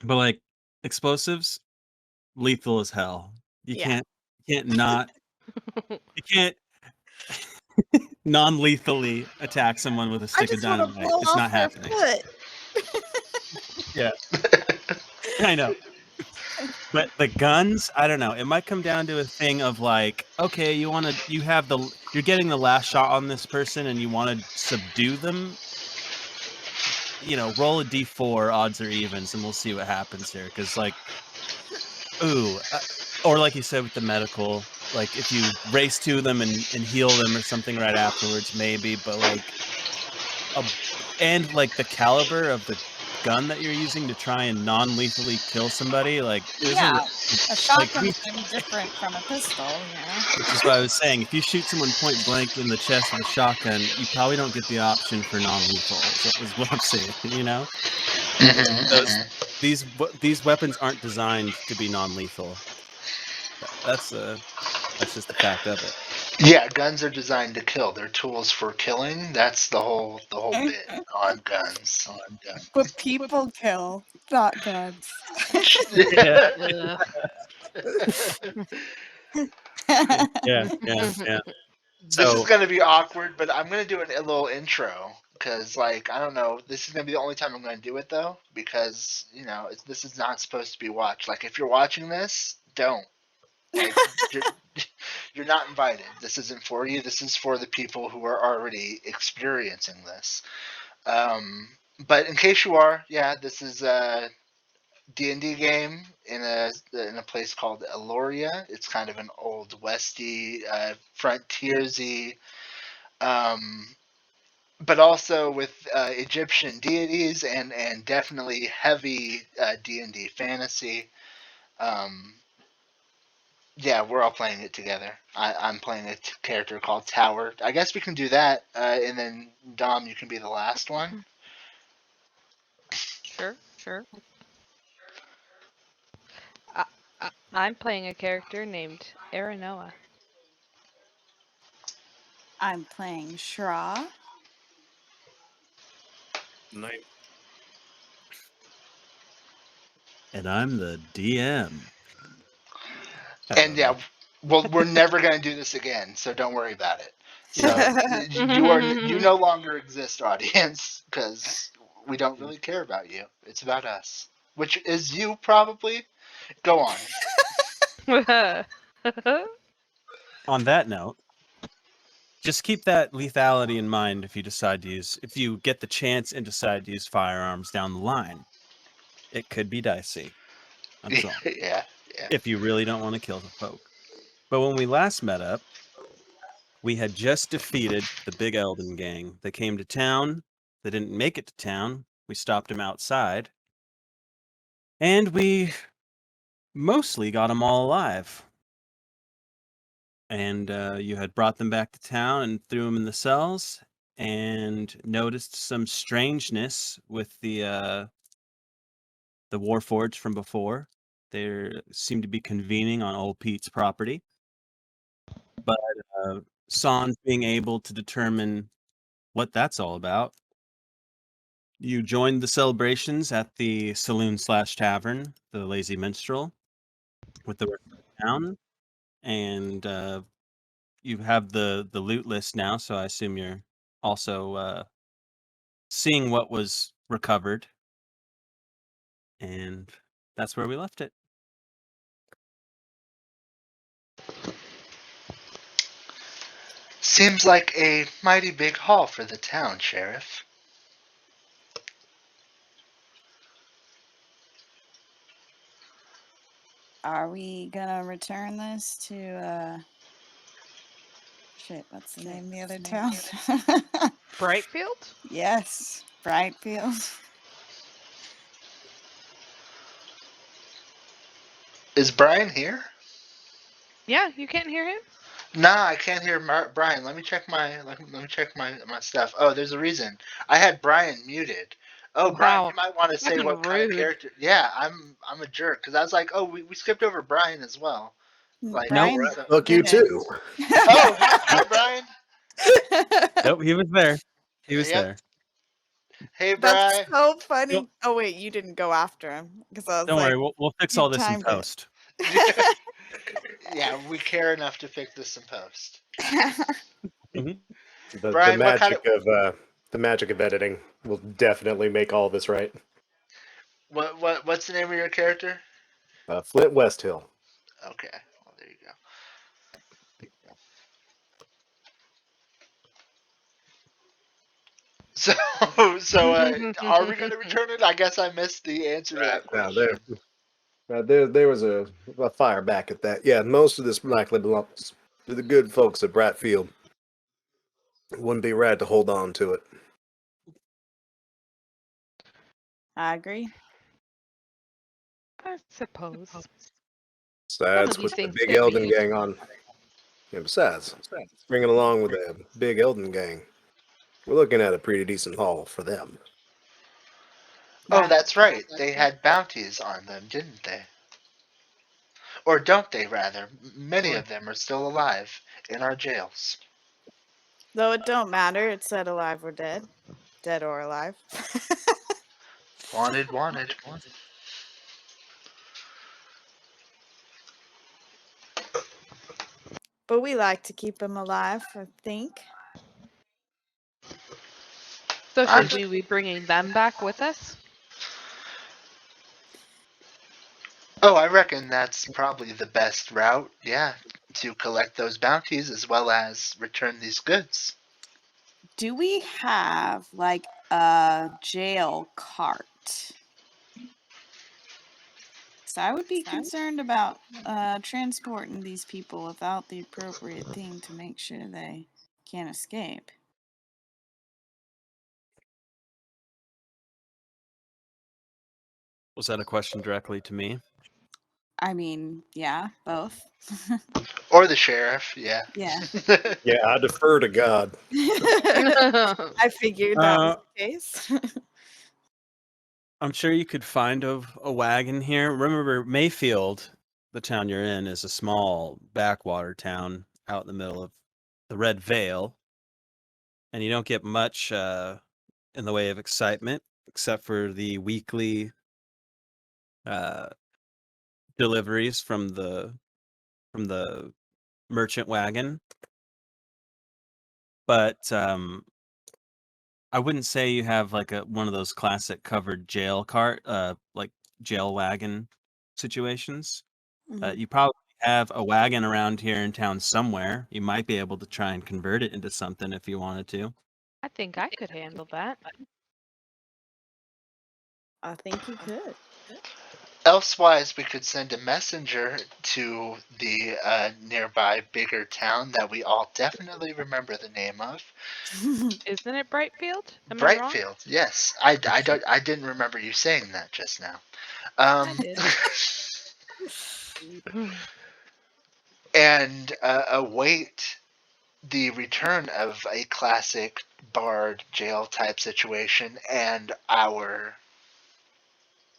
But like explosives, lethal as hell. You Yeah. can't not you can't non-lethally attack someone with a I stick of just want to dynamite. blow It's off not their happening. foot. Yeah, I know. But the guns, I don't know. It might come down to a thing of like, okay, you're getting the last shot on this person and you want to subdue them. Roll a d4, odds or evens, and we'll see what happens here. Because like, or like you said with the medical, like if you race to them and heal them or something right afterwards, maybe. But like, and like the caliber of the gun that you're using to try and non-lethally kill somebody, like there's Yeah, a like shotgun is going to be different from a pistol, which is what I was saying. If you shoot someone point blank in the chest with a shotgun, you probably don't get the option for non-lethal. Is what I'm saying. Those these weapons aren't designed to be non-lethal. That's just the fact of it. Yeah, guns are designed to kill. They're tools for killing. That's the whole yeah. bit on guns. But people kill, not guns. Yeah, Ugh. yeah. This is So gonna be awkward, but I'm gonna do a little intro because, like, I don't know. This is gonna be the only time I'm gonna do it though, because this is not supposed to be watched. Like, if you're watching this, don't. Like, you're, you're not invited. This isn't for you. This is for the people who are already experiencing this. But in case you are, yeah, this is a D&D game in a place called Elloria. It's kind of an old westy, frontiersy, um, but also with Egyptian deities and definitely heavy D&D fantasy. Um, Yeah, we're all playing it together. I'm playing a character called Tower. I guess we can do that, and then Dom, you can be the last one. Sure, sure. I, I'm playing a character named Aranoa. I'm playing Shra. nice. And I'm the DM. And Hello. yeah, well, we're never gonna do this again, so don't worry about it. So you no longer exist, audience, because we don't really care about you. It's about us, which is you probably. Go on. On that note, just keep that lethality in mind if you get the chance and decide to use firearms down the line. It could be dicey. That's all. Yeah, yeah. If you really don't want to kill the folk. But when we last met up, we had just defeated the Big Elden gang. They came to town. They didn't make it to town. We stopped them outside. And we mostly got them all alive. And you had brought them back to town and threw them in the cells and noticed some strangeness with the Warforged from before. They seemed to be convening on old Pete's property. But Sans being able to determine what that's all about, you joined the celebrations at the saloon/tavern, the Lazy Minstrel, with the rest of the town, and you have the loot list now. So I assume you're also seeing what was recovered, and that's where we left it. Seems like a mighty big haul for the town, Sheriff. Are we gonna return this to shit, what's the name of the other town? Brightfield? Yes, Brightfield. Is Brian here? Yeah, you can't hear him? Nah, I can't hear Brian. Let me check my stuff. Oh, there's a reason. I had Brian muted. Oh, Brian, you Wow. might want to say Fucking what kind of rude. character. Yeah, I'm a jerk because I was like, oh, we skipped over Brian as well. Like, Nope. Brian so, Fuck you did it. too. oh, hi Brian. Nope, he was there. He was Yep. there. Hey, That's Bri. so funny. Yep. Oh wait, you didn't go after him because I was Don't like, worry, we'll fix you all this in timed it. post. Yeah, we care enough to fix this in post. Mhm. The Brian, what kind the magic of editing will definitely make all this right. what's the name of your character? Flint Westhill. Okay, well, there you go. So, are we gonna return it? I guess I missed the answer to that Now question. there was a fire back at that. Yeah, most of this likely belongs to the good folks at Bratfield. It wouldn't be right to hold on to it. I agree. I suppose. Besides, these with the things big get Elden reused. gang on. Yeah, besides, bringing along with a big Elden gang, we're looking at a pretty decent haul for them. Oh, that's right. They had bounties on them, didn't they? Or don't they, rather? Many of them are still alive in our jails. Though it don't matter. It said alive or dead, dead or alive. Wanted, wanted. But we like to keep him alive, I think. So I'm should we be bringing them back with us? Oh, I reckon that's probably the best route, yeah, to collect those bounties as well as return these goods. Do we have like a jail cart? So I would be concerned about transporting these people without the appropriate thing to make sure they can't escape. Was that a question directly to me? I mean, yeah, both. Or the sheriff, yeah. Yeah. Yeah, I defer to God. I figured that was Uh, the case. I'm sure you could find a wagon here. Remember, Mayfield, the town you're in, is a small backwater town out in the middle of the Red Vale, and you don't get much in the way of excitement except for the weekly uh, deliveries from the merchant wagon. But I wouldn't say you have like one of those classic covered jail cart, like jail wagon situations. Mhm. You probably have a wagon around here in town somewhere. You might be able to try and convert it into something if you wanted to. I think I could handle that. I think you could. Elsewise, we could send a messenger to the nearby bigger town that we all definitely remember the name of. Isn't it Brightfield? Am I wrong? Brightfield, yes. I didn't remember you saying that just now. I did. And await the return of a classic barred jail type situation and our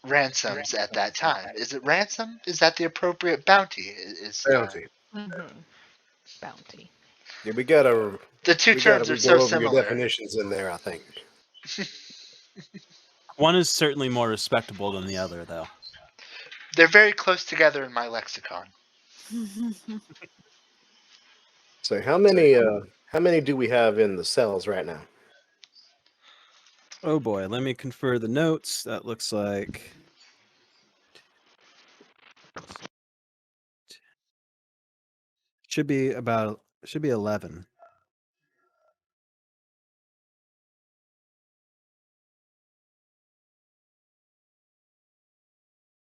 ransoms at that time. Is it ransom? Is that the appropriate bounty? Bounty. Bounty. Yeah, we gotta The two terms are so re-go over your similar. definitions in there, I think. One is certainly more respectable than the other, though. They're very close together in my lexicon. So how many do we have in the cells right now? Oh boy, let me confer the notes. That looks like should be 11.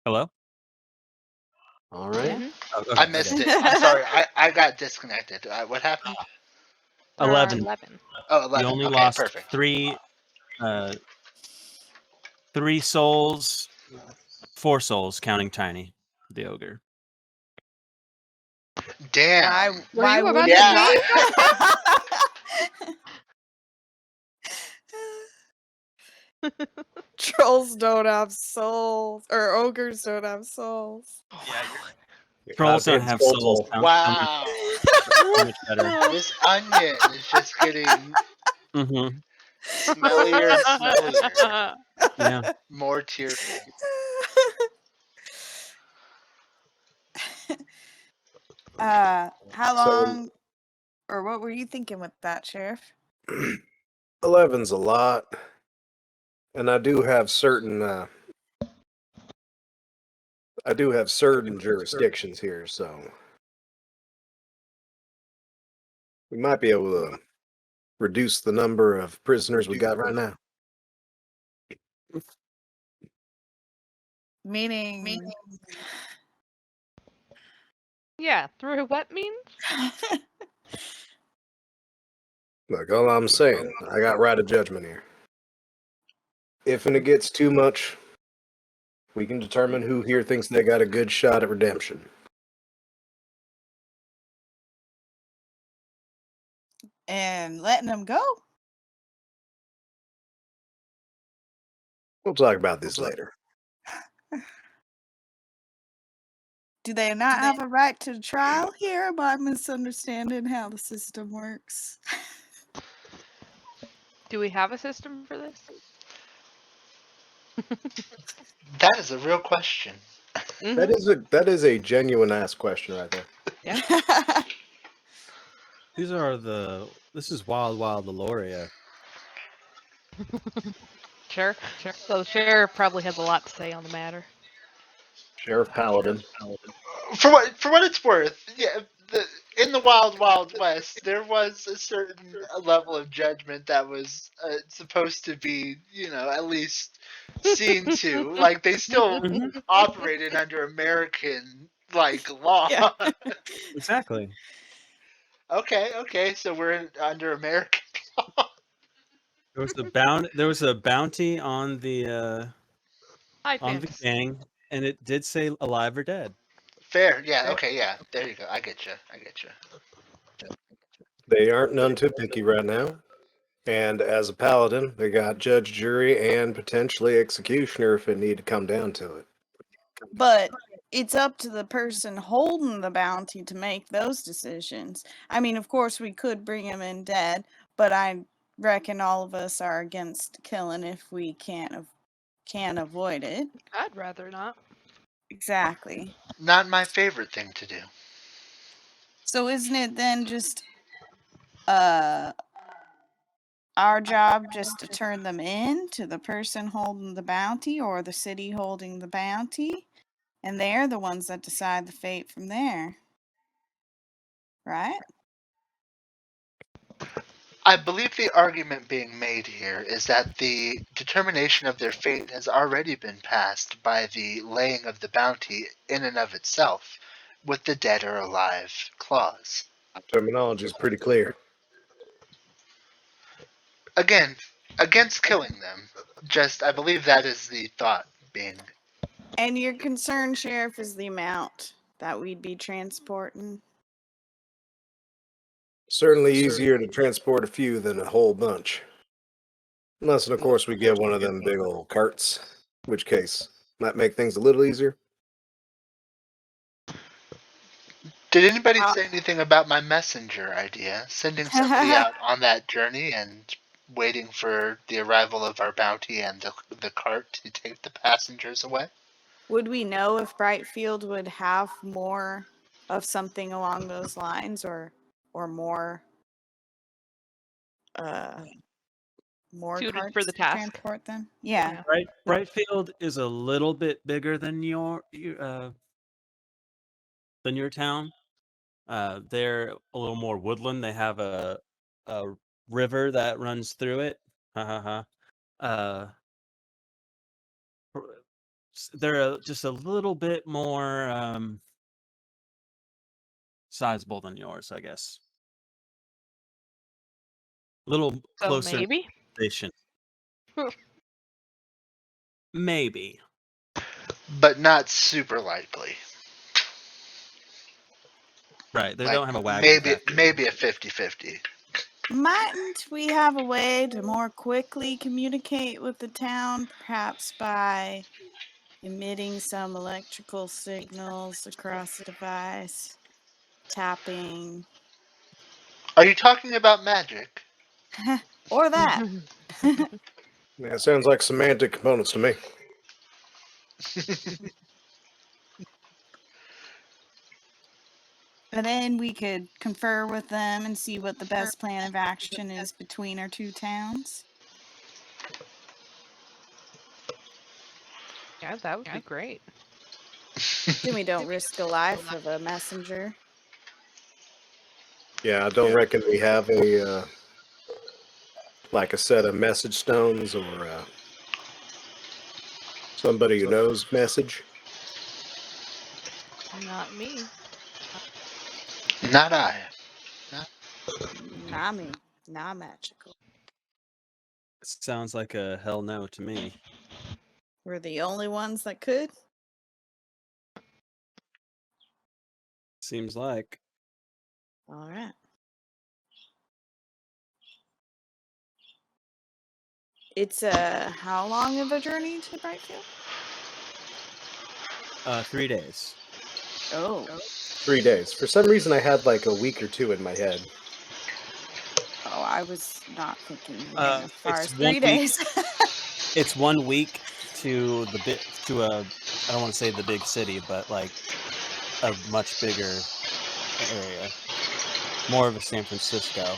Hello? All right. Mhm. Oh, I okay, missed okay. it. I'm sorry. I got disconnected. What happened? There are 11. 11. Oh, You 11. only Okay, lost perfect. uh 3 souls, 4 souls counting Tiny, the ogre. Damn. Were you about wouldn't to Yeah. say Trolls don't have souls, or ogres don't have souls. Trolls don't Godhead have Soul souls. Soul. Wow. So much better. This onion is just getting. Mm-hmm. Smellier and smellier. Yeah. More tearful. How So- long, or what were you thinking with that, Sheriff? 11's a lot, and I do have certain jurisdictions here, so we might be able to reduce the number of prisoners we got right now. Meaning, Yeah, through what means? Look, all I'm saying, I got right of judgment here. If and it gets too much, we can determine who here thinks they got a good shot at redemption. and letting them go. We'll talk about this later. Do they not have a right to trial here? Am I misunderstanding how the system works? Do we have a system for this? That is a real question. Mhm. That is a genuine ass question right there. Yeah. This is Wild Wild Elloria. Sure. So the sheriff probably has a lot to say on the matter. Sheriff Paladin. For what it's worth, yeah, in the Wild Wild West, there was a certain level of judgment that was supposed to be, at least seen to. Like they still Mhm. operated under American law. Yeah. Exactly. Okay, so we're under American law. There was a bounty on the High on the fantasy. gang, and it did say alive or dead. Fair, yeah, okay, yeah. There you go. I get you. They aren't none too picky right now. And as a paladin, they got judge, jury, and potentially executioner if it need to come down to it. But it's up to the person holding the bounty to make those decisions. I mean, of course, we could bring him in dead, but I reckon all of us are against killing if we can avoid it. I'd rather not. Exactly. Not my favorite thing to do. So isn't it then just our job just to turn them in to the person holding the bounty or the city holding the bounty? And they're the ones that decide the fate from there. Right? I believe the argument being made here is that the determination of their fate has already been passed by the laying of the bounty in and of itself, with the dead or alive clause. Terminology is pretty clear. Again, against killing them. Just, I believe that is the thought being. And your concern, Sheriff, is the amount that we'd be transporting. Certainly easier to transport a few than a whole bunch. Unless, of course, we get one of them big old carts, in which case might make things a little easier. Did anybody say anything about my messenger idea? Sending somebody out on that journey and waiting for the arrival of our bounty and the cart to take the passengers away? Would we know if Brightfield would have more of something along those lines or more Suited carts for the to task. transport them? Yeah. Yeah. Right, Brightfield is a little bit bigger than your town. They're a little more woodland. They have a river that runs through it. Ha ha ha. They're just a little bit more sizable than yours, I guess. A little So closer maybe. station. Maybe. But not super likely. Right. They Like, don't have a wagon. maybe a 50-50. Mightn't we have a way to more quickly communicate with the town, perhaps by emitting some electrical signals across the device, tapping? Are you talking about magic? Or that. Yeah, it sounds like semantic components to me. And then we could confer with them and see what the best plan of action is between our two towns. Yeah, that would be great. Then we don't risk the life of a messenger. Yeah, I don't reckon we have a like a set of message stones or somebody who knows message. Not me. Not I. Not me. Not magical. Sounds like a hell no to me. We're the only ones that could. Seems like. All right. It's how long of a journey to Brightfield? 3 days. Oh. 3 days. For some reason, I had like a week or two in my head. Oh, I was not thinking as far It's as 1 3 week. days. It's 1 week to I don't want to say the big city, but like a much bigger area. More of a San Francisco.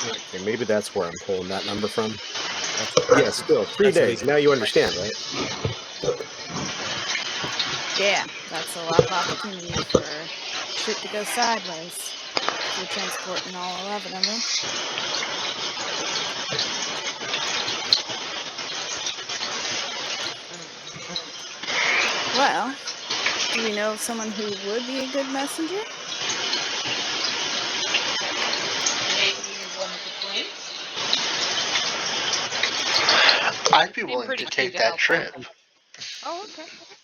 Okay, maybe that's where I'm pulling that number from. That's Yeah, still 3 that's a days. week. Now you understand, right? Yeah, that's a lot of opportunity for shit to go sideways. If you're transporting all 11 of them. Well, do we know of someone who would be a good messenger? Maybe one of the twins? I'd be Seem willing pretty to keen take to that help trip. out. Oh, okay. With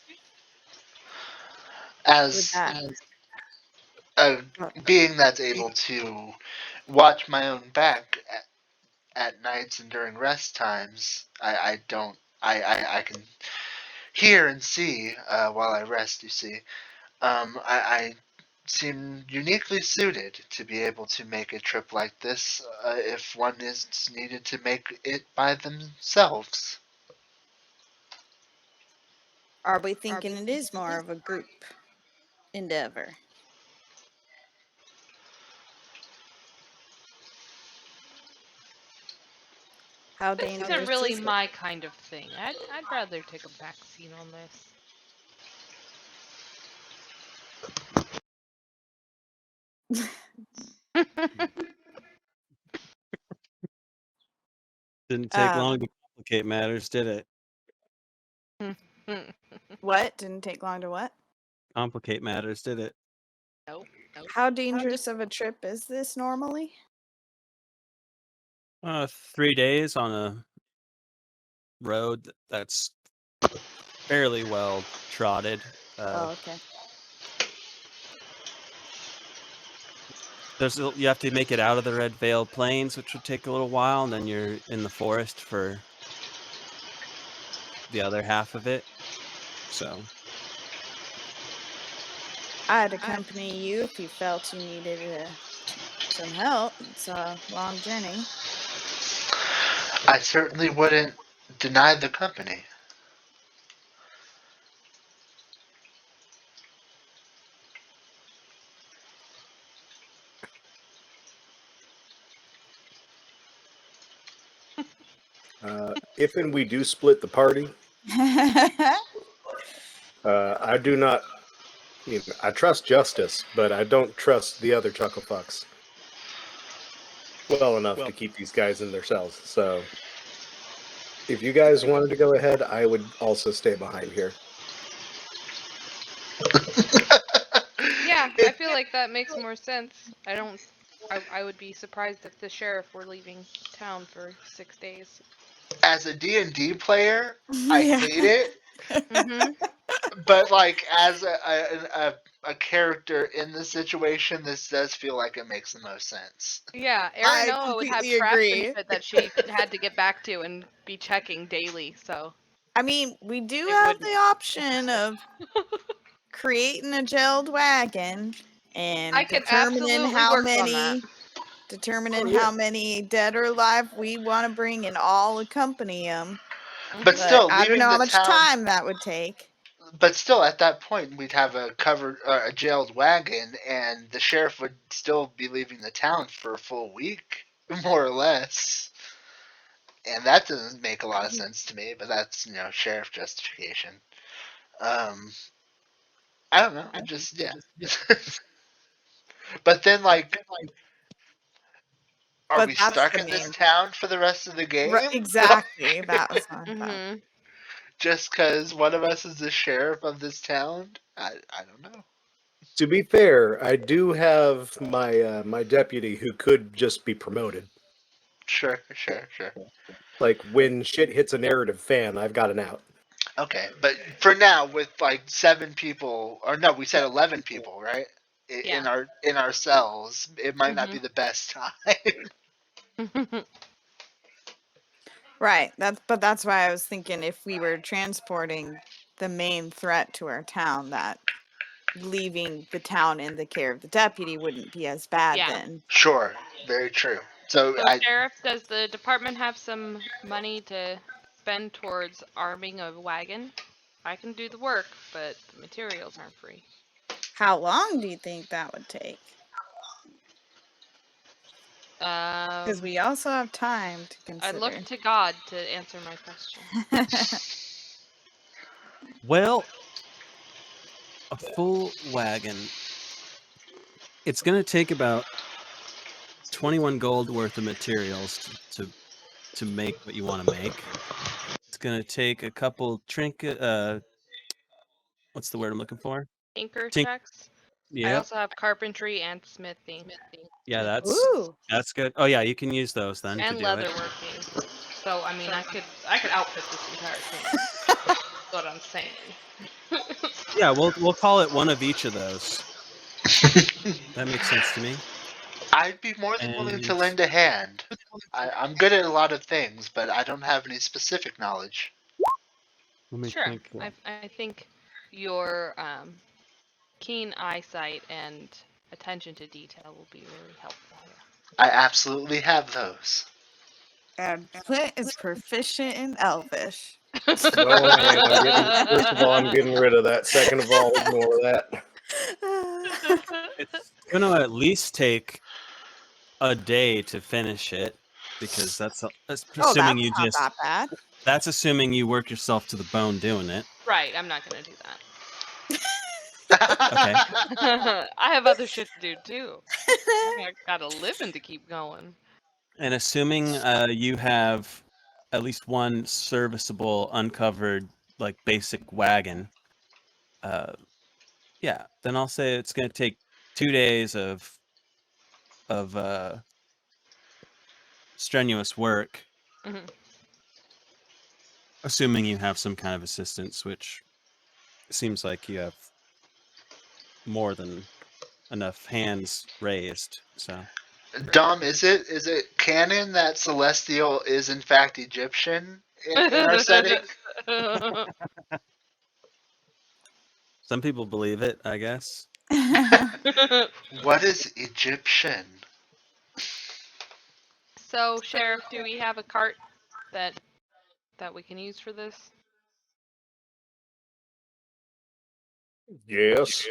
As that, being that's able to watch my own back at nights and during rest times, I don't. I can hear and see while I rest, you see. I seem uniquely suited to be able to make a trip like this if one is needed to make it by themselves. are we thinking it is more of a group endeavor? How This dangerous isn't really is it? my kind of thing. I'd rather take a backseat on this. Didn't take Um, long to complicate matters, did it? What? Didn't take long to what? Complicate matters, did it? Nope. How dangerous of a trip is this normally? 3 days on a road that's fairly well trotted. Oh, okay. You have to make it out of the Red Veil Plains, which would take a little while, and then you're in the forest for the other half of it. So I'd accompany you if you felt you needed some help. It's a long journey. I certainly wouldn't deny the company. If and we do split the party, I do not. I trust justice, but I don't trust the other chuckle fucks well enough to keep these guys in their cells. So, if you guys wanted to go ahead, I would also stay behind here. Yeah, I feel like that makes more sense. I would be surprised if the sheriff were leaving town for 6 days. As a D&D player, I Yeah. hate it, Mm-hmm. but like as a character in the situation, this does feel like it makes the most sense. Yeah, I Aranoa would have completely traps and agree. shit that she had to get back to and be checking daily, so I mean, we do it have wouldn't. the option of creating a gelled wagon and I could determining absolutely how work on that. many determining yeah. how many dead or alive we want to bring and all accompany them. But But still, I don't leaving know how the much town. time that would take. But still, at that point, we'd have a covered, a jailed wagon, and the sheriff would still be leaving the town for a full week, more or less. And that doesn't make a lot of sense to me. But that's sheriff justification. Um, I don't know. Just yeah. But then, like, are But we that's stuck the in this main. town for the rest of the game? Exactly. That was my thought. Mm-hmm. Just because one of us is the sheriff of this town? I don't know. To be fair, I do have my deputy who could just be promoted. Sure. Like when shit hits a narrative fan, I've got an out. Okay, but for now, with like 7 people, or no, we said 11 people, right? In Yeah. our cells, it might not be the best time. Right. That's why I was thinking if we were transporting the main threat to our town, that leaving the town in the care of the deputy wouldn't be as bad Yeah. then. Sure, very true. So So, Sheriff, does the department have some money to spend towards arming a wagon? I can do the work, but the materials aren't free. How long do you think that would take? Because we also have time to I consider. look to God to answer my question. Well, a full wagon. It's going to take about 21 gold worth of materials to make what you want to make. It's going to take a couple trinket. What's the word I'm looking for? Tinker Tink- checks. I Yeah, also have carpentry and smithing. yeah, Ooh. that's good. Oh yeah, you can use those then to And do leather it. working. So I mean, I could outfit this entire thing. That's what I'm saying. Yeah, we'll call it one of each of those. That makes sense to me. I'd be more than willing to And lend a hand. I'm good at a lot of things, but I don't have any specific knowledge. let me Sure. think. I think your keen eyesight and attention to detail will be really helpful here. I absolutely have those. And Clint is proficient in Elvish. No, I am. First of all, I'm getting rid of that. Second of all, ignore that. It's gonna at least take a day to finish it because that's assuming that's you not just. that bad. That's assuming you work yourself to the bone doing it. Right, I'm not gonna do that. Okay. I have other shit to do too. I got a living to keep going. And assuming you have at least one serviceable, uncovered, like basic wagon, yeah, then I'll say it's going to take 2 days of strenuous work, Mhm. assuming you have some kind of assistance, which seems like you have more than enough hands raised. So Dom, is it canon that Celestial is in fact Egyptian in our setting? some people believe it, I guess. What is Egyptian? So, Sheriff, do we have a cart that we can use for this? Yes.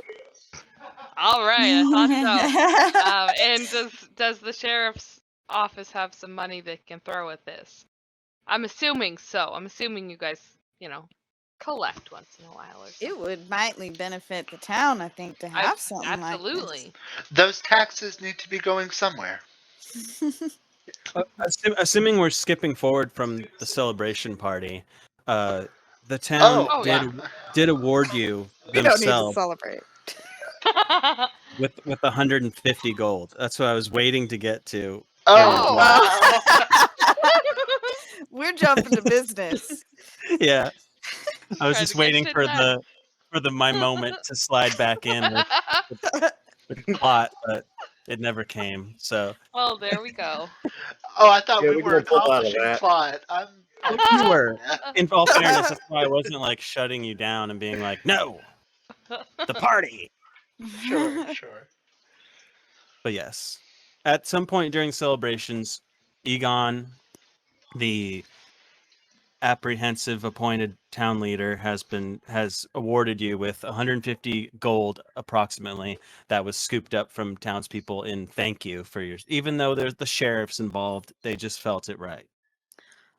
All right, I thought so. And does the sheriff's office have some money they can throw at this? I'm assuming so. I'm assuming you guys, collect once in a while or something. It would mightily benefit the town, I think, to have something absolutely. Those taxes need to be going somewhere. like Assuming we're skipping forward from the celebration party, the town Oh, yeah. did award you We don't need to themselves celebrate. with 150 gold. That's what I was waiting to get to. Oh, wow. We're jumping to business. Yeah, I was Trying just to get waiting shit for done. my moment to slide back in with the plot, but it never came. So Well, there we go. oh! I thought Yeah, we we were can pull out of accomplishing that. plot. I'm you were. confused now. In all fairness, that's why I wasn't like shutting you down and being like, no, the party. Sure. But yes, at some point during celebrations, Egon, the apprehensive appointed town leader, has awarded you with 150 gold approximately that was scooped up from townspeople in thank you for your, even though there's the sheriffs involved, they just felt it right.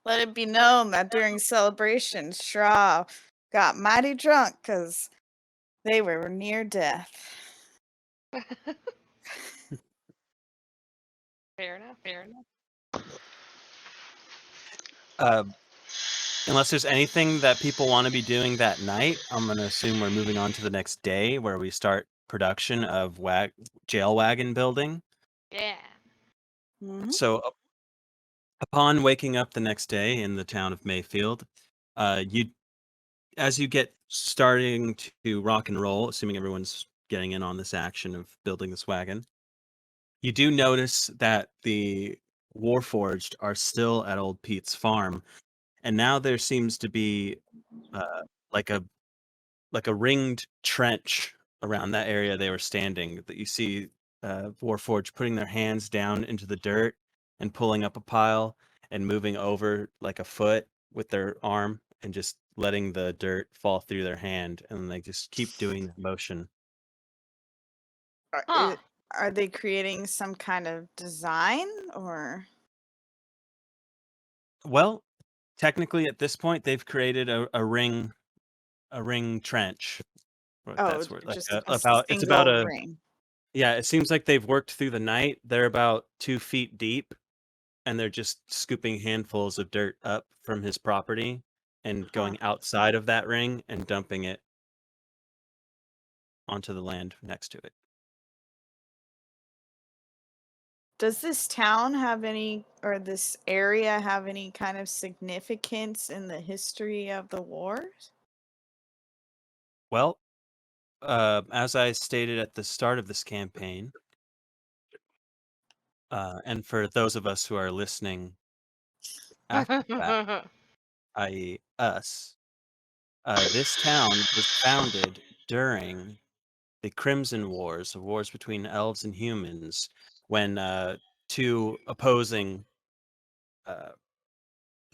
Let it be known that during celebrations, Straw got mighty drunk because they were near death. Fair enough. Fair enough. Uh, unless there's anything that people want to be doing that night, I'm going to assume we're moving on to the next day where we start production of jail wagon building. Yeah. Mhm. So upon waking up the next day in the town of Mayfield, as you get starting to rock and roll, assuming everyone's getting in on this action of building this wagon, you do notice that the Warforged are still at Old Pete's farm, and now there seems to be uh, like a ringed trench around that area they were standing. That you see Warforged putting their hands down into the dirt and pulling up a pile and moving over like a foot with their arm and just letting the dirt fall through their hand, and they just keep doing the motion. Are, Huh. are they creating some kind of design or? Well, technically at this point they've created a ring trench. Oh, That's where just a it's about single a ring. yeah, it seems like they've worked through the night. They're about 2 feet deep, and they're just scooping handfuls of dirt up from his property and Huh. going outside of that ring and dumping it onto the land next to it. Does this town have any, or this area have any kind of significance in the history of the wars? Well, as I stated at the start of this campaign, and for those of us who are listening after that, i.e., us, this town was founded during the Crimson Wars, the wars between elves and humans, when two opposing uh,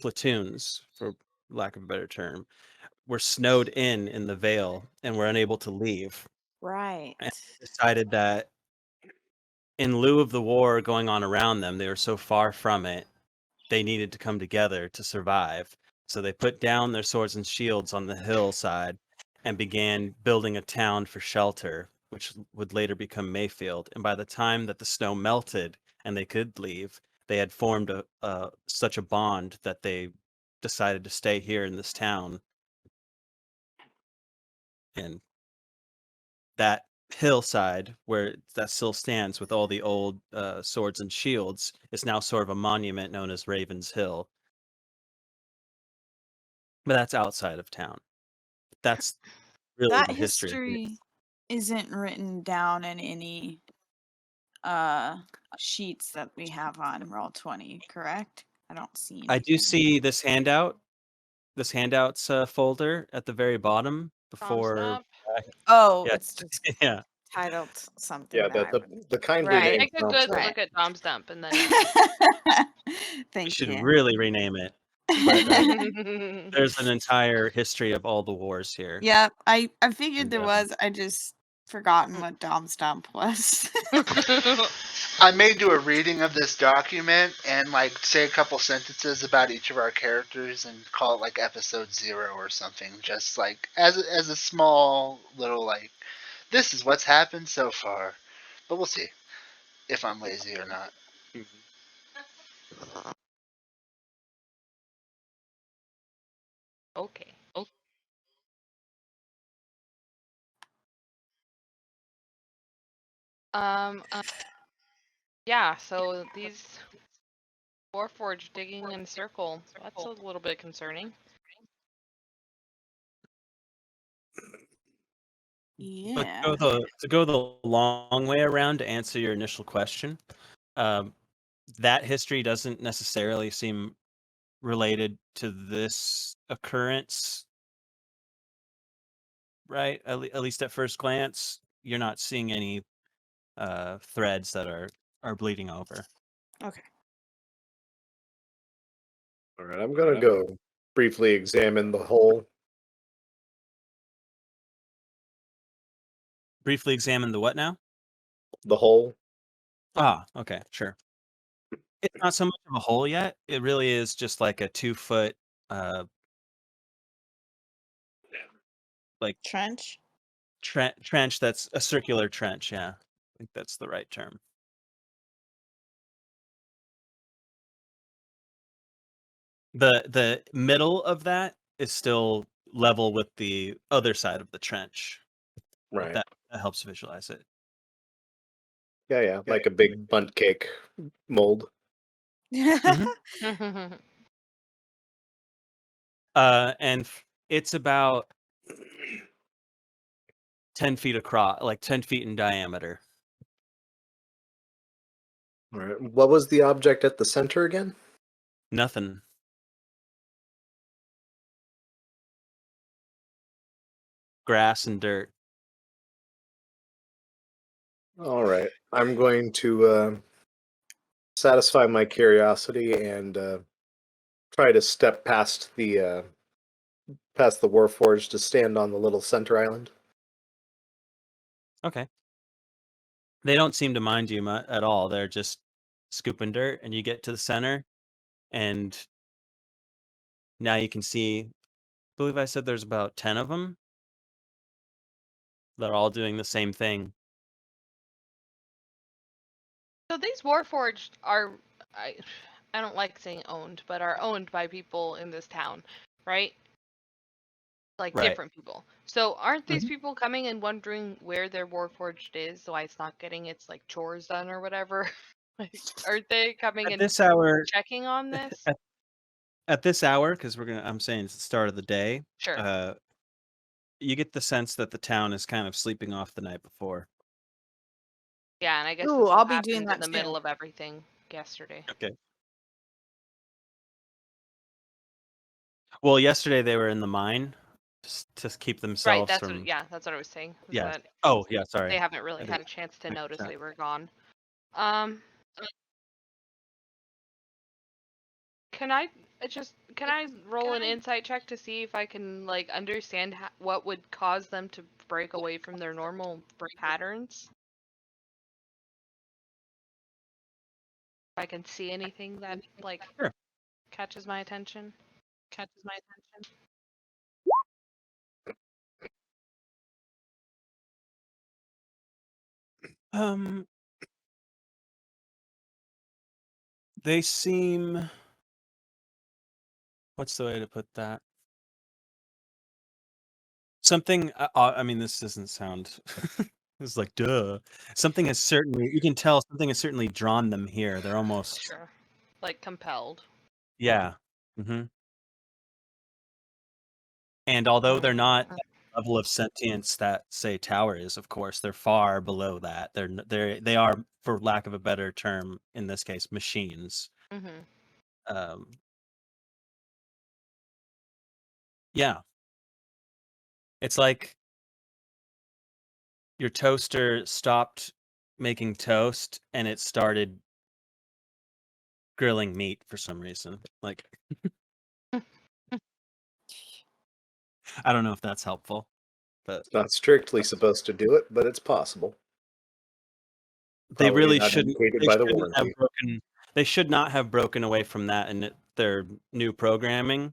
platoons, for lack of a better term, were snowed in the Vale and were unable to leave. Right. And decided that in lieu of the war going on around them, they were so far from it, they needed to come together to survive. So they put down their swords and shields on the hillside and began building a town for shelter, which would later become Mayfield. And by the time that the snow melted and they could leave, they had formed such a bond that they decided to stay here in this town. And that hillside where that still stands with all the old swords and shields is now sort of a monument known as Raven's Hill. But that's outside of town. That's really That the history of it. history isn't written down in any sheets that we have on Roll20, correct? I don't see I do anything. see this handouts folder at the very bottom Tom before. Stump. Oh, Yeah, it's just yeah. titled something Yeah, that I would. the kindly Right. name Take a good Dumpster. look at Dom's Dump and then. We Thank should you. really rename it. But there's an entire history of all the wars here. Yep, I figured And, there was. I just forgotten what Dom Stump was. I may do a reading of this document and like say a couple sentences about each of our characters and call it like episode 0 or something. Just like as a small little like this is what's happened so far. But we'll see if I'm lazy or not. Okay. Yeah, so these Warforged digging in a circle, that's a little bit concerning. But Yeah. to go the long way around to answer your initial question, um, that history doesn't necessarily seem related to this occurrence, right? At least at first glance, you're not seeing any threads that are are bleeding over. Okay. All right, I'm gonna go briefly examine the hole. Briefly examine the what now? The hole. Ah, okay, sure. It's not so much of a hole yet. It really is just like a 2-foot, like Trench. trench. That's a circular trench. Yeah, I think that's the right term. The middle of that is still level with the other side of the trench. If Right. that helps visualize it. Yeah, like a big bunt cake mold. Mhm. And it's about 10 feet across, like 10 feet in diameter. All right. What was the object at the center again? Nothing. Grass and dirt. All right. I'm going to satisfy my curiosity and try to step past the Warforged to stand on the little center island. Okay. They don't seem to mind you at all. They're just scooping dirt, and you get to the center, and now you can see. I believe I said there's about 10 of them. They're all doing the same thing. So these Warforged are, I don't like saying owned, but are owned by people in this town, right? Like Right. different people. So aren't these Mhm. people coming and wondering where their Warforged is, why it's not getting its like chores done or whatever? Like, aren't they coming At and this hour, checking on this? at this hour, because I'm saying it's the start of the day. Sure. You get the sense that the town is kind of sleeping off the night before. Yeah, and I guess Ooh, this all I'll be doing happened that in the too. middle of everything yesterday. Okay. Well, yesterday they were in the mine to keep Right, themselves that's from. that's what I was saying. Is Yeah. that Oh, yeah. Sorry. they haven't really I had didn't a chance to catch notice that. they were gone. Um, can I roll an insight check to see if I can like understand what would cause them to break away from their normal patterns? If I can see anything that like Sure. catches my attention. Um, they seem. What's the way to put that? Something. I mean, this doesn't sound. It's like duh. Something has certainly. You can tell something has certainly drawn them here. They're almost. Sure. Like compelled. Yeah. Mm-hmm. And although they're not at the level of sentience that say Tower is, of course, they're far below that. They are, for lack of a better term, in this case, machines. Mm-hmm. Yeah, it's like your toaster stopped making toast and it started grilling meat for some reason. Like, I don't know if that's helpful, but It's not strictly supposed to do it, but it's possible. they Probably really not shouldn't. indicated They by the shouldn't have warranty. broken. They should not have broken away from that in their new programming.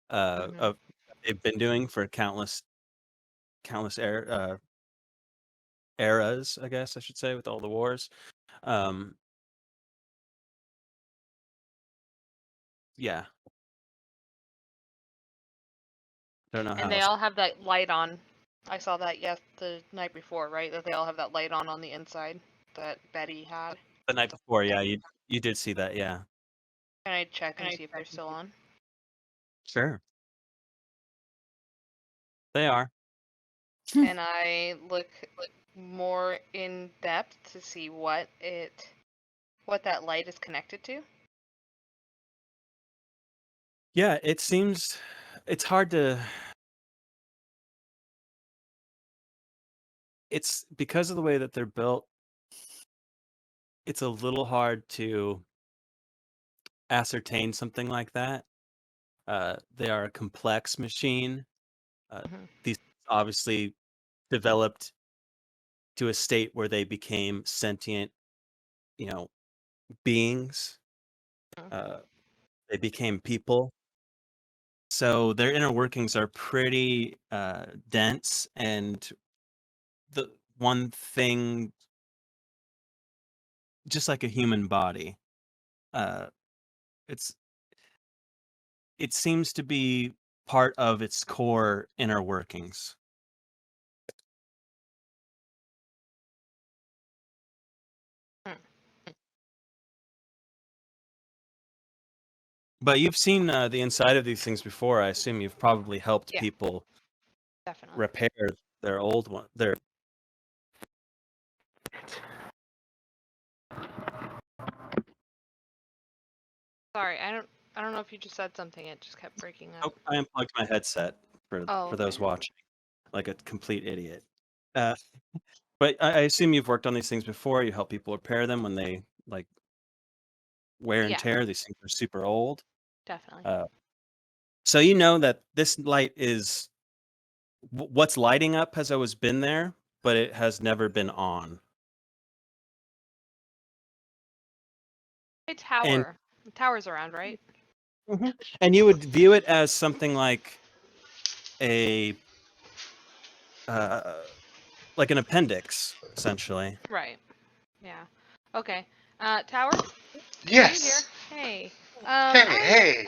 Of they've been doing for countless eras, I guess I should say, with all the wars. Yeah, don't know how And they else. all have that light on. I saw that the night before, right? That they all have that light on the inside that Betty had. The night before, yeah, you did see that, yeah. Can I check and see if they're still on? Sure, they are. And I look more in depth to see what that light is connected to. Yeah, it seems it's hard to. It's because of the way that they're built. it's a little hard to ascertain something like that. They are a complex machine. These obviously developed to a state where they became sentient, beings. They became people. So their inner workings are pretty dense, and the one thing, just like a human body, uh, it's it seems to be part of its core inner workings. But you've seen the inside of these things before. I assume you've probably helped Yeah. people Definitely. repair their old one. Sorry, I don't know if you just said something. It just kept breaking up. Oh, I unplugged my headset for Oh, those okay. watching, like a complete idiot. But I assume you've worked on these things before. You help people repair them when they like wear and Yeah. tear. These things are super old. Definitely. So you know that this light is what's lighting up has always been there, but it has never been on. Hey, tower. The tower's around, right? And you would view it as something like a like an appendix, essentially. Right. Yeah. Okay. Tower? Are you here? Yes. Hey. Hey.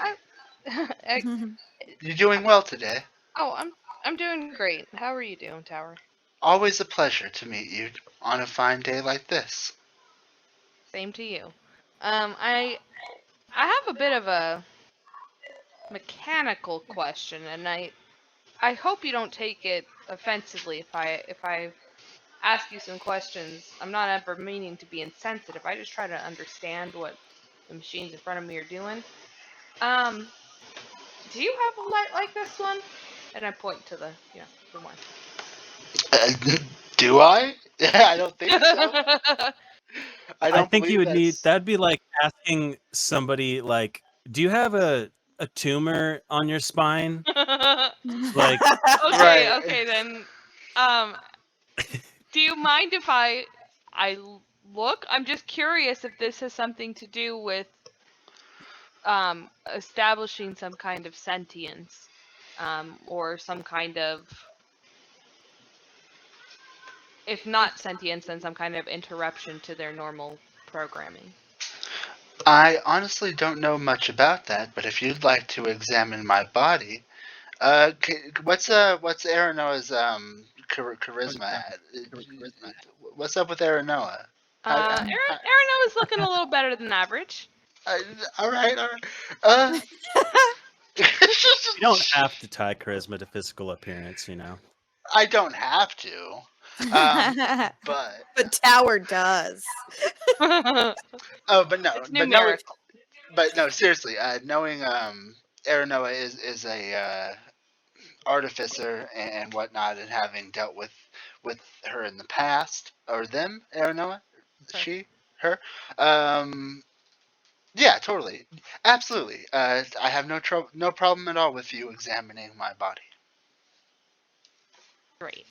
You doing well today? I'm doing great. How are you doing, Tower? Always a pleasure to meet you on a fine day like this. Same to you. I have a bit of a mechanical question, and I hope you don't take it offensively if I ask you some questions. I'm not ever meaning to be insensitive. I just try to understand what the machines in front of me are doing. Do you have a light like this one? And I point to the one. Do I? I don't think so. I I don't think you believe would need that's. that'd be like asking somebody like, do you have a tumor on your spine? Like, Okay, Right. okay then. Um, do you mind if I look? I'm just curious if this has something to do with establishing some kind of sentience, or some kind of, if not sentience, then some kind of interruption to their normal programming. I honestly don't know much about that, but if you'd like to examine my body, what's Aranoa's charisma at? What's up with Aranoa? Arano is looking a little better than average. All right, all right. you don't have to tie charisma to physical appearance, I don't have to, but But Tower does. oh, but no, It's numerical. but no, seriously, knowing Aranoa is a artificer and whatnot, and having dealt with her in the past, or them, Aranoa, Sure. she, her, yeah, totally, absolutely. I have no problem at all with you examining my body. Great.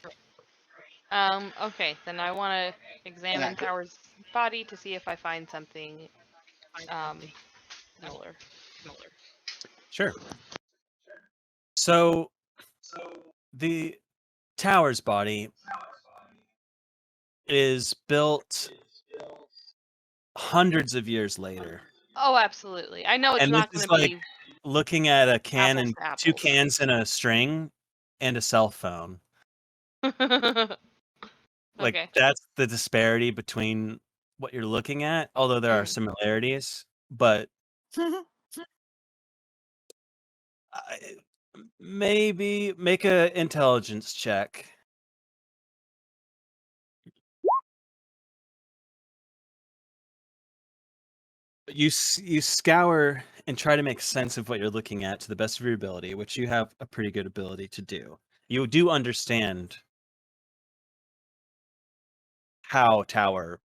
Okay, then I want to examine And I- Tower's body to see if I find something, similar. Sure. So the tower's body is built hundreds of years later. Oh, absolutely. I know it's And this not going is to like be looking at a can apples and to two apples. cans and a string and a cell phone. Like Okay. that's the disparity between what you're looking at, although there are similarities, but maybe make a intelligence check. You scour and try to make sense of what you're looking at to the best of your ability, which you have a pretty good ability to do. You do understand how Tower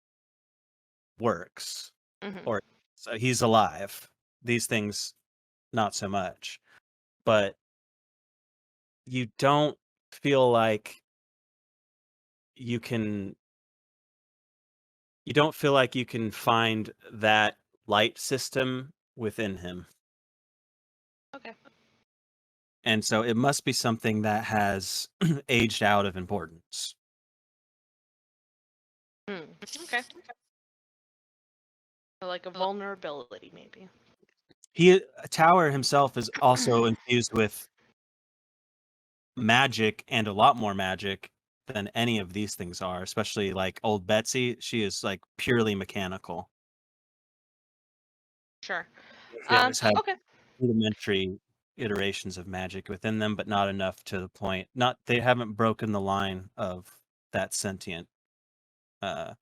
works, Mhm. or so he's alive. These things, not so much. But you don't feel like you can you don't feel like you can find that light system within him. Okay. And so it must be something that has aged out of importance. Okay. So like a vulnerability, maybe. Tower himself is also infused with magic, and a lot more magic than any of these things are, especially like old Betsy. She is like purely mechanical. Sure. She has had Okay. rudimentary iterations of magic within them, but not enough to the point. Not they haven't broken the line of that sentient uh,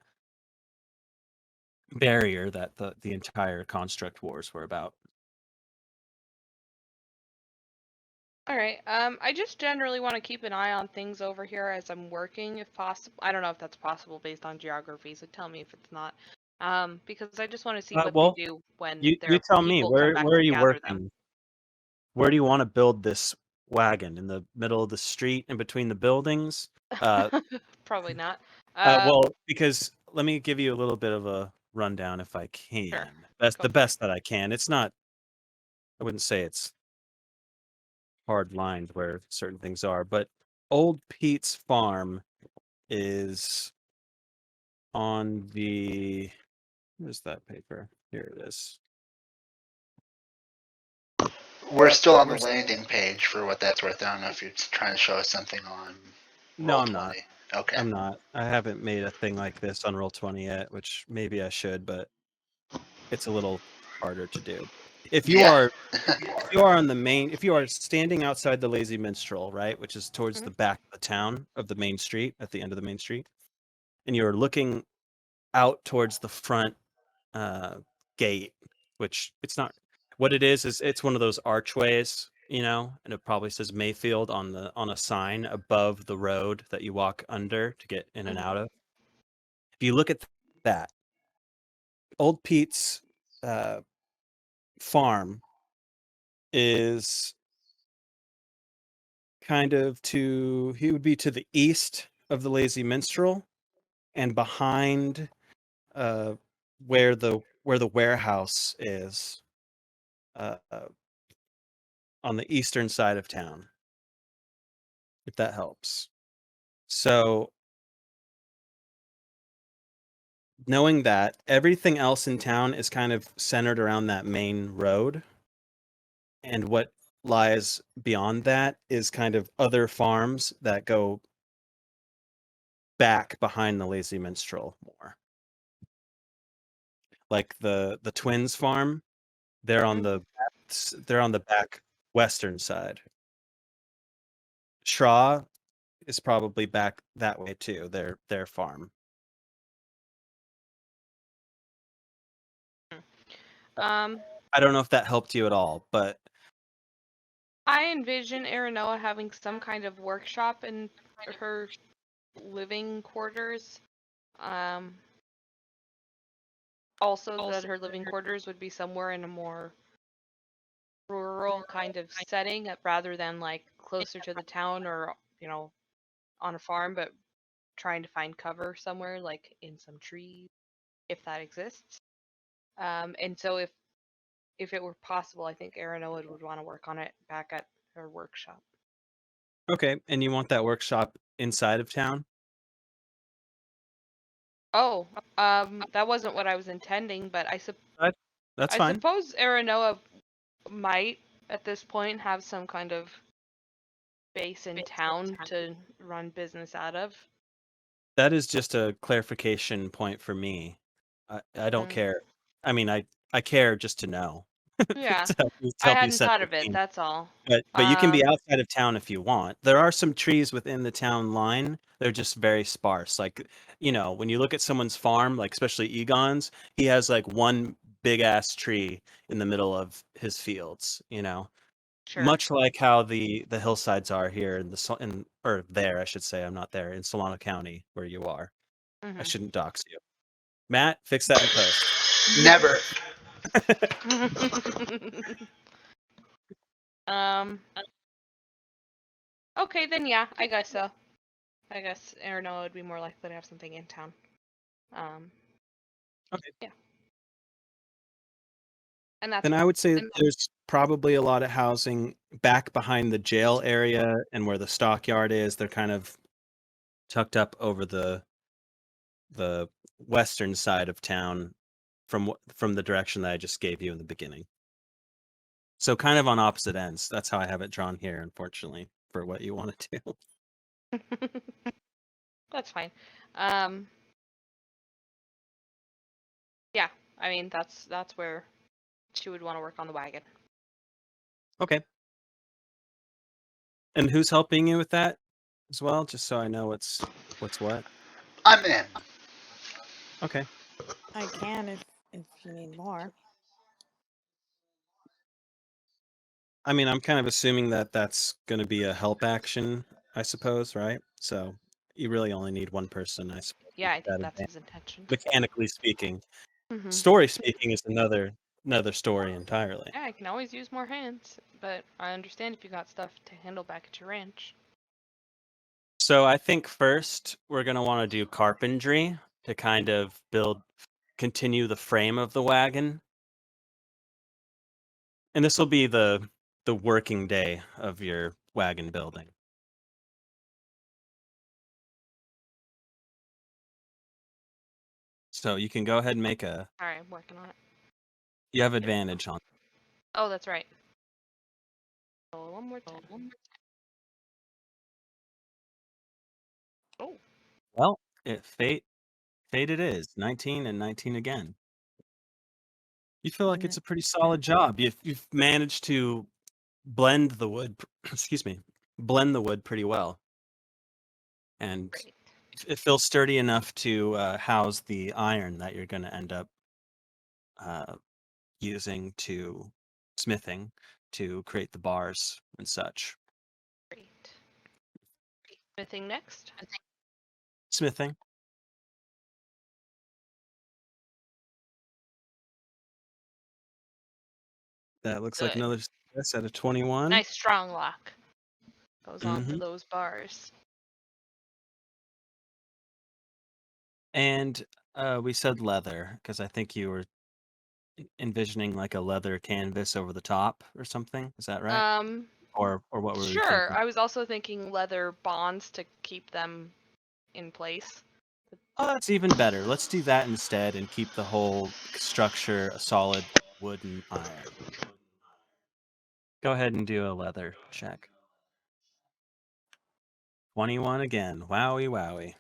barrier that the entire construct wars were about. All right. I just generally want to keep an eye on things over here as I'm working, if possible. I don't know if that's possible based on geography, so tell me if it's not. Because I just want to see what Well, they do when you their tell me, people come back where are to you gather them. working? Where do you want to build this wagon? In the middle of the street, in between the buildings? Probably not. Well, because let me give you a little bit of a rundown if I can. That's Go the for it. best that I can. It's not. I wouldn't say it's hard lined where certain things are, but Old Pete's farm is on the. Where's that paper? Here it is. We're still on the landing page for what that's worth. I don't know if you're trying to show us something on No, roll I'm 20. not. Okay. I'm not. I haven't made a thing like this on Roll20 yet, which maybe I should, but it's a little harder to do. If you Yeah. are if you are standing outside the Lazy Minstrel, right, which is towards Mhm. the back of the town of the main street, at the end of the main street, and you're looking out towards the front gate, which it's not what it is it's one of those archways, and it probably says Mayfield on a sign above the road that you walk under to get in and Mhm. out of. If you look at that, Old Pete's farm is kind of he would be to the east of the Lazy Minstrel and behind uh, where the warehouse is, on the eastern side of town, if that helps. So knowing that everything else in town is kind of centered around that main road, and what lies beyond that is kind of other farms that go back behind the Lazy Minstrel more. Like the twins farm, they're on the back western side. Shaw is probably back that way too, their farm. I don't know if that helped you at all, but I envision Aranoa having some kind of workshop in her living quarters. Also that her living quarters would be somewhere in a more rural kind of setting rather than like closer to the town or, on a farm, but trying to find cover somewhere like in some trees, if that exists. And so if it were possible, I think Aranoa would want to work on it back at her workshop. okay. And you want that workshop inside of town? Oh, that wasn't what I was intending, but That's I fine. suppose Aranoa might at this point have some kind of base in town to run business out of. That is just a clarification point for me. I don't Mm. care. I mean, I care just to know. Yeah, to help I you hadn't set thought the of it. scene. That's all. But you can be outside of town if you want. There are some trees within the town line. They're just very sparse. Like, when you look at someone's farm, like especially Egon's, he has like one big ass tree in the middle of his fields, Sure. Much like how the hillsides are here or there, I should say. I'm not there in Solano County where you are. I Mhm. shouldn't dox you. Matt, fix that in post. Never. Okay, then yeah, I guess so. I guess Arno would be more likely to have something in town. Okay. Yeah. And that's Then I would say that there's probably a lot of housing back behind the jail area and where the stockyard is. They're kind of tucked up over the western side of town from the direction that I just gave you in the beginning. So kind of on opposite ends. That's how I have it drawn here, unfortunately, for what you want to do. That's fine. Yeah, I mean that's where she would want to work on the wagon. Okay. And who's helping you with that as well? Just so I know what's what. I'm in. Okay. I can if you need more. I mean, I'm kind of assuming that that's going to be a help action, I suppose, right? So you really only need one person, I suppose. Yeah, I that think that's advantage. his intention. Mechanically speaking. Mm-hmm. Story speaking is another story entirely. Yeah, I can always use more hands, but I understand if you got stuff to handle back at your ranch. So I think first we're going to want to do carpentry to kind of continue the frame of the wagon. And this will be the working day of your wagon building. So you can go ahead and make a. All right, I'm working on it. You have advantage on. Oh, that's right. Oh, one more time. Oh. Well, fate it is. 19 and 19 again. You feel like it's a pretty solid job. You've managed to blend the wood. Excuse me, blend the wood pretty well, and Great. it feels sturdy enough to house the iron that you're going to end up using to smithing to create the bars and such. Great. Smithing next. Smithing. That looks like Good. another success at a 21. Nice strong lock. Goes on to Mhm. those bars. And we said leather because I think you were envisioning like a leather canvas over the top or something. Is that right? Or what were we Sure. thinking? I was also thinking leather bonds to keep them in place. Oh, that's even better. Let's do that instead and keep the whole structure a solid wooden iron. Go ahead and do a leather check. 21 again. Wowie, wowie.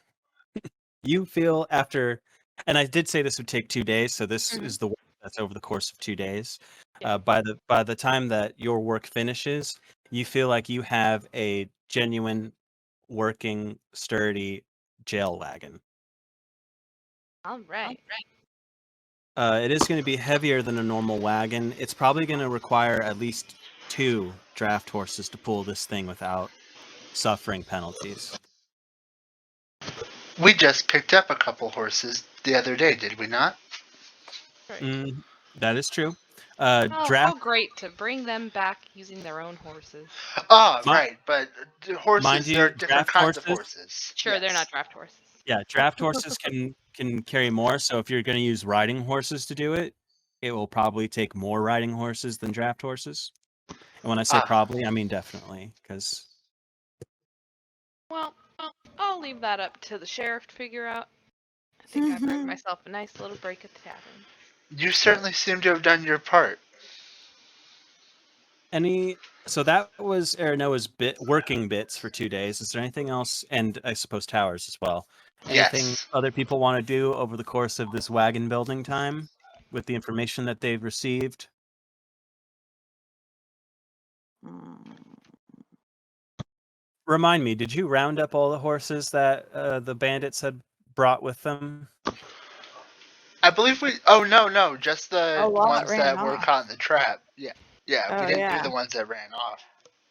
You feel after, and I did say this would take 2 days, so this Mhm. is the work that's over the course of 2 days. Yeah. By the time that your work finishes, you feel like you have a genuine, working, sturdy jail wagon. All right. It is going to be heavier than a normal wagon. It's probably going to require at least 2 draft horses to pull this thing without suffering penalties. We just picked up a couple horses the other day, did we not? Right. That is true. Oh, Draft. how great to bring them back using their own horses. Oh, Mi- right, but Mind horses, you, there are different draft kinds of horses. horses. Sure, they're Yes. not draft horses. Yeah, draft horses can carry more. So if you're going to use riding horses to do it, it will probably take more riding horses than draft horses. And when I say probably, I mean definitely, because Well, I'll leave that up to the sheriff to figure out. I think I've earned myself a nice little break at the tavern. You certainly seem to have done your part. so that was Noah's working bits for 2 days. Is there anything else? And I suppose towers as well. Anything Yes. other people want to do over the course of this wagon building time with the information that they've received? Remind me, did you round up all the horses that the bandits had brought with them? I believe we. Oh no, just the A lot ones ran that were off. caught in the trap. Yeah, Oh, we didn't yeah. do the ones that ran off.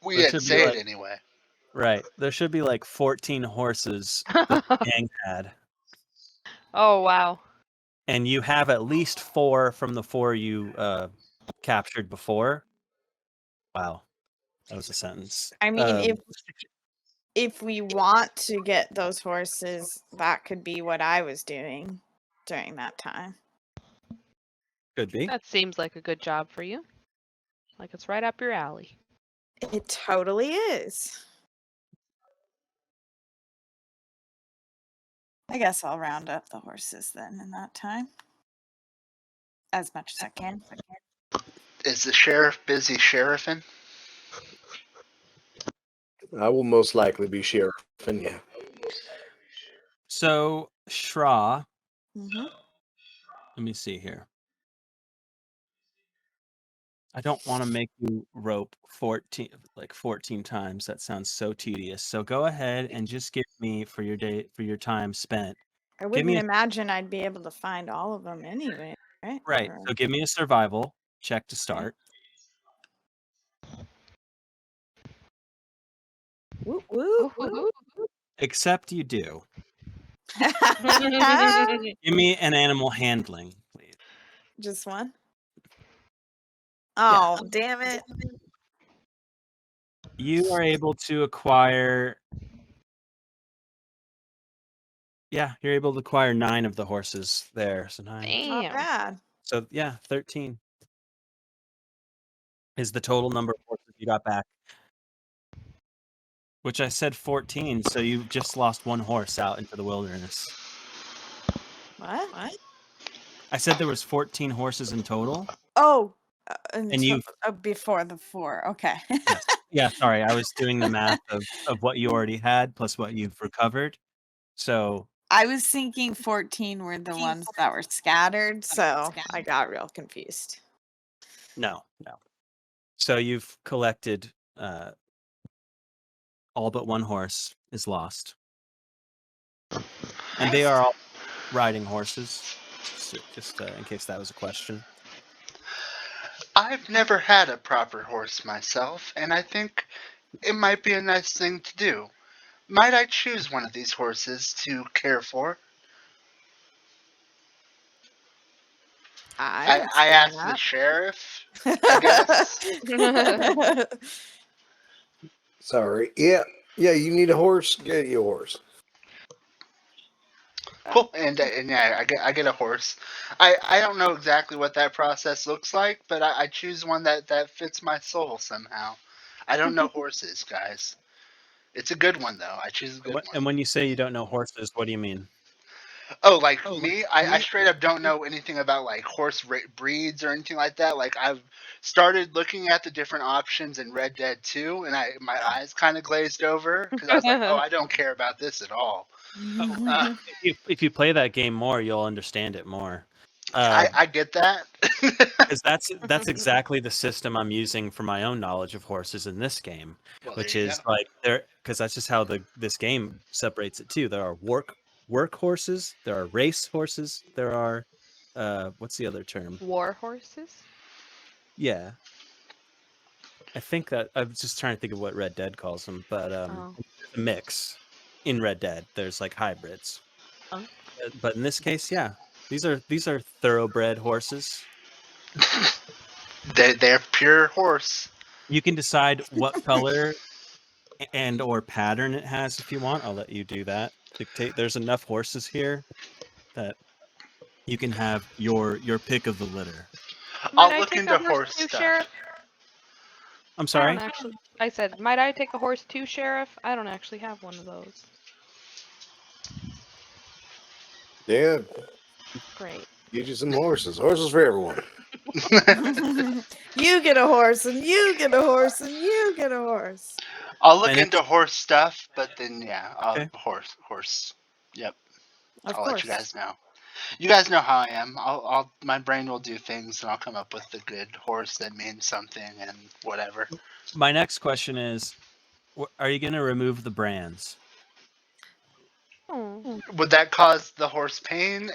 We There didn't should be say it like anyway. right. There should be like 14 horses that the gang had. Oh, wow. and you have at least 4 from the 4 you captured before. Wow, that was a sentence. I mean, if we want to get those horses, that could be what I was doing during that time. Could be. That seems like a good job for you. Like it's right up your alley. It totally is. I guess I'll round up the horses then in that time. As much as I can. Is the sheriff busy sheriffing? I will most likely be sheriffing, yeah. So, Shra, Mm-hmm. let me see here. I don't want to make you rope 14 times. That sounds so tedious. So go ahead and just give me for your time spent. I Give wouldn't me a, imagine I'd be able to find all of them anyway, right? right. Or- So give me a survival check to start. Whoop, whoop, whoop. Woohoo. Except you do. Give me an animal handling, please. Just one? Yeah. Oh, damn it. You are able to acquire. Yeah, you're able to acquire 9 of the horses there. So 9. Not Damn. bad. So yeah, 13 is the total number of horses you got back. Which I said 14, so you just lost 1 horse out into the wilderness. What? I said there was 14 horses in total. Oh, And you before the 4. Okay. yes. Yeah, sorry. I was doing the math of what you already had plus what you've recovered. So I was thinking 14 were the ones that were scattered, so I got real confused. no. So you've collected all but 1 horse is lost. And they are all riding horses. Just in case that was a question. I've never had a proper horse myself, and I think it might be a nice thing to do. Might I choose one of these horses to care for? I I asked the sheriff, I guess. Sorry. Yeah, you need a horse? Get you a horse. Cool, and yeah, I get a horse. I don't know exactly what that process looks like, but I choose one that fits my soul somehow. I don't know horses, guys. It's a good one though. I choose a good And one. when you say you don't know horses, what do you mean? Oh, like me? I straight up don't know anything about like horse breeds or anything like that. Like I've started looking at the different options in Red Dead 2, and my eyes kind of glazed over because I was like, oh, I don't care about this at all. If you play that game more, you'll understand it more. I get that. Because that's exactly the system I'm using for my own knowledge of horses in this game, Well, which there you is go. like there because that's just how this game separates it too. There are work horses, there are race horses, there are what's the other term? War horses? Yeah, I think that I was just trying to think of what Red Dead calls them, but Oh. a mix in Red Dead. There's like hybrids, Oh. but in this case, yeah, these are thoroughbred horses. They're pure horse. You can decide what color and or pattern it has if you want. I'll let you do that. Dictate. There's enough horses here that you can have your pick of the litter. Might I'll I look take into a horse horse too, stuff. Sheriff? I'm I sorry. don't actually. I said, might I take a horse too, Sheriff? I don't actually have one of those. Yeah, Great. get you some horses. Horses for everyone. You get a horse, and you get a horse, and you get a horse. I'll look And into horse stuff, but then yeah, Okay. horse. Yep. Of I'll course. let you guys know. You guys know how I am. My brain will do things, and I'll come up with the good horse that means something and whatever. My next question is, are you going to remove the brands? Oh. Would that cause the horse pain?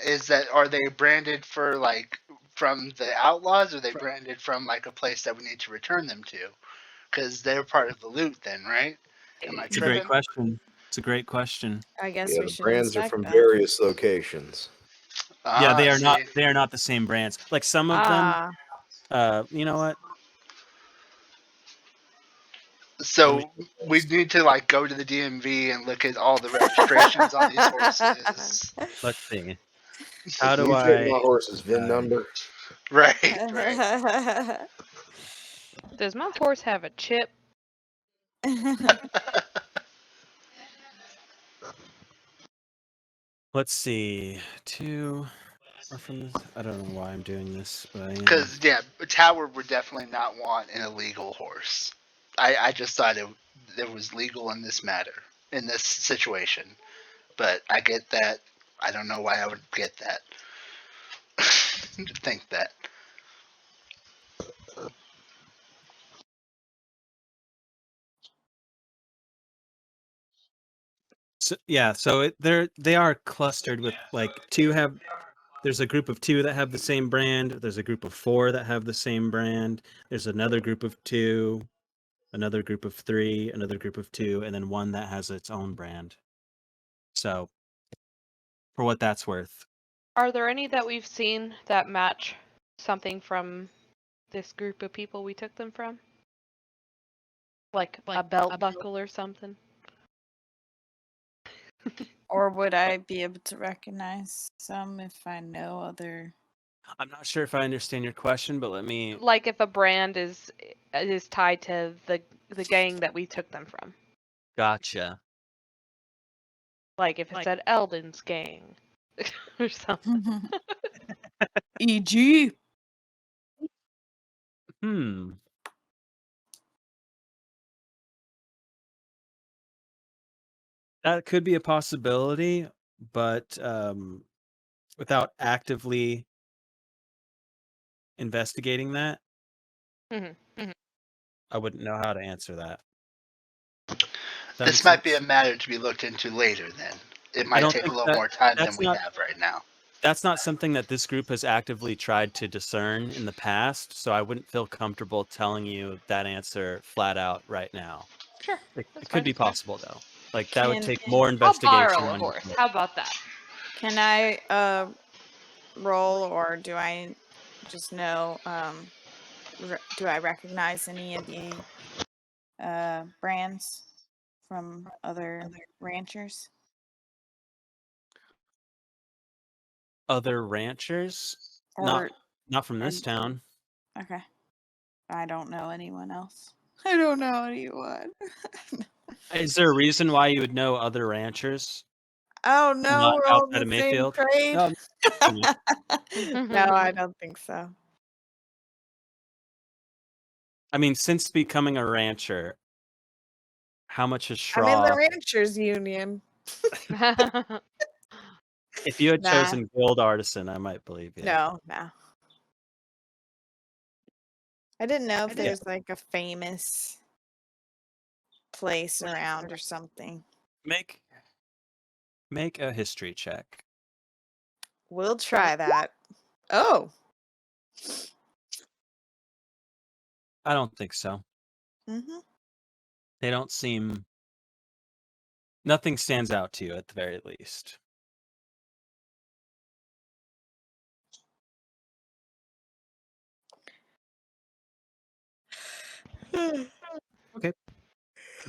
Are they branded for like from the outlaws, or are they branded from like a place that we need to return them to? Because they're part of the loot, then, right? Am I It's a great tripping? question. It's a great question. I guess Yeah, we the should brands are inspect from that. various locations. Yeah, they are see. not. They are not the same brands. Like some of them. Ah, You know what? So we need to like go to the DMV and look at all the registrations on these horses. Let's see. How Can do you fit I? my horse's VIN number? Right, right. Does my horse have a chip? Let's see. Two are from this. I don't know why I'm doing this, but I am. Because yeah, Tower would definitely not want an illegal horse. I just thought it was legal in this matter, in this situation. But I get that. I don't know why I would get that. Think that. So, yeah, so they are clustered with like two have. There's a group of two that have the same brand. There's a group of four that have the same brand. There's another group of two, another group of three, another group of two, and then one that has its own brand. So, for what that's worth, Are there any that we've seen that match something from this group of people we took them from? Like a belt buckle or something? or would I be able to recognize some if I know other? I'm not sure if I understand your question, but let me. Like if a brand is tied to the gang that we took them from. Gotcha. Like if it said Eldon's gang or something. E.g. Hmm. That could be a possibility, but without actively investigating that, I wouldn't know how to answer that. This might be a matter to be looked into later. Then it might take a little more time than we have right now. That's not something that this group has actively tried to discern in the past, so I wouldn't feel comfortable telling you that answer flat out right now. Sure. It could be possible though. Like that would take Can- more I'll investigation. borrow a horse. How about that? Can I roll, or do I just know? Do I recognize any of the brands from other ranchers? Other ranchers? Or Not from this town. okay, I don't know anyone else. I don't know anyone. Is there a reason why you would know other ranchers? Oh no, Not we're all outside in of the same Mayfield? trade. No, I don't think so. I mean, since becoming a rancher, how much has I'm in the Schraw? Ranchers Union. If you had Nah. chosen Guild Artisan, I might believe you. No. I didn't know if Yeah. there's like a famous place around or something. Make a history check. We'll try that. Oh. I don't think so. Mm-hmm. They don't seem. Nothing stands out to you at the very least. Okay,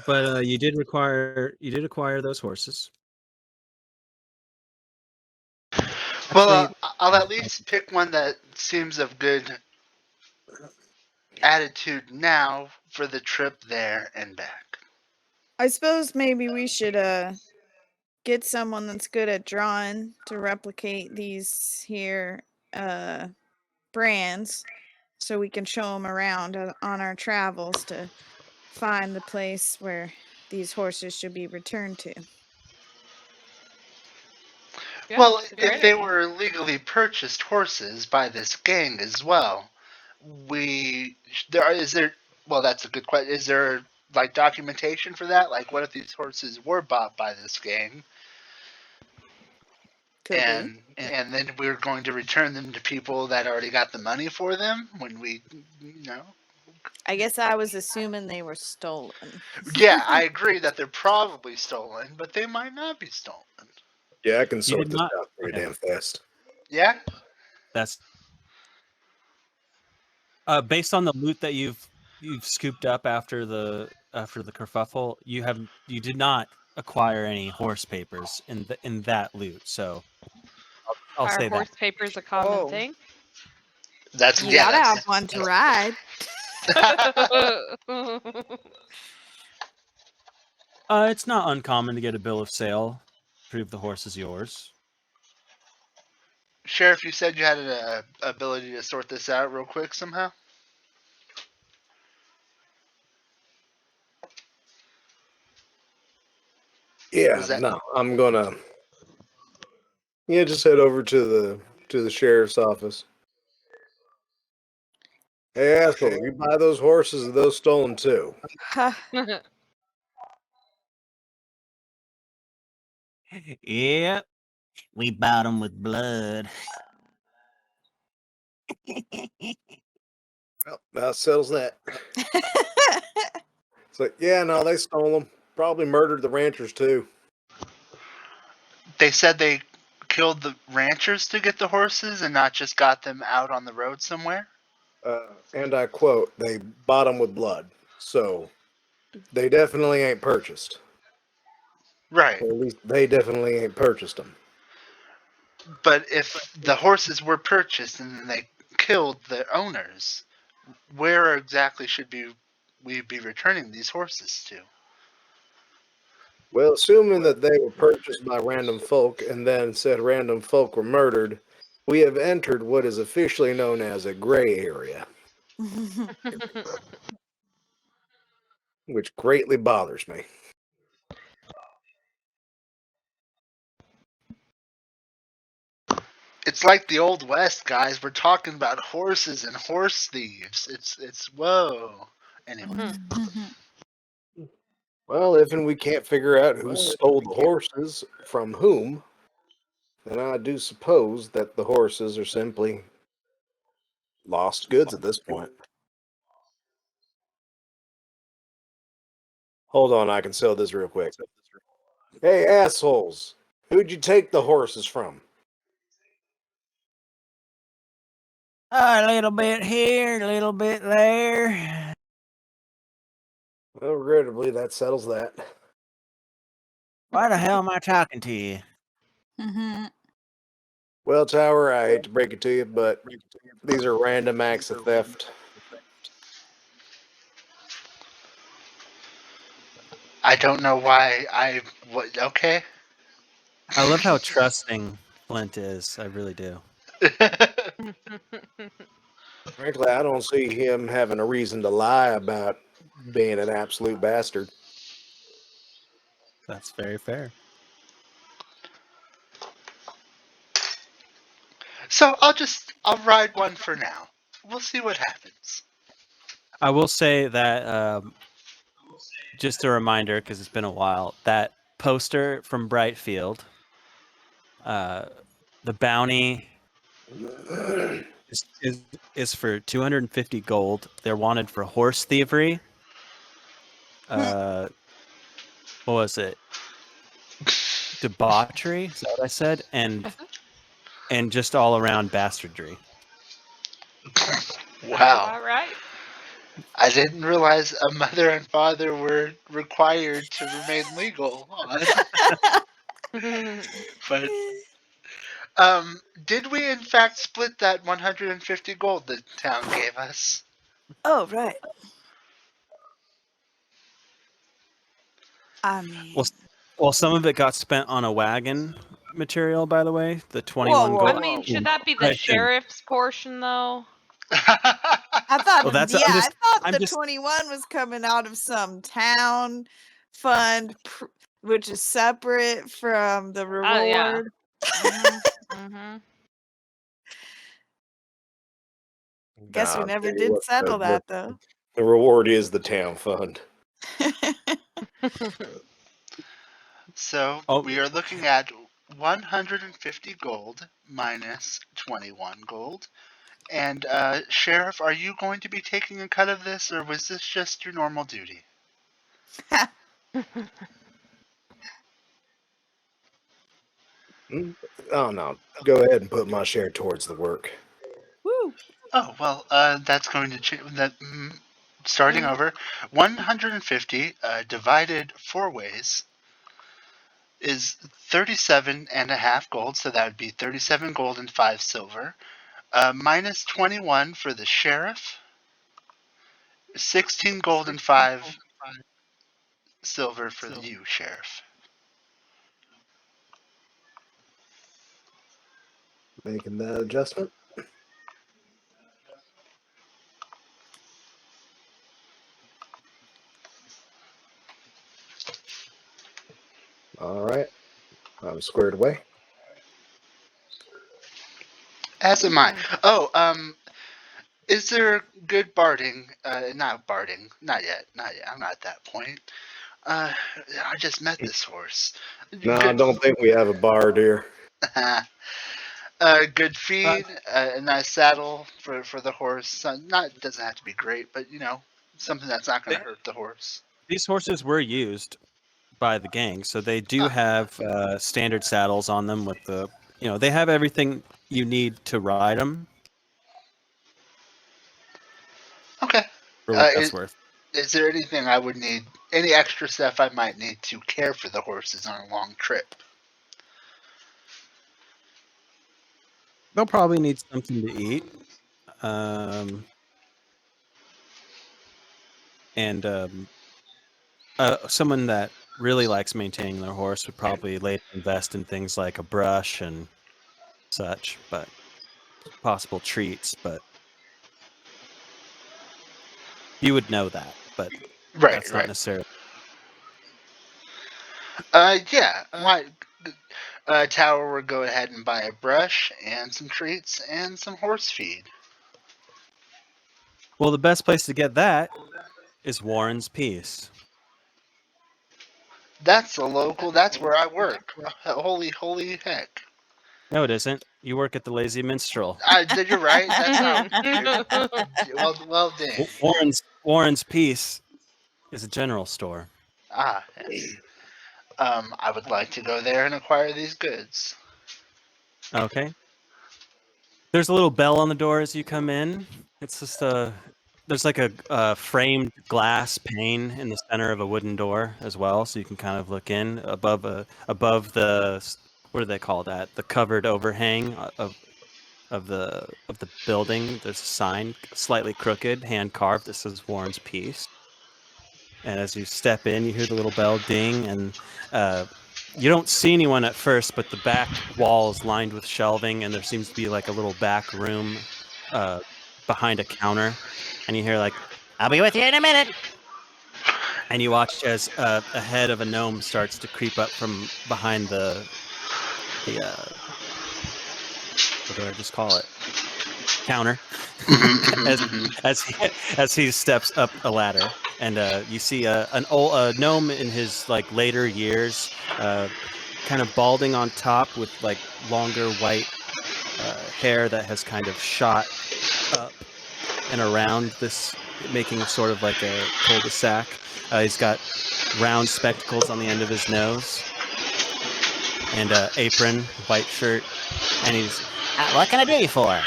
but you did acquire those horses. Well, Actually, I'll at least pick one that seems of good attitude now for the trip there and back. I suppose maybe we should get someone that's good at drawing to replicate these here brands, so we can show them around on our travels to find the place where these horses should be returned to. Yeah, Well, it's a if great they idea. were legally purchased horses by this gang as well, well, that's a good question. Is there like documentation for that? Like, what if these horses were bought by this gang, Could be. and then we're going to return them to people that already got the money for them when we, you know? I guess I was assuming they were stolen. Yeah, I agree that they're probably stolen, but they might not be stolen. Yeah, I can you sort did this not. out pretty Okay. damn fast. Yeah. That's based on the loot that you've scooped up after the kerfuffle. You did not acquire any horse papers in that loot. So I'll Are say that. horse papers a common Oh. thing? That's You yeah. gotta That's have one to ride. It's not uncommon to get a bill of sale, prove the horse is yours. Sheriff, you said you had an ability to sort this out real quick somehow. Yeah, Was that no, I'm gonna just head over to the sheriff's office. Hey, asshole, you buy those horses, are those stolen too? Yep, we bought them with blood. Well, that settles that. It's like, yeah, no, they stole them. Probably murdered the ranchers too. they said they killed the ranchers to get the horses and not just got them out on the road somewhere? And I quote, they bought them with blood. So they definitely ain't purchased. Right. Or at least they definitely ain't purchased them. But if the horses were purchased and then they killed the owners, where exactly should we be returning these horses to? Well, assuming that they were purchased by random folk and then said random folk were murdered, we have entered what is officially known as a gray area, which greatly bothers me. It's like the old west, guys. We're talking about horses and horse thieves. It's whoa. Anyway, Well, if and we can't figure out who stole the horses from whom, then I do suppose that the horses are simply lost goods at this point. Hold on, I can sell this real quick. Hey, assholes! Who'd you take the horses from? A little bit here, a little bit there. Well, regrettably, that settles that. Why the hell am I talking to you? Well, Tower, I hate to break it to you, but these are random acts of theft. I don't know why okay. I love how trusting Flint is. I really do. Frankly, I don't see him having a reason to lie about being an absolute bastard. That's very fair. So I'll ride one for now. We'll see what happens. I will say that just a reminder, because it's been a while, that poster from Brightfield, the bounty is for 250 gold. They're wanted for horse thievery. What was it? Debauchery? Is that what I said? And just all around bastardry. Sounds Wow. about right. I didn't realize a mother and father were required to remain legal on. But did we in fact split that 150 gold the town gave us? Oh, right. I mean, Well, some of it got spent on a wagon material, by the way. The 21 whoa, I gold. mean, whoa. should that be the Right then. sheriff's portion though? I thought, Well, that's- yeah, I'm just- I thought I'm the just- 21 was coming out of some town fund, which is separate from the reward. Yeah. Mm-hmm. Guess we Nah, never tell you did what, settle that though. The reward is the town fund. So Oh. we are looking at 150 gold minus 21 gold. And Sheriff, are you going to be taking a cut of this, or was this just your normal duty? Oh no, go ahead and put my share towards the work. Woo. Oh well, that's going to change. Starting over, 150 divided 4 ways is 37.5 gold. So that would be 37 gold and 5 silver. Minus 21 for the sheriff. 16 gold and 5 silver for you, sheriff. Making that adjustment. All right, I'm squared away. As am I. Oh, is there good barding? Not barding. Not yet. Not yet. I'm not at that point. I just met this horse. No, I Good. don't think we have a bar, dear. Good feed, a nice saddle for the horse. Not doesn't have to be great, but something that's not going to hurt the horse. These horses were used by the gang, so they do have standard saddles on them with the, they have everything you need to ride them. Okay. For what that's worth. Is there anything I would need? Any extra stuff I might need to care for the horses on a long trip? They'll probably need something to eat. And someone that really likes maintaining their horse would probably later invest in things like a brush and such, but possible treats. But you would know that, but that's not necessarily. Yeah. Why? Tower would go ahead and buy a brush and some treats and some horse feed. Well, the best place to get that is Warren's Peace. That's a local. That's where I work. Holy heck! No, it isn't. You work at the Lazy Minstrel. You're right. That's not. Well, dang. Warren's Peace is a general store. Ah, yes. I would like to go there and acquire these goods. Okay. There's a little bell on the door as you come in. It's just there's like a framed glass pane in the center of a wooden door as well, so you can kind of look in above the what do they call that? The covered overhang of the building. There's a sign, slightly crooked, hand carved, that says Warren's Peace. And as you step in, you hear the little bell ding, and you don't see anyone at first, but the back wall is lined with shelving, and there seems to be like a little back room behind a counter. And you hear like, "I'll be with you in a minute." And you watch as a head of a gnome starts to creep up from behind the what do I just call it? Counter. as he steps up a ladder, and you see an old gnome in his like later years, kind of balding on top with like longer white hair that has kind of shot up and around this, making sort of like a cul-de-sac. He's got round spectacles on the end of his nose and apron, white shirt, and he's, "What can I do you for?"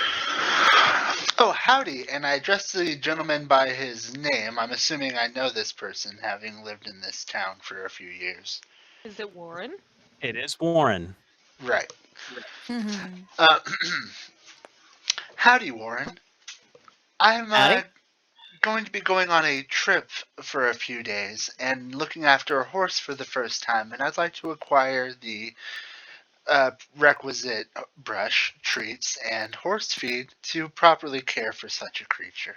Oh, howdy, and I address the gentleman by his name. I'm assuming I know this person, having lived in this town for a few years. Is it Warren? It is Warren. Right. Howdy, Warren. I'm going to be going on a trip for a few days and looking after a horse for the first time, and I'd like to acquire the requisite brush, treats, and horse feed to properly care for such a creature.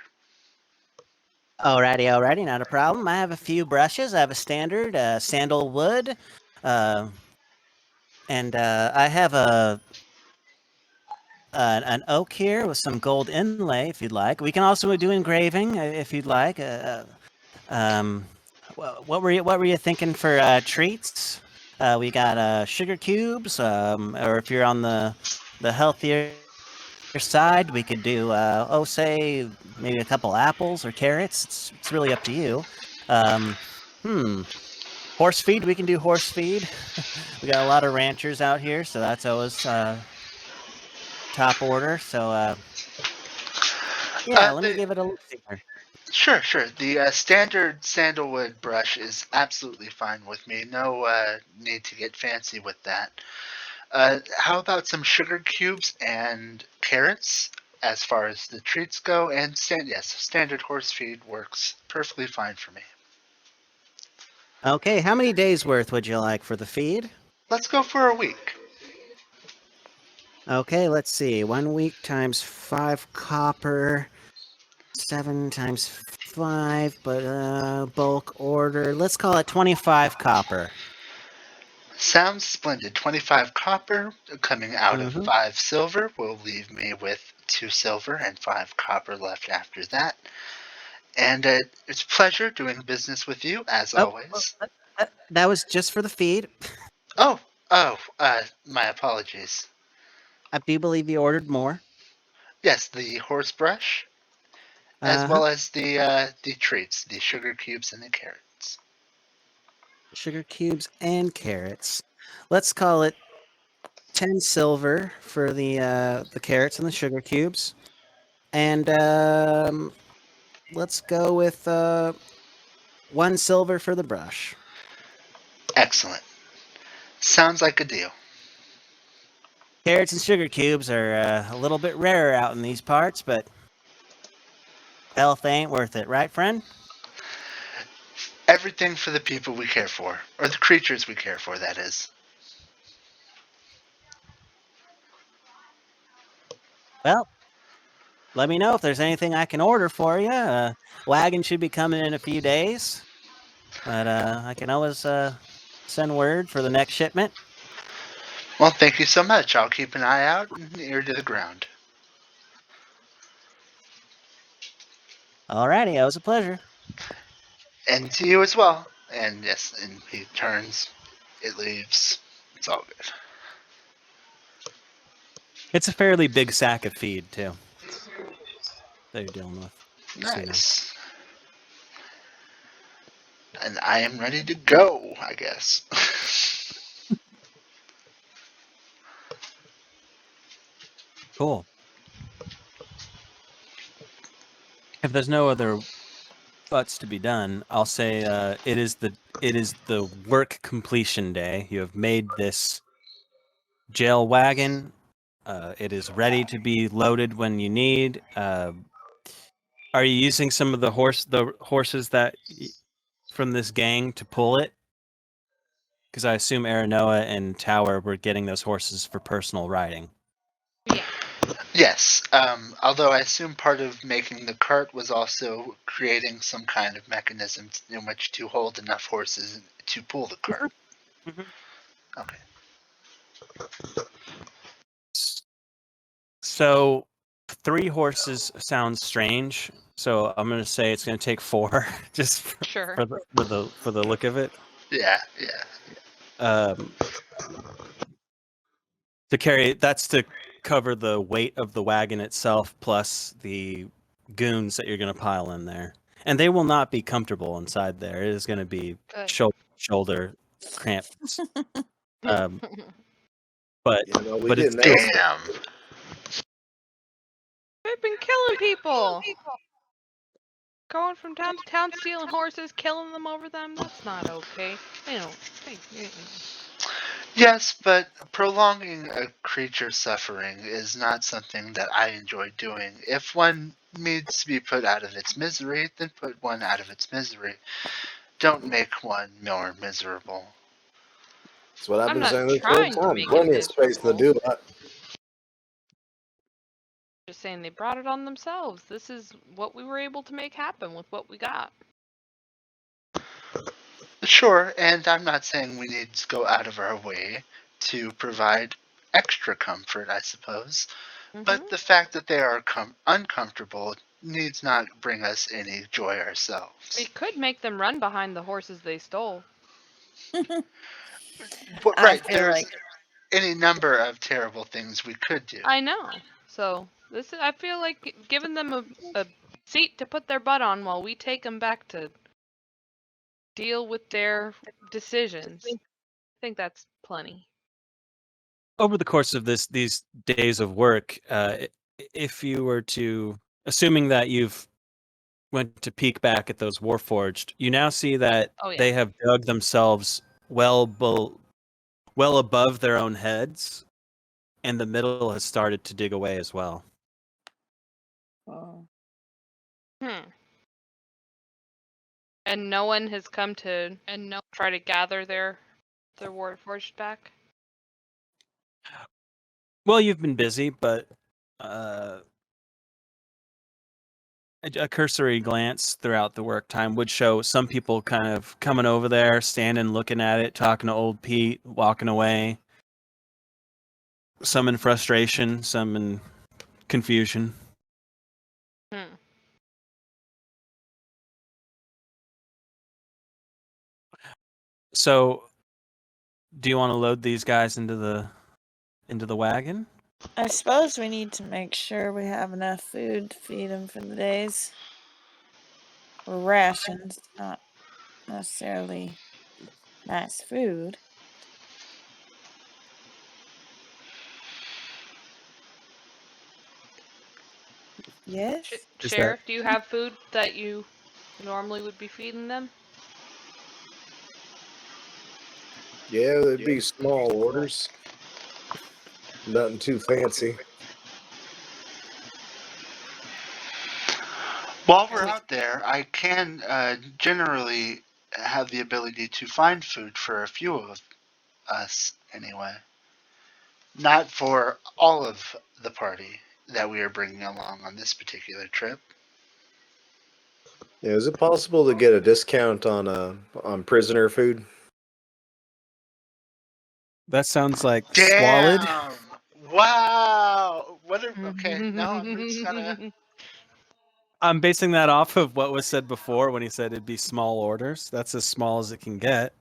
Alrighty, not a problem. I have a few brushes. I have a standard sandalwood, and I have an oak here with some gold inlay, if you'd like. We can also do engraving, if you'd like. What were you thinking for treats? We got sugar cubes, or if you're on the healthier side, we could do say maybe a couple apples or carrots. It's really up to you. Horse feed, we can do horse feed. We got a lot of ranchers out here, so that's always top order. So yeah, let me give it a look here. Sure. The standard sandalwood brush is absolutely fine with me. No need to get fancy with that. How about some sugar cubes and carrots as far as the treats go? And standard horse feed works perfectly fine for me. Okay, how many days worth would you like for the feed? Let's go for a week. Okay, let's see. 1 week times 5 copper, 7 times 5, but bulk order. Let's call it 25 copper. Sounds splendid. 25 copper coming out of Mhm. 5 silver will leave me with 2 silver and 5 copper left after that. And it's a pleasure doing business with you, as Oh, always. that was just for the feed. Oh, my apologies. I do believe you ordered more. Yes, the horse brush, as Uh-huh. well as the treats, the sugar cubes and the carrots. Sugar cubes and carrots. Let's call it 10 silver for the carrots and the sugar cubes. And let's go with 1 silver for the brush. Excellent. Sounds like a deal. Carrots and sugar cubes are a little bit rarer out in these parts, but health ain't worth it, right, friend? Everything for the people we care for, or the creatures we care for, that is. Well, let me know if there's anything I can order for you. Wagon should be coming in a few days, but I can always send word for the next shipment. Well, thank you so much. I'll keep an eye out and ear to the ground. Alrighty, it was a pleasure. And to you as well. And yes, and he turns. It leaves. It's all good. It's a fairly big sack of feed too that you're dealing with. So you know. Nice. And I am ready to go, I guess. Cool. If there's no other butts to be done, I'll say it is the work completion day. You have made this jail wagon. It is ready to be loaded when you need. Are you using some of the horses that from this gang to pull it? Because I assume Aranoa and Tower were getting those horses for personal riding. Yeah. Yes, although I assume part of making the cart was also creating some kind of mechanism in which to hold enough horses to pull the cart. Mhm. Okay. So 3 horses sounds strange. So I'm gonna say it's gonna take 4, just Sure. for the look of it. Yeah. Um, to carry that's to cover the weight of the wagon itself plus the goons that you're going to pile in there, and they will not be comfortable inside there. It is going to be Good. shoulder cramps. um, but You know, we but it's didn't ask. Damn. They've been killing people. Going from town to town, stealing horses, killing them over them. That's not okay. You know. Yes, but prolonging a creature's suffering is not something that I enjoy doing. If one needs to be put out of its misery, then put one out of its misery. Don't make one more miserable. That's what I've I'm been not saying this whole trying to time. make it Plenty of space in the miserable. do. Just saying they brought it on themselves. This is what we were able to make happen with what we got. Sure, and I'm not saying we need to go out of our way to provide extra comfort, I suppose. But the fact that they are uncomfortable needs not bring us any joy We ourselves. could make them run behind the horses they stole. But I right, feel there's like any number of terrible things we could do. I know. So this is, I feel like giving them a seat to put their butt on while we take them back to deal with their decisions. I think that's plenty. Over the course of these days of work, if you were to, assuming that you've went to peek back at those Warforged, you now see that Oh, yeah. they have dug themselves well above their own heads, and the middle has started to dig away as well. Oh. And no one has come to try to gather their Warforged back. Well, you've been busy, but a cursory glance throughout the work time would show some people kind of coming over there, standing, looking at it, talking to old Pete, walking away. Some in frustration, some in confusion. So, do you want to load these guys into the wagon? I suppose we need to make sure we have enough food to feed them for the days. Or rations, not necessarily nice food. Yes? Is Sheriff, do you have food that you normally would be feeding them? Yeah, it'd be small orders. Nothing too fancy. While we're out there, I can generally have the ability to find food for a few of us, anyway. Not for all of the party that we are bringing along on this particular trip. Yeah, is it possible to get a discount on prisoner food? That sounds like squalid. Damn! Wow! What? Okay, no, I'm just gonna. I'm basing that off of what was said before when he said it'd be small orders. That's as small as it can get.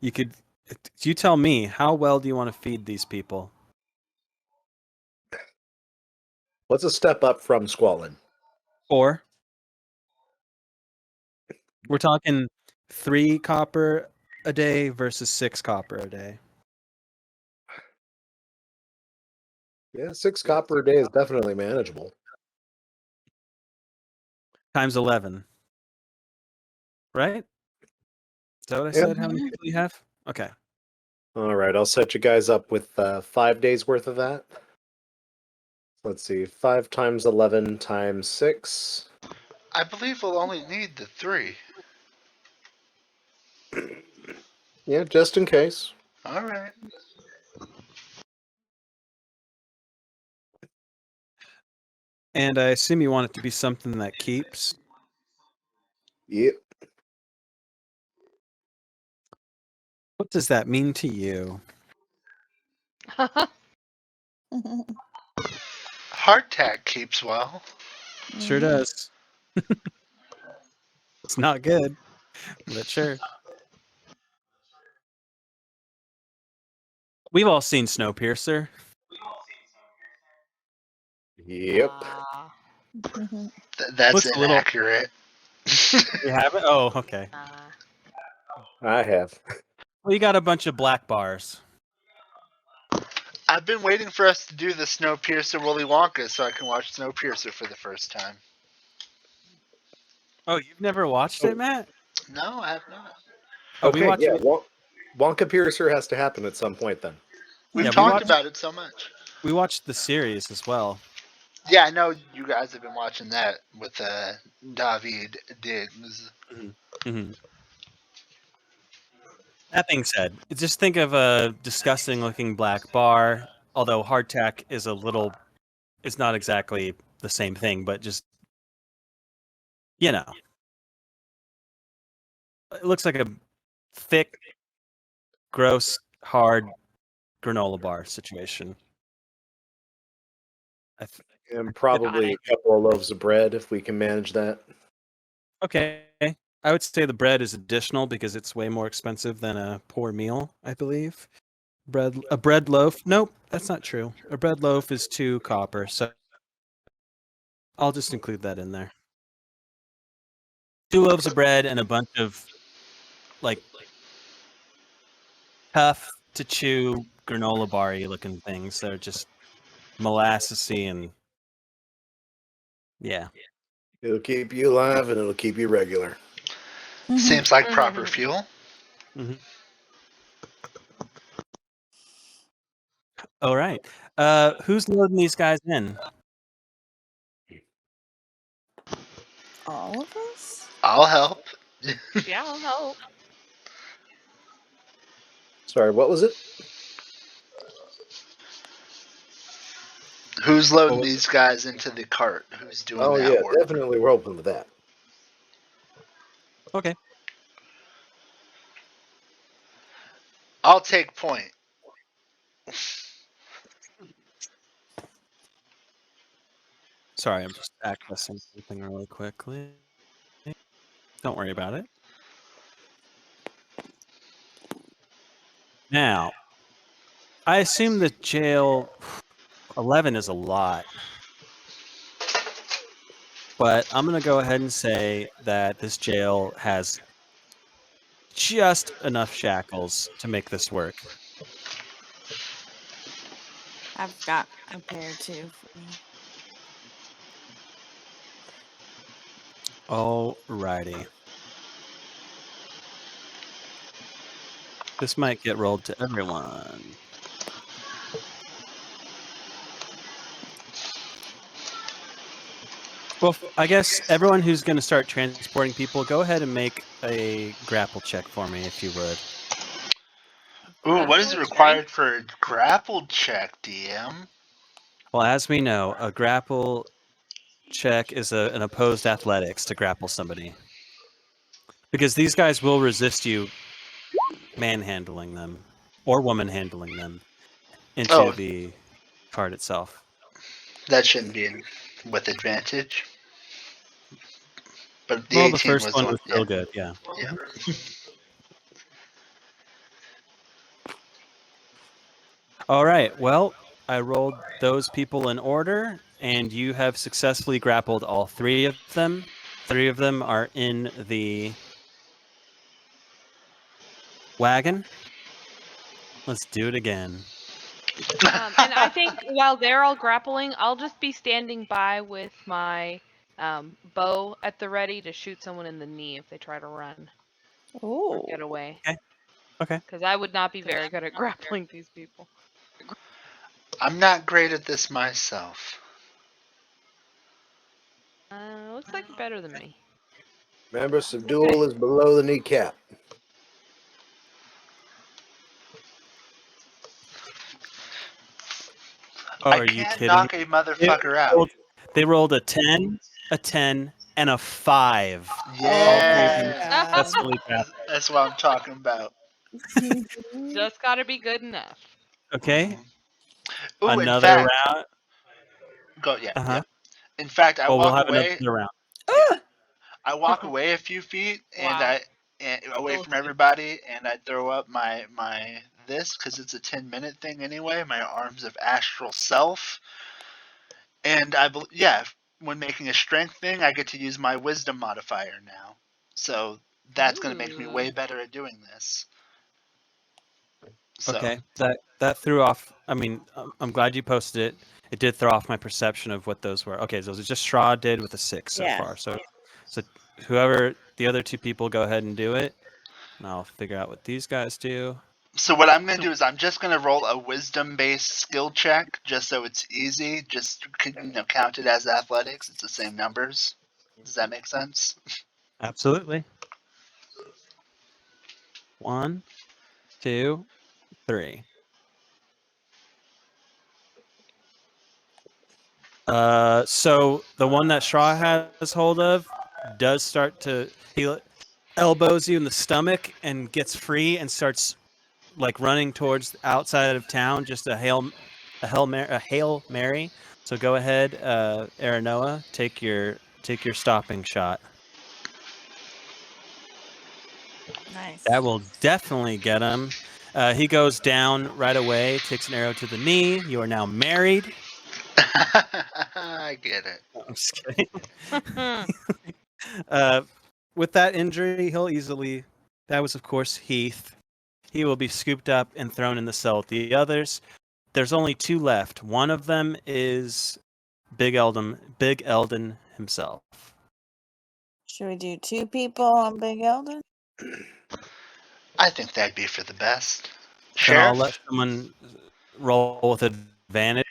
You tell me, how well do you want to feed these people? What's a step up from squalid? 4. We're talking 3 copper a day versus 6 copper a day. Yeah, 6 copper a day is definitely manageable. Times 11. Right? Is that what I Yep. said? How many people you have? Okay. All right, I'll set you guys up with 5 days worth of that. Let's see, 5 times 11 times 6. I believe we'll only need the 3. Yeah, just in case. All right. And I assume you want it to be something that keeps. Yep. What does that mean to you? Hardtack keeps well. Sure does. It's not good, but sure. We've all seen Snowpiercer. Yep. That's Looks a little- inaccurate. You have it? Oh, okay. I have. Well, you got a bunch of black bars. I've been waiting for us to do the Snowpiercer Willy Wonka so I can watch Snowpiercer for the first time. Oh, you've never watched it, Matt? No, I have not. Oh, we Okay, watched yeah, it. Wonka Piercer has to happen at some point then. We've Yeah, we talked watched- about it so much. We watched the series as well. Yeah, I know you guys have been watching that with David Diggs. Mm-hmm. That being said, just think of a disgusting-looking black bar. Although hardtack is it's not exactly the same thing, but just it looks like a thick, gross, hard granola bar situation. And probably a couple of loaves of bread if we can manage that. Okay. I would say the bread is additional because it's way more expensive than a poor meal, I believe. A bread loaf. Nope, that's not true. A bread loaf is 2 copper, so I'll just include that in there. 2 loaves of bread and a bunch of like tough to chew granola bar-y looking things. They're just molassesy and yeah. It'll keep you alive and it'll keep you regular. Seems like proper fuel. Mm-hmm. All right. Who's loading these guys in? All of us? I'll help. Yeah, I'll help. Sorry, what was it? Who's loading Oh, these guys into the cart? Who's doing Oh that yeah, work? definitely we're open with that. okay. I'll take point. Sorry, I'm just accessing something really quickly. Don't worry about it. Now, I assume the jail 11 is a lot. But I'm going to go ahead and say that this jail has just enough shackles to make this work. I've got a pair too for you. Alrighty. This might get rolled to everyone. Well, I guess everyone who's going to start transporting people, go ahead and make a grapple check for me, if you would. Ooh, what is Grapple required for a grapple check, DM? Well, as we know, a grapple check is an opposed athletics to grapple somebody. Because these guys will resist you manhandling them or woman handling them into Oh, the card itself. that shouldn't be with advantage. But the Well, the 18 first was one one. was Yeah. still good, yeah. Yeah. All right. Well, I rolled those people in order, and you have successfully grappled all three of them. Three of them are in the wagon. Let's do it again. And I think while they're all grappling, I'll just be standing by with my bow at the ready to shoot someone in the knee if they try to run or Oh. get away. Okay. Because I would not be very good at grappling these people. I'm not great at this myself. Looks like you're better than me. Remember, subdual is below the kneecap. Oh, I are you can't kidding knock me? a motherfucker out. They rolled a 10, a 10, and a 5. All three of them Yeah. successfully grappled. That's what I'm talking about. Just gotta be good enough. Okay. Ooh, in Another fact, round. go yeah, Uh-huh. yeah. In fact, I Well, we'll walk have away. another round. I walk away a few feet and Wow. away Oh, from everybody, and I throw up my this because it's a 10-minute thing anyway. My arms of astral self, and when making a strength thing, I get to use my wisdom modifier now. So that's going to make me Ooh. way better at doing this. So Okay, that threw off. I mean, I'm glad you posted it. It did throw off my perception of what those were. Okay, so it was just Straw did with a 6 so Yeah. far. So whoever the other two people, go ahead and do it, and I'll figure out what these guys do. So what I'm going to do is I'm just going to roll a wisdom-based skill check, just so it's easy. Just count it as athletics. It's the same numbers. Does that make sense? Absolutely. 1, 2, 3. So the one that Straw has hold of does start to he elbows you in the stomach and gets free and starts like running towards the outside of town, just a hail mary. So go ahead, Aranoa, take your stopping shot. Nice. That will definitely get him. He goes down right away, takes an arrow to the knee. You are now married. I get it. I'm just kidding. With that injury, he'll easily That was, of course, Heath. He will be scooped up and thrown in the cell with the others. There's only 2 left. One of them is Big Eldon himself. Should we do 2 people on Big Eldon? I think that'd be for the best. Then I'll Sheriff, let someone roll with advantage.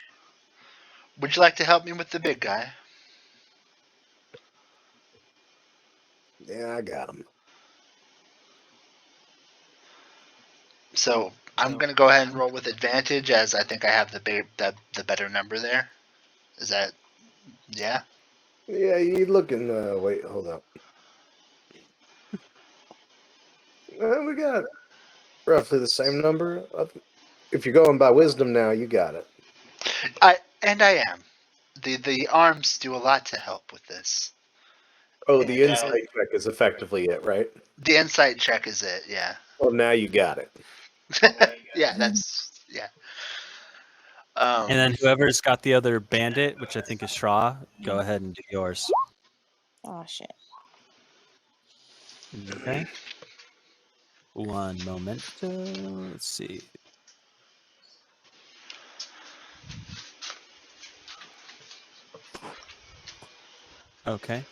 would you like to help me with the big guy? Yeah, I got him. So I'm gonna go ahead and roll with advantage, as I think I have the better number there. Is that? Yeah. Yeah, you looking? Wait, hold up. We got roughly the same number. If you're going by wisdom now, you got it. I am. The arms do a lot to help with this. Oh, the And, insight check is effectively it, right? The insight check is it. Yeah. Well, now you got it. Yeah. That's yeah. And then whoever's got the other bandit, which I think is Shra, go ahead and do yours. Oh shit. Okay. One moment. Let's see. Okay.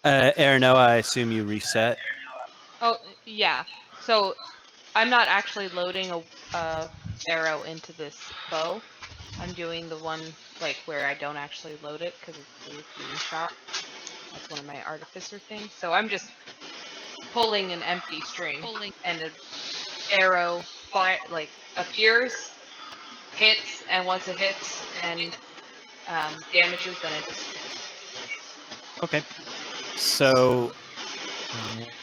Erno, I assume you reset. Oh, yeah. So I'm not actually loading a arrow into this bow. I'm doing the one like where I don't actually load it because it's being shot. That's one of my artificer things. So I'm just pulling an empty string, and an arrow appears, hits, and once it hits and damages, then it just. Okay. So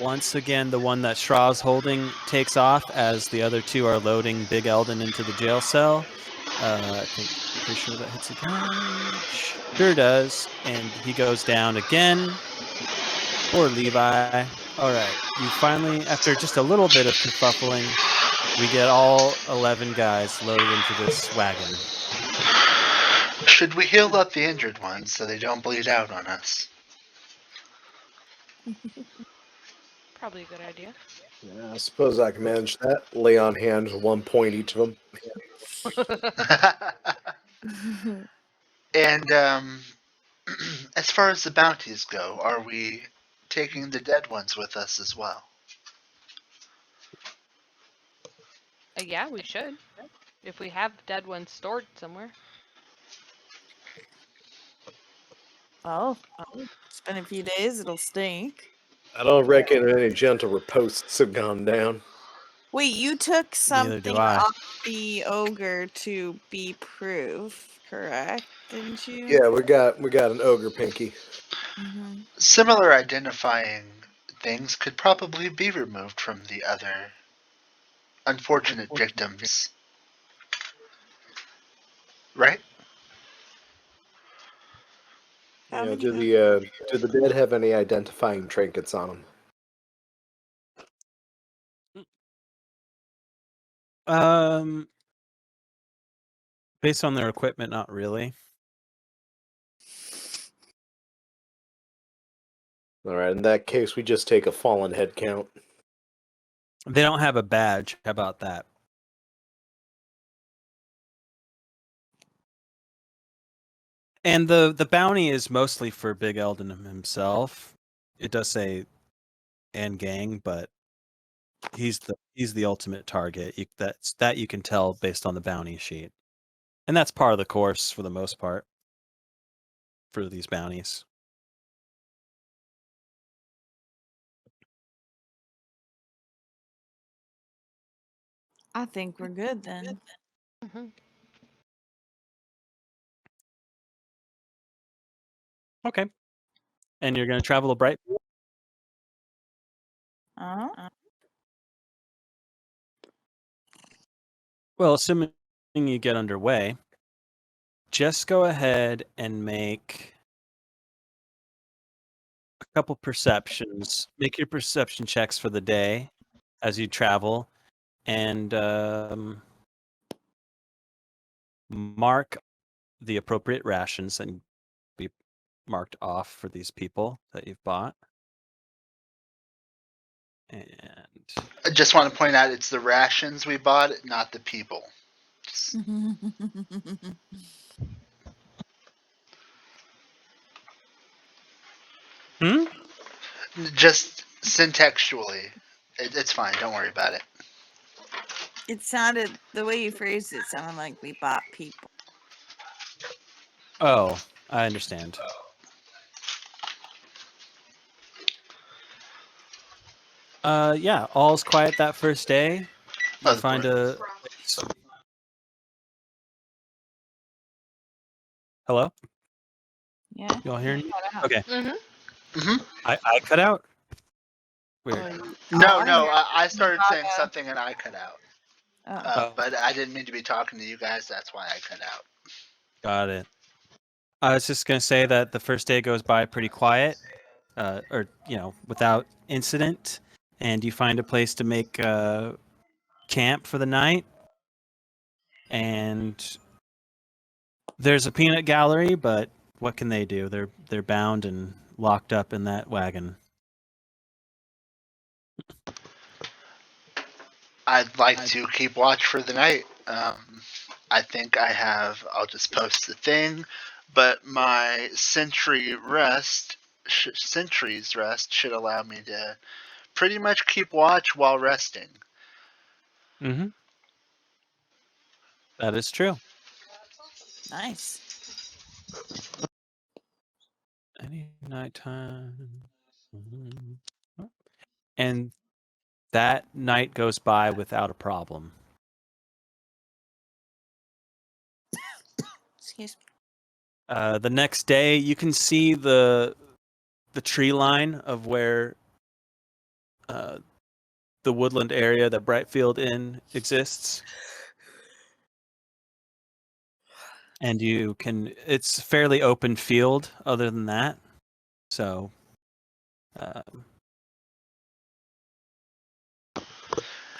once again, the one that Shra's holding takes off as the other 2 are loading Big Eldon into the jail cell. I think, pretty sure that hits advantage. Sure does. And he goes down again. Poor Levi. All right. You finally, after just a little bit of kerfuffling, we get all 11 guys loaded into this wagon. Should we heal up the injured ones so they don't bleed out on us? Probably a good idea. Yeah, I suppose I can manage that. Lay on hands, 1 point each of them. And as far as the bounties go, are we taking the dead ones with us as well? Yeah, we should. If we have dead ones stored somewhere. Oh, it's been a few days. It'll stink. I don't reckon any gentle riposts have gone down. Wait, you took Neither do something I. off the ogre to be proof, correct? Didn't you? Yeah, we got an ogre pinky. Mm-hmm. Similar identifying things could probably be removed from the other unfortunate victims. Right? How Yeah, many? do the dead have any identifying trinkets on them? Based on their equipment, not really. All right, in that case, we just take a fallen head count. They don't have a badge. How about that? And the bounty is mostly for Big Eldon himself. It does say and gang, but he's the ultimate target. That you can tell based on the bounty sheet. And that's part of the course for the most part for these bounties. I think we're good then. Mm-hmm. Okay. And you're going to travel to Bright? Uh-huh. Well, assuming you get underway, just go ahead and make a couple perceptions. Make your perception checks for the day as you travel, and mark the appropriate rations and be marked off for these people that you've bought. And I just want to point out it's the rations we bought, not the people. Just syntextually. It's fine. Don't worry about it. It sounded, the way you phrased it sounded like we bought people. oh, I understand. Yeah, all's quiet that first day. You Oh, find great. a. Hello? Yeah. You all hearing me? Okay. Mm-hmm. I cut out. Weird. No, I no. heard I started saying Gaga. something and I cut out. Oh. But I didn't mean to be talking to you guys. That's why I cut out. Got it. I was just gonna say that the first day goes by pretty quiet, or without incident, and you find a place to make camp for the night. And there's a peanut gallery, but what can they do? They're bound and locked up in that wagon. I'd like to keep watch for the night. I think I have. I'll just post the thing, but my sentry's rest should allow me to pretty much keep watch while resting. Mm-hmm. That is true. Nice. Any nighttime. And that night goes by without a problem. Excuse me. The next day, you can see the tree line of where the woodland area that Brightfield Inn exists. And it's fairly open field other than that. So,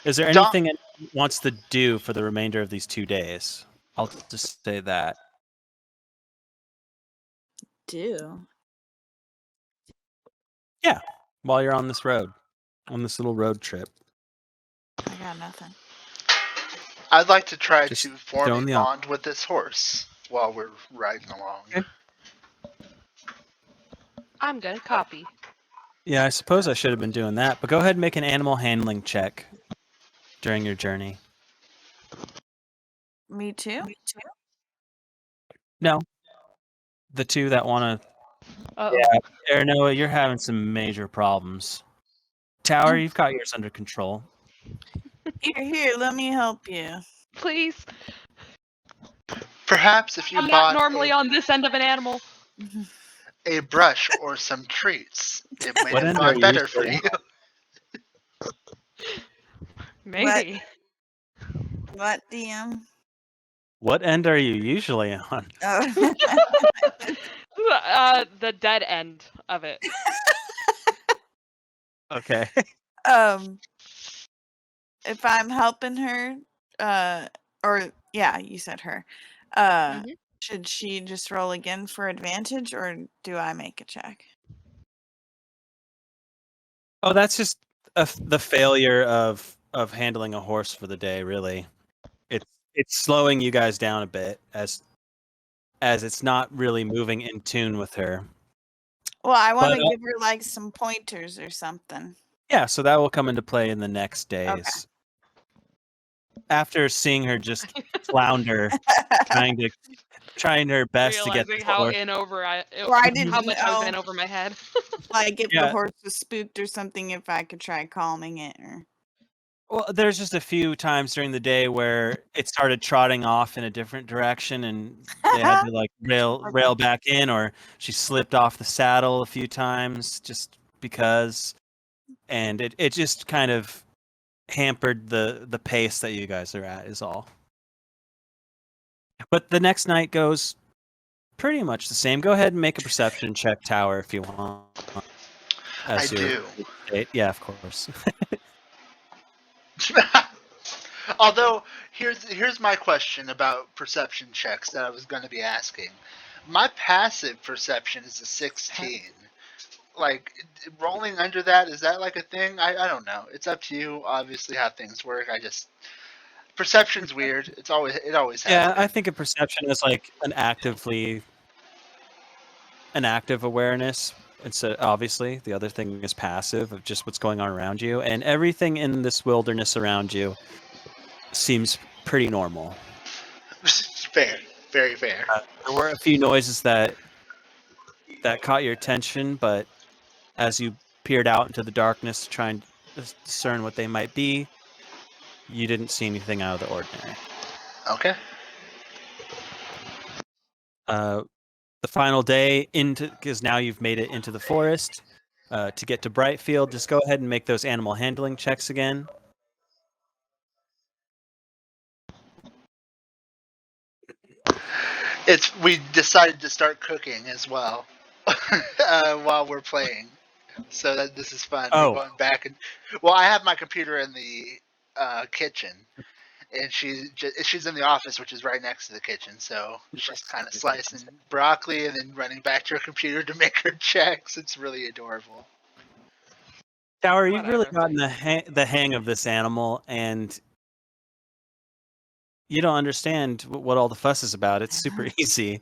is there anything it wants to do for the remainder of these 2 days? I'll just say that. Do. Yeah, while you're on this little road trip. I got nothing. I'd like to try Just to form throwing a the bond with this horse while we're riding along. Okay. I'm gonna copy. Yeah, I suppose I should have been doing that, but go ahead and make an animal handling check during your journey. Me too? No. The two that want to... Uh-oh. Yeah, Aranoa, you're having some major problems. Tower, you've got yours under control. Here, let me help you. Please. Perhaps if you I'm bought not normally on this end of an animal. a brush or some treats, it might What have end are gone you better for usually you. Maybe. What, DM? What end are you usually on? Oh. The dead end of it. Okay. If I'm helping her, or yeah, you said her. Mhm. Should she just roll again for advantage, or do I make a check? Oh, that's just the failure of handling a horse for the day, really. It's slowing you guys down a bit as it's not really moving in tune with her. Well, I want to But, give her like some pointers or something. Yeah, so that will come into play in the next days. After seeing her just flounder, trying her best to get Realizing this how horse. Or I didn't how much I was know. in over my head. Like if Yeah. the horse was spooked or something, if I could try calming it. Or... Well, there's just a few times during the day where it started trotting off in a different direction, and they had to like rail back in, or she slipped off the saddle a few times just because, and it just kind of hampered the pace that you guys are at is all. But the next night goes pretty much the same. Go ahead and make a perception check, Tower, if you want. I do. Yeah, of course. Although here's my question about perception checks that I was going to be asking. My passive perception is a 16. like rolling under that, is that like a thing? I don't know. It's up to you, obviously, how things work. I just perception's weird. It always has Yeah, been. I think a perception is like an active awareness. It's obviously the other thing is passive of just what's going on around you, and everything in this wilderness around you seems pretty normal. Fair, very fair. There were a few noises that caught your attention, but as you peered out into the darkness to try and discern what they might be, you didn't see anything out of the ordinary. Okay. The final day because now you've made it into the forest to get to Brightfield. Just go ahead and make those animal handling checks again. We decided to start cooking as well while we're playing, so that this is fun. Oh. We're going back and I have my computer in the kitchen, and she's in the office, which is right next to the kitchen. So she's kind of slicing broccoli and then running back to her computer to make her checks. It's really adorable. Tower, you've really Whatever. gotten the hang of this animal, and you don't understand what all the fuss is about. It's super easy.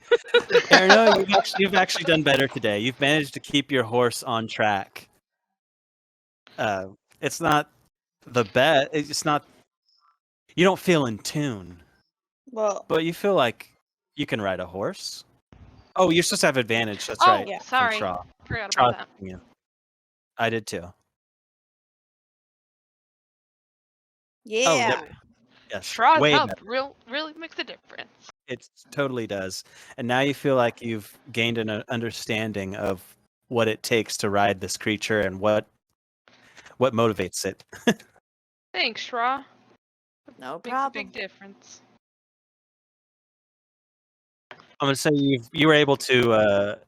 Erno, you've actually done better today. You've managed to keep your horse on track. It's not the best. It's not. You don't feel in tune, Well, but you feel like you can ride a horse. Oh, you're supposed to have advantage. That's Oh, right. yeah. from sorry. Shaw. Forgot Shaw about that. thinking you. I did too. yeah. Yes. Straw's way help better. really makes a difference. It totally does. And now you feel like you've gained an understanding of what it takes to ride this creature and what motivates it. Thanks, Straw. No Makes a problem. big difference. I'm gonna say you were able to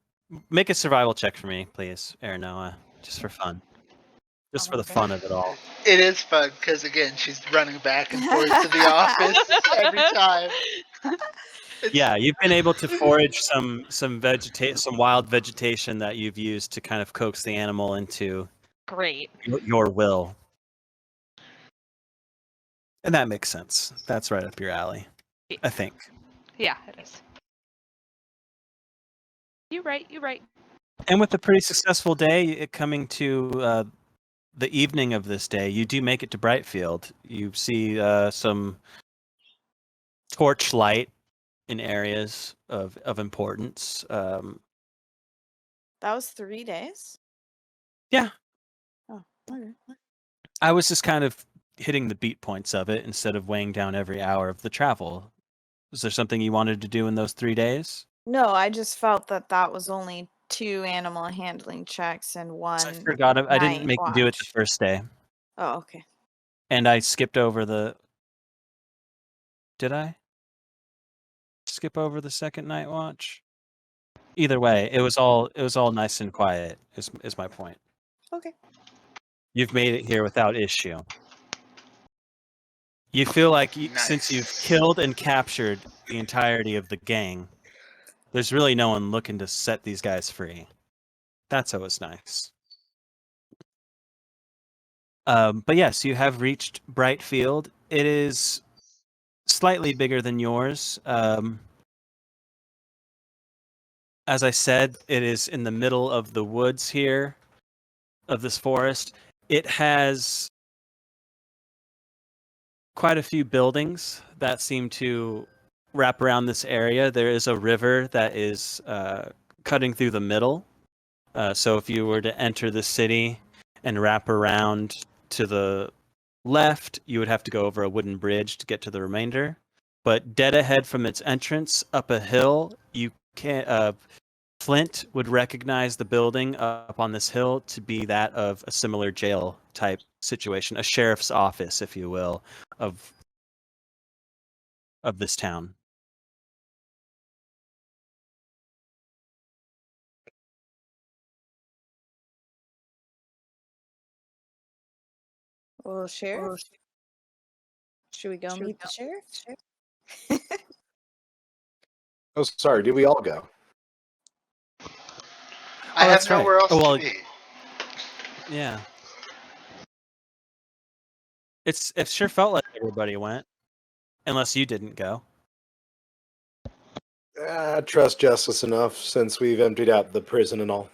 make a survival check for me, please, Aranoa, just for fun, just for the Okay. fun of it all. It is fun because again, she's running back and forth to the office every time. Yeah, you've been able to forage some wild vegetation that you've used to kind of coax the animal into Great. your will. And that makes sense. That's right up your alley, I think. Yeah, it is. You're right. And with a pretty successful day coming to the evening of this day, you do make it to Brightfield. You see some torch light in areas of importance. That was 3 days? Yeah. Oh, okay. I was just kind of hitting the beat points of it instead of weighing down every hour of the travel. Was there something you wanted to do in those 3 days? No, I just felt that was only 2 animal handling checks and 1 I forgot. I didn't night make you do it the watch. first day, Oh, okay. and I skipped over the. Did I skip over the second night watch? Either way, it was all nice and quiet. Is my point. Okay. You've made it here without issue. You feel like since you've Nice. killed and captured the entirety of the gang, there's really no one looking to set these guys free. That's always nice. But yes, you have reached Brightfield. It is slightly bigger than yours. As I said, it is in the middle of the woods here, of this forest. It has quite a few buildings that seem to wrap around this area. There is a river that is cutting through the middle. So if you were to enter the city and wrap around to the left, you would have to go over a wooden bridge to get to the remainder. But dead ahead from its entrance, up a hill, you can Flint would recognize the building up on this hill to be that of a similar jail type situation, a sheriff's office, if you will, of this town. Well, Sheriff? Should we go meet the sheriff? Oh, sorry. Did we all go? I have that's right. nowhere else Oh, well, to be. Yeah. It sure felt like everybody went, unless you didn't go. I trust justice enough since we've emptied out the prison and all.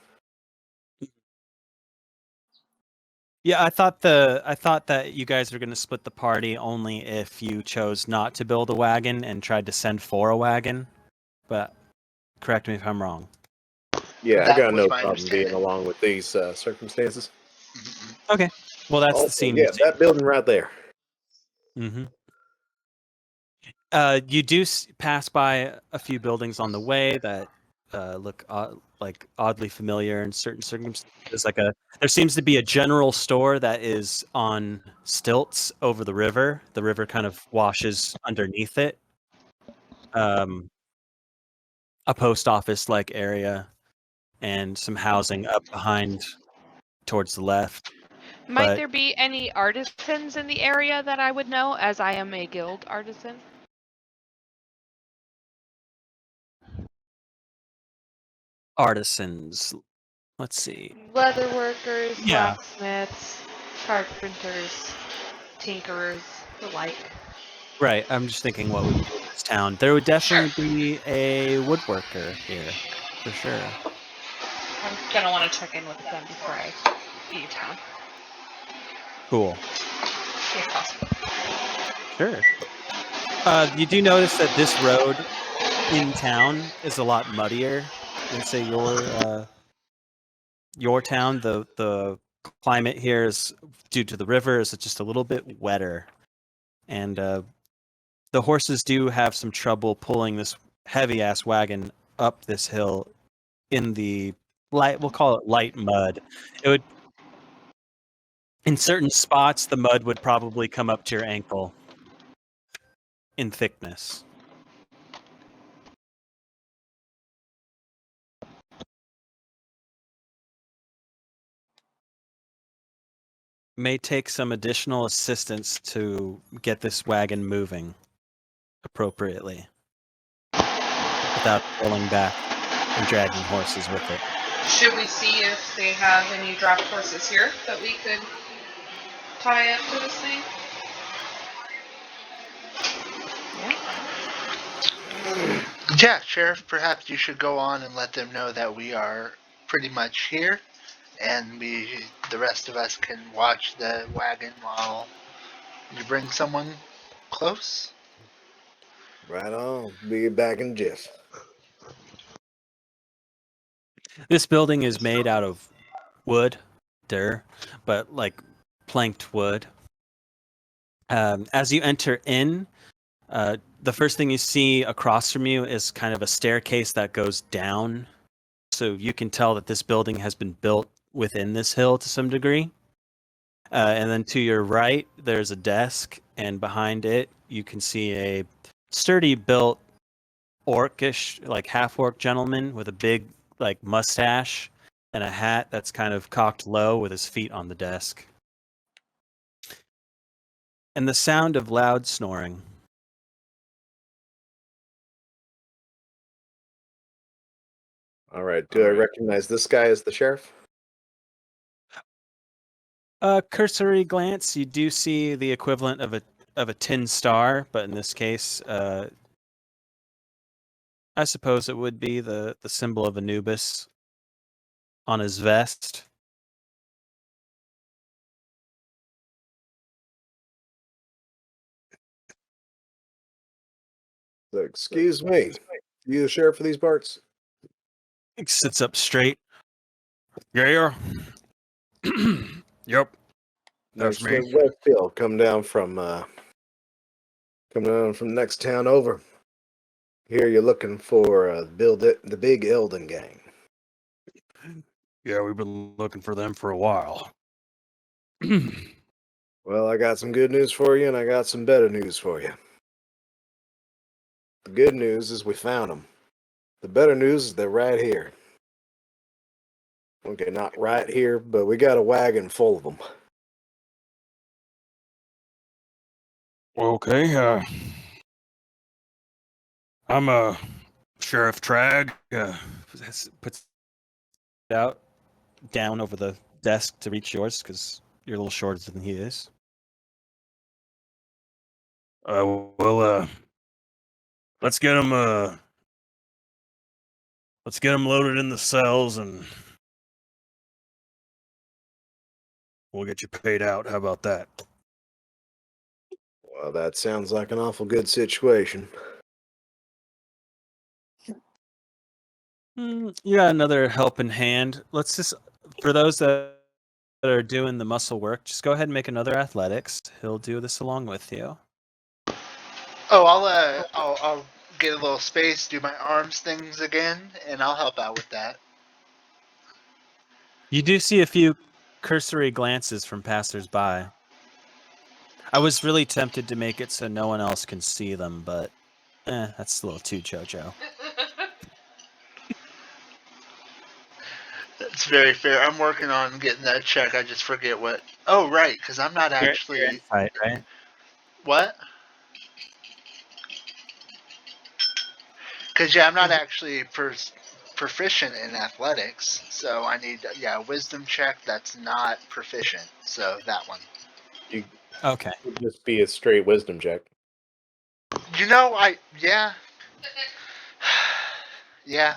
Yeah, I thought that you guys were going to split the party only if you chose not to build a wagon and tried to send for a wagon. But correct me if I'm wrong. Yeah, I That got was no my problem being understanding. along with these circumstances. Okay. Well, that's the Also, scene. yeah, that building right there. Mm-hmm. You do pass by a few buildings on the way that look like oddly familiar in certain circumstances. There seems to be a general store that is on stilts over the river. The river kind of washes underneath it. A post office like area and some housing up behind towards the left. Might But there be any artisans in the area that I would know, as I am a guild artisan? artisans, let's see. Leather workers, Yeah. blacksmiths, carpenters, tinkerers, the like. Right. I'm just thinking what would be in this town. There would Sure. definitely be a woodworker here, for sure. I'm gonna want to check in with them before I leave town, Cool. if possible. Sure. You do notice that this road in town is a lot muddier than say your town. The climate here is due to the river is just a little bit wetter, and the horses do have some trouble pulling this heavy ass wagon up this hill in the light. We'll call it light mud. It would, in certain spots, the mud would probably come up to your ankle in thickness. May take some additional assistance to get this wagon moving appropriately without pulling back and dragging horses with it. Should we see if they have any draft horses here that we could tie up to this thing? Yeah, Sheriff, perhaps you should go on and let them know that we are pretty much here, and the rest of us can watch the wagon while you bring someone close. Right on. Be back in jiff. This building is made out of wood, but like planked wood. As you enter in, the first thing you see across from you is kind of a staircase that goes down. So you can tell that this building has been built within this hill to some degree. And then to your right, there's a desk, and behind it, you can see a sturdy built orcish, like half orc gentleman with a big like mustache and a hat that's kind of cocked low with his feet on the desk. And the sound of loud snoring. All right. Do I recognize this guy as the sheriff? A cursory glance, you do see the equivalent of a tin star, but in this case, I suppose it would be the symbol of Anubis on his vest. Excuse me. You the sheriff for these parts? He sits up straight. Yeah. Yep. That's me. Westfield come down from next town over. Here you're looking for the big Eldon gang. Yeah, we've been looking for them for a while. Well, I got some good news for you, and I got some better news for you. The good news is we found them. The better news is they're right here. Okay, not right here, but we got a wagon full of them. Okay, I'm Sheriff Trag. Puts it out down over the desk to reach yours because you're a little shorter than he is. Well, let's get them. Let's get them loaded in the cells, and we'll get you paid out. How about that? Well, that sounds like an awful good situation. You got another helping hand. Let's just, for those that are doing the muscle work, just go ahead and make another athletics. He'll do this along with you. Oh, I'll get a little space, do my arms things again, and I'll help out with that. You do see a few cursory glances from passersby. I was really tempted to make it so no one else can see them, but that's a little too JoJo. That's very fair. I'm working on getting that check. I just forget what. Oh, right, because I'm not Your actually. insight, right? What? Because I'm not actually proficient in athletics, so I need a wisdom check that's not proficient. So that one. You Okay. would just be a straight wisdom check. Yeah.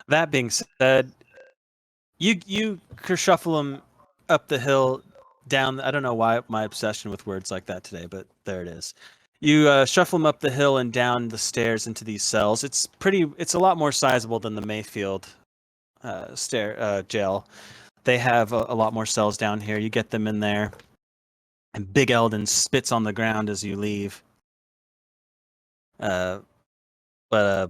That being said, you shuffle him up the hill, down. I don't know why my obsession with words like that today, but there it is. You shuffle him up the hill and down the stairs into these cells. It's a lot more sizable than the Mayfield jail. They have a lot more cells down here. You get them in there, and Big Eldon spits on the ground as you leave. But I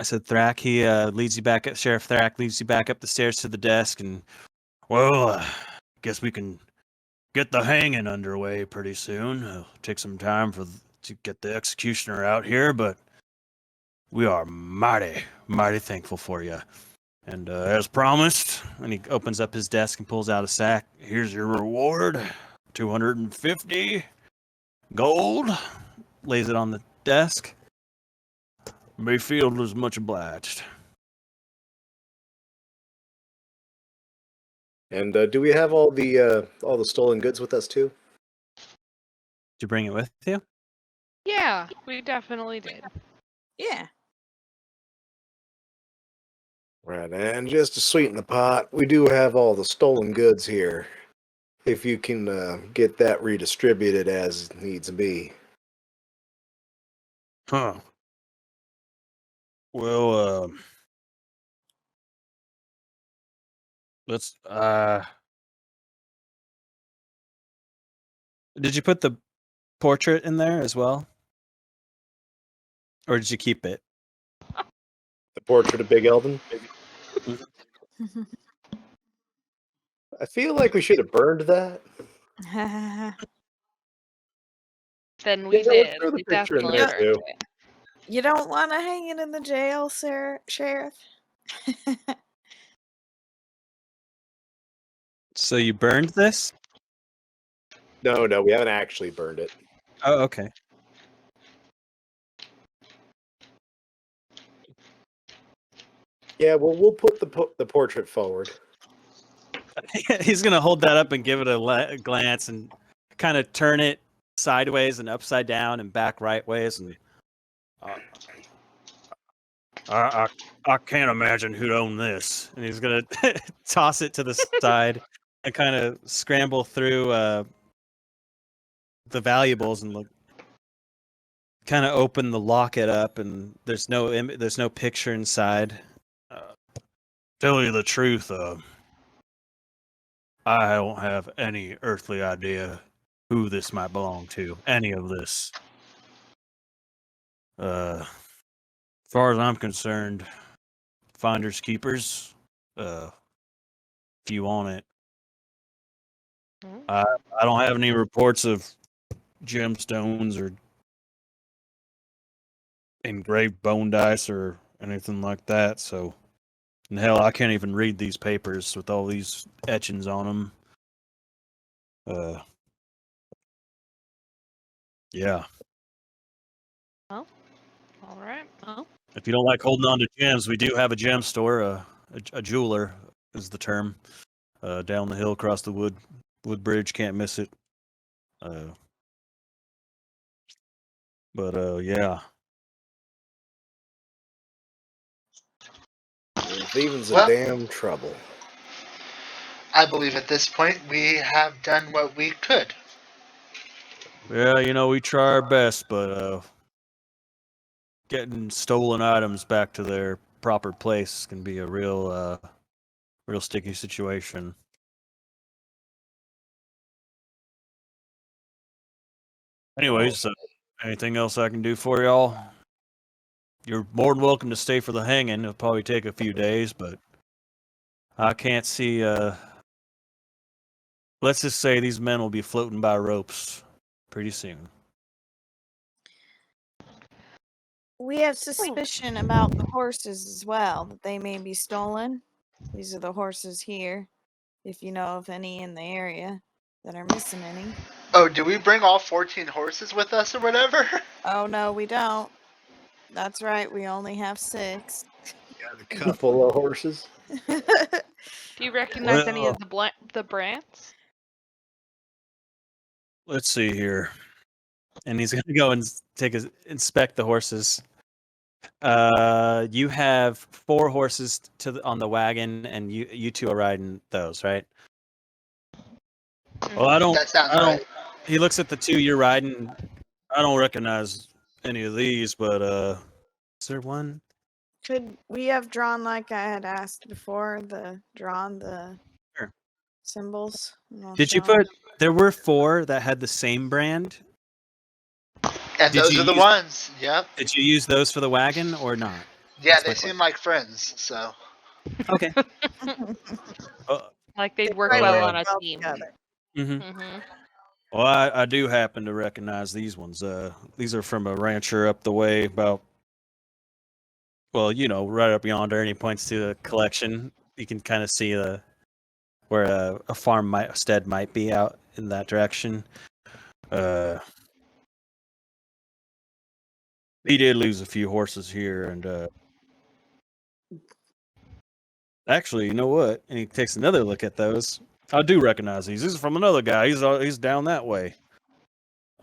said, Thrak, he leads you back up. Sheriff Thrak leads you back up the stairs to the desk, and Well, guess we can get the hanging underway pretty soon. It'll take some time to get the executioner out here, but we are mighty, mighty thankful for you. And as promised, and he opens up his desk and pulls out a sack. here's your reward, 250 gold. Lays it on the desk. Mayfield is much obliged. And do we have all the stolen goods with us too? Did you bring it with you? Yeah, we definitely did. Yeah. Right, and just to sweeten the pot, we do have all the stolen goods here. If you can get that redistributed as needs be. Huh. Well, let's Did you put the portrait in there as well? Or did you keep it? The portrait of Big Eldon? I feel like we should have burned that. Then we Yeah, let's did. throw the We picture in definitely there, burned too. it. You don't want to hang it in the jail, Sheriff? So you burned this? No, we haven't actually burned it. Oh, okay. Yeah, well, we'll put the portrait forward. He's gonna hold that up and give it a glance and kind of turn it sideways and upside down and back right ways, and I can't imagine who'd own this. he's gonna toss it to the side and kind of scramble through the valuables and look. Kind of open the locket up, and there's no picture inside. Tell you the truth, I don't have any earthly idea who this might belong to. Any of this. As far as I'm concerned, finders keepers. If you want it, Hmm? I don't have any reports of gemstones or engraved bone dice or anything like that. So, and hell, I can't even read these papers with all these etchings on them. Yeah. All right. If you don't like holding on to gems, we do have a gem store. A jeweler is the term. Down the hill, across the wood bridge. Can't miss it. Yeah. Thieving's a Well- damn trouble. I believe at this point we have done what we could. Yeah, we try our best, but getting stolen items back to their proper place can be a real sticky situation. Anyways, anything else I can do for y'all? You're more than welcome to stay for the hanging. It'll probably take a few days, but I can't see. Let's just say these men will be floating by ropes pretty soon. We have suspicion about the horses as well, that they may be stolen. These are the horses here, if you know of any in the area that are missing any. Oh, do we bring all 14 horses with us or whatever? Oh, no, we don't. That's right, we only have 6. Got a couple of horses. Do you recognize any Well- of the brands? Let's see here. And he's gonna go and inspect the horses. You have 4 horses on the wagon, and you two are riding those, right? Well, I don't. That sounds I don't. right. He looks at the 2 you're riding. I don't recognize any of these, but is there one? Could we have drawn, like I had asked before, the Sure. symbols? And I'll Did you show 'em? put? There were 4 that had the same brand. And Did those you are the use- ones. Yep. Did you use those for the wagon or not? Yeah, That's they my seem like friends, so. Okay. Like they'd work Right, well we're on a well team. together. Mm-hmm. Well, I do happen to recognize these ones. These are from a rancher up the way, about, well, right up yonder. And he points to the collection. You can kind of see where a stead might be out in that direction. He did lose a few horses here, and actually, you know what? And he takes another look at those. I do recognize these. These are from another guy. He's down that way.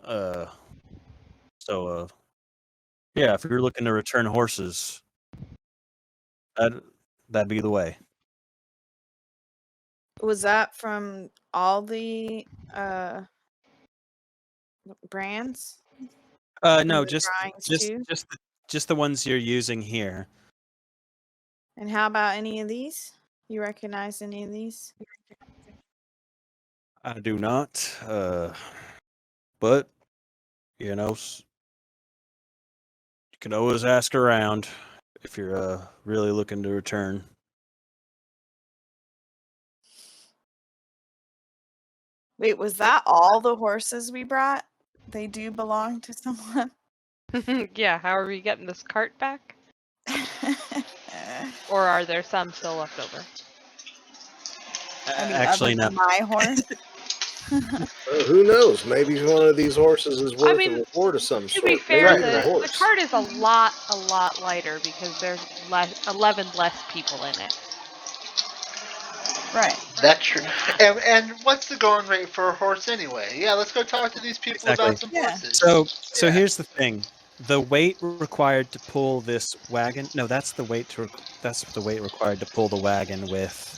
Yeah, if you're looking to return horses, that'd be the way. Was that from all the brands? No, the just drawings just too? just the ones you're using here. And how about any of these? You recognize any of these? I do not. But you know, you can always ask around if you're really looking to return. Wait, was that all the horses we brought? They do belong to someone? Yeah, how are we getting this cart back? Or are there some still left over? I mean, Actually, other no. than my horse. Who knows? Maybe one of these horses is worth mean, a reward of some To sort. be Maybe fair, even a the horse. cart is a lot lighter because there's 11 less people in it. Right. That's true. And what's the going rate for a horse anyway? Yeah, let's go talk to these people Exactly. about some Yeah. horses. So Yeah. here's the thing: the weight required to pull this wagon. No, that's the weight required to pull the wagon with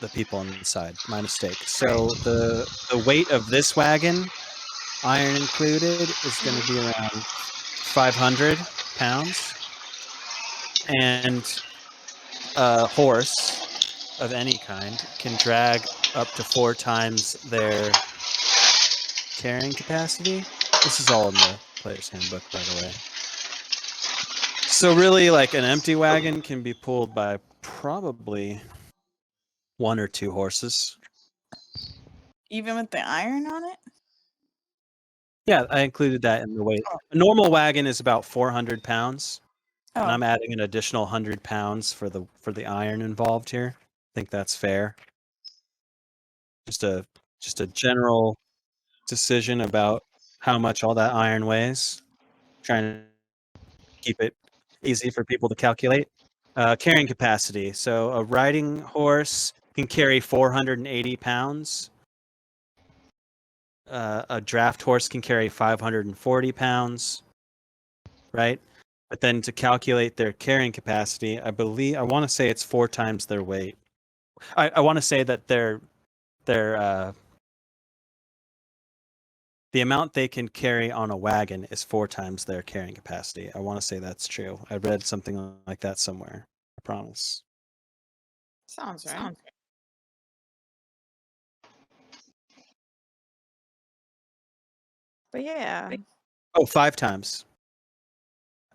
the people inside. My mistake. So the weight of this wagon, iron included, is going to be around 500 pounds, and a horse of any kind can drag up to 4 times their carrying capacity. This is all in the player's handbook, by the way. So really, like, an empty wagon can be pulled by probably 1 or 2 horses. Even with the iron on it? Yeah, I included that in the weight. A normal wagon is about 400 pounds, and Oh, I'm adding an additional 100 pounds for the iron involved here. I think that's fair. Just a general decision about how much all that iron weighs. Trying keep it easy for people to calculate. Carrying capacity. So a riding horse can carry 480 pounds. A draft horse can carry 540 pounds. Right? But then to calculate their carrying capacity, I want to say it's 4 times their weight. I want to say that their the amount they can carry on a wagon is 4 times their carrying capacity. I want to say that's true. I read something like that somewhere. I promise. Sounds right. But yeah. Oh, 5 times.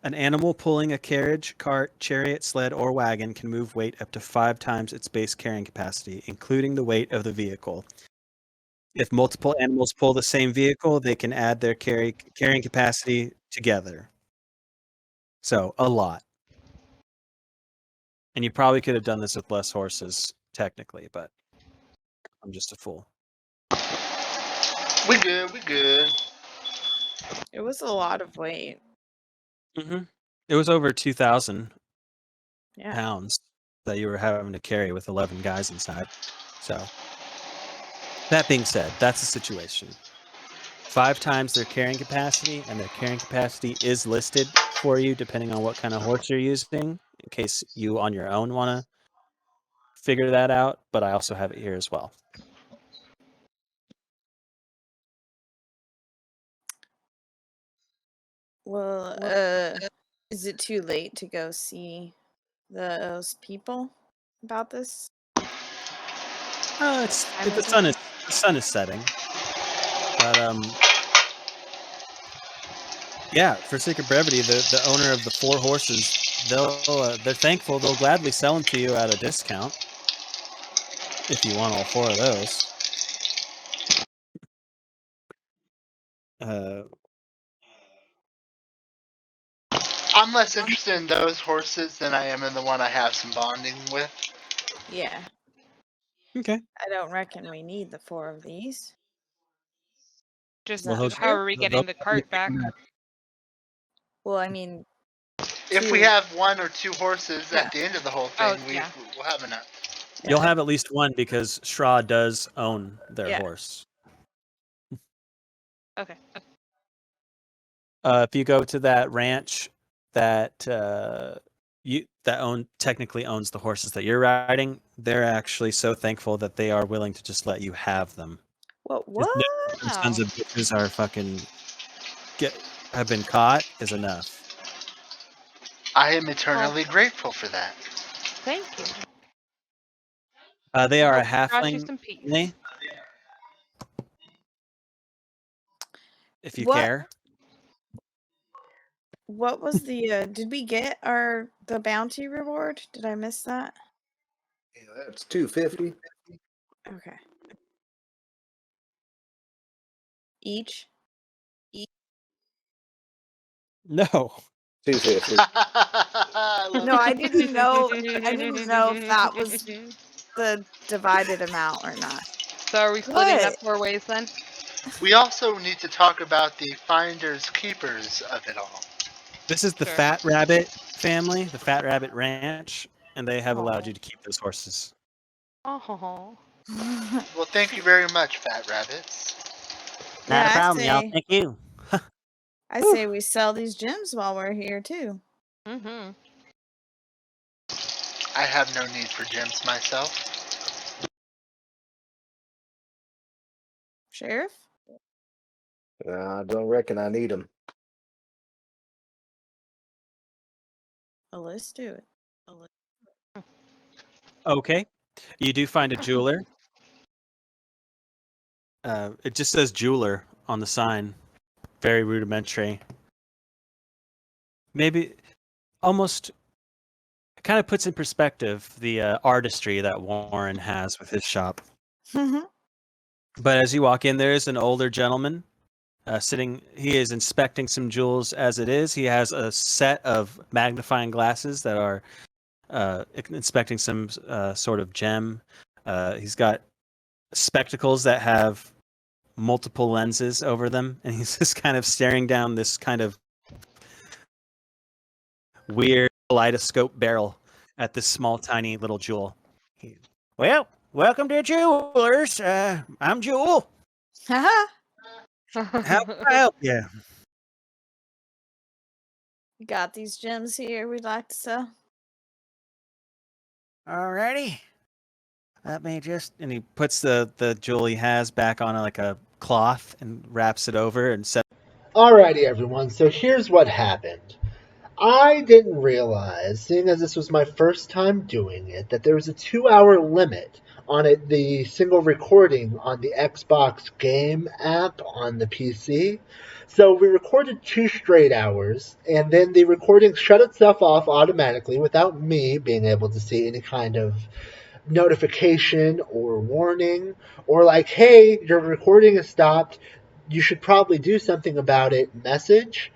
An animal pulling a carriage, cart, chariot, sled, or wagon can move weight up to 5 times its base carrying capacity, including the weight of the vehicle. If multiple animals pull the same vehicle, they can add their carrying capacity together. So, a lot. And you probably could have done this with less horses, technically, but I'm just a fool. We good. We good. It was a lot of weight. Mm-hmm. It was over 2,000 Yeah. pounds that you were having to carry with 11 guys inside. So, that being said, that's the situation. 5 times their carrying capacity, and their carrying capacity is listed for you depending on what kind of horse you're using, in case you on your own want to figure that out. But I also have it here as well. Well, is it too late to go see those people about this? It's Time the is sun it? is setting, but yeah. For sake of brevity, the owner of the 4 horses, they're thankful. They'll gladly sell them to you at a discount if you want all 4 of those. I'm less interested in those horses than I am in the one I have some bonding with. Yeah. Okay. I don't reckon we need the 4 of these. Just Well, he'll- how are we they'll- getting the cart back? Well, I mean, If we 2. have 1 or 2 horses Yeah. at the end of the whole Oh, thing, yeah. we'll have enough. You'll have at least 1 because Shra does own their Yeah. horse. Okay. If you go to that ranch that technically owns the horses that you're riding, they're actually so thankful that they are willing to just let you have them. What? Just What? knowing those sons of bitches are fucking have been caught is enough. I am eternally grateful for that. Thank you. They are a Hope brought you halfling some peace. family, if you What? care. What was the? Did we get the bounty reward? Did I miss that? Yeah, that's 250. Okay. Each. No. 250. No, I didn't know. I didn't know if that was the divided amount or not. So are we splitting What? that 4 ways then? We also need to talk about the finders keepers of it all. This is the Sure. Fat Rabbit family, the Fat Rabbit Ranch, and they have allowed Aw. you to keep those horses. Oh. Well, thank you very much, Fat Rabbits. Not a Yeah, problem, y'all. Thank you. I say we sell these gems while we're here too. Mm-hmm. I have no need for gems myself. Sheriff? I don't reckon I need them. Well, let's do it. Okay. You do find a jeweler. It just says jeweler on the sign. Very rudimentary. Maybe almost kind of puts in perspective the artistry that Warren has with his shop. But as you walk in, there is an older gentleman sitting. He is inspecting some jewels as it is. He has a set of magnifying glasses that are inspecting some sort of gem. He's got spectacles that have multiple lenses over them, and he's just kind of staring down this kind of weird kaleidoscope barrel at this small, tiny little jewel. Well, welcome to Jewelers. I'm Jewel. Haha. How can I help you? Got these gems here we'd like to sell. Alrighty. Let me just. And he puts the jewel he has back on like a cloth and wraps it over and sets. Alrighty, everyone. So here's what happened. I didn't realize, seeing as this was my first time doing it, that there was a 2-hour limit on it, the single recording on the Xbox game app on the PC. So we recorded 2 straight hours, and then the recording shut itself off automatically without me being able to see any kind of notification or warning, or like, hey, your recording is stopped, you should probably do something about it message.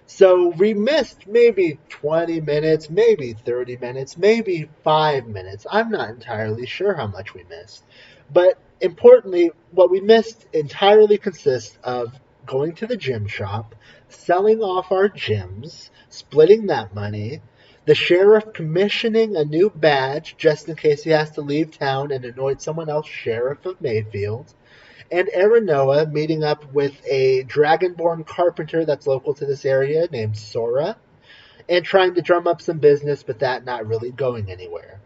So we missed maybe 20 minutes, maybe 30 minutes, maybe 5 minutes. I'm not entirely sure how much we missed. But importantly, what we missed entirely consists of going to the gym shop, selling off our gyms, splitting that money, the sheriff commissioning a new badge just in case he has to leave town and anoint someone else sheriff of Mayfield, and Aranoa meeting up with a dragonborn carpenter that's local to this area named Sora, and trying to drum up some business, but that not really going anywhere.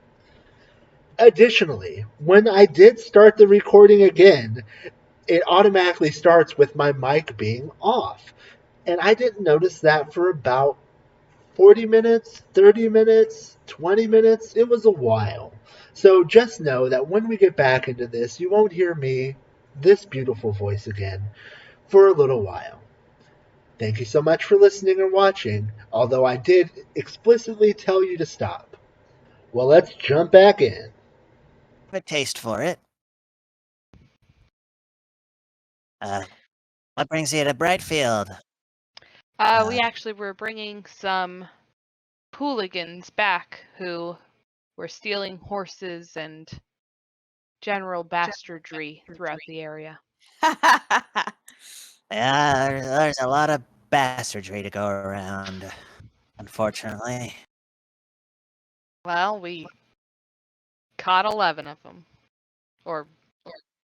Additionally, when I did start the recording again, it automatically starts with my mic being off. And I didn't notice that for about 40 minutes, 30 minutes, 20 minutes. It was a while. So just know that when we get back into this, you won't hear me, this beautiful voice again, for a little while. Thank you so much for listening and watching, although I did explicitly tell you to stop. Well, let's jump back in. have a taste for it. What brings you to Brightfield? We actually were bringing some hooligans back who were stealing horses and general bastardry throughout the area. Yeah, there's a lot of bastardry to go around, unfortunately. Well, we caught 11 of them. Or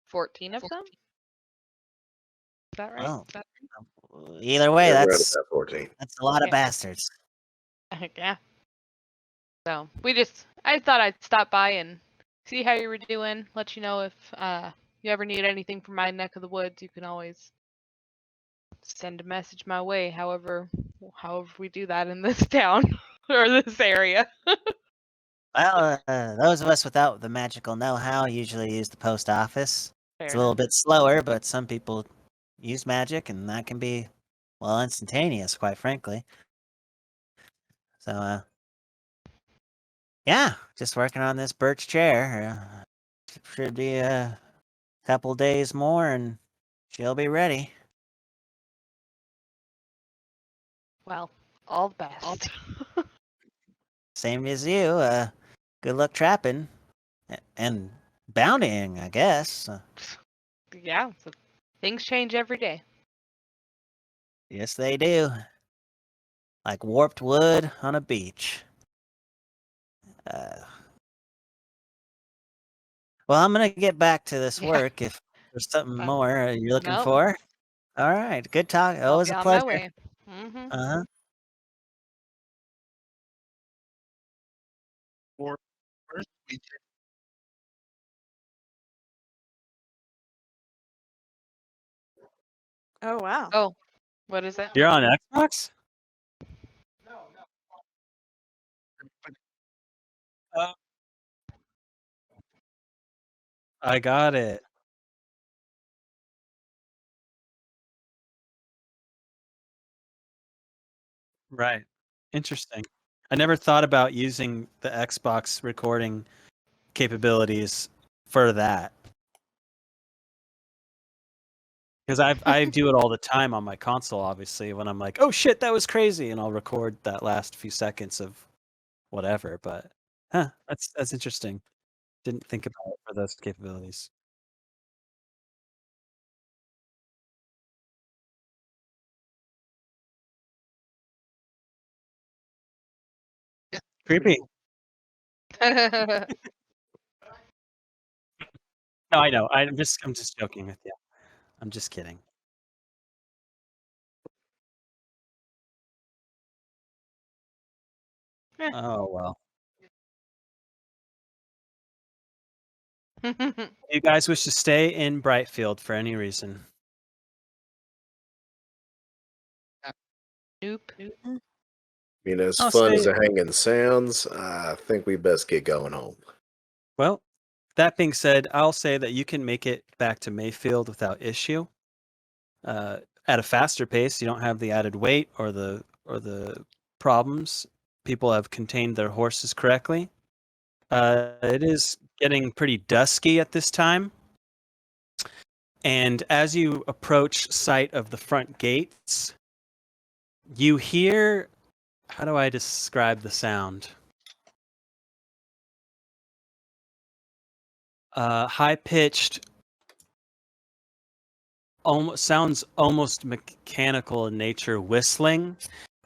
14 of them? Is that right? Well, either way, Never out of that's that 14. a lot of Yeah. bastards. Yeah. So I thought I'd stop by and see how you were doing, let you know if you ever need anything from my neck of the woods. You can always send a message my way, however we do that in this town or this area. Well, those of us without the magical know-how usually use the post office. It's a little bit slower, but some people use magic, and that can be, well, instantaneous, quite frankly. So, yeah, just working on this birch chair. Should be a couple days more, and she'll be ready. Well, all the best. Same as you. Good luck trapping and bountying, I guess. Yeah, so things change every day. Yes, they do. Like warped wood on a beach. Well, I'm gonna get back to this Yeah. work. If there's something Uh, more you're looking no. for. All right, good talk. I'll Always be a on my pleasure. way. Mm-hmm. Uh-huh. First, we did. Oh wow. Oh, what is it? You're on Xbox? Uh, I got it. Right. Interesting. I never thought about using the Xbox recording capabilities for that. Because I do it all the time on my console, obviously, when I'm like, oh shit, that was crazy, and I'll record that last few seconds of whatever. But that's interesting. Didn't think about it for those capabilities. Creepy. No, I know. I'm just joking with you. I'm just kidding. Oh well. Do you guys wish to stay in Brightfield for any reason? Nope. I mean, as I'll fun say- as the hanging sounds, I think we best get going home. Well, that being said, I'll say that you can make it back to Mayfield without issue. At a faster pace, you don't have the added weight or the problems. People have contained their horses correctly. It is getting pretty dusky at this time. And as you approach sight of the front gates, you hear, how do I describe the sound? High-pitched, sounds almost mechanical in nature, whistling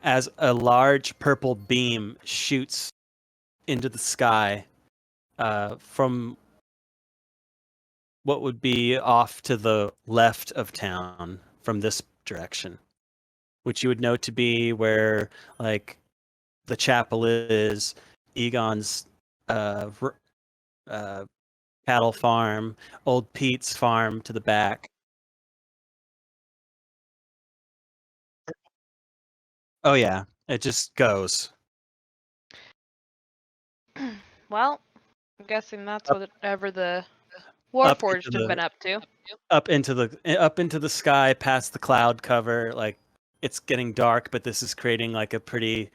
as a large purple beam shoots into the sky from what would be off to the left of town from this direction, which you would know to be where like the chapel is, Egon's cattle farm, Old Pete's farm to the back. Oh yeah, it just goes Well, I'm guessing that's Up- whatever the up Warforged into have the- been up to. up into the sky, past the cloud cover. Like it's getting dark, but this is creating like a pretty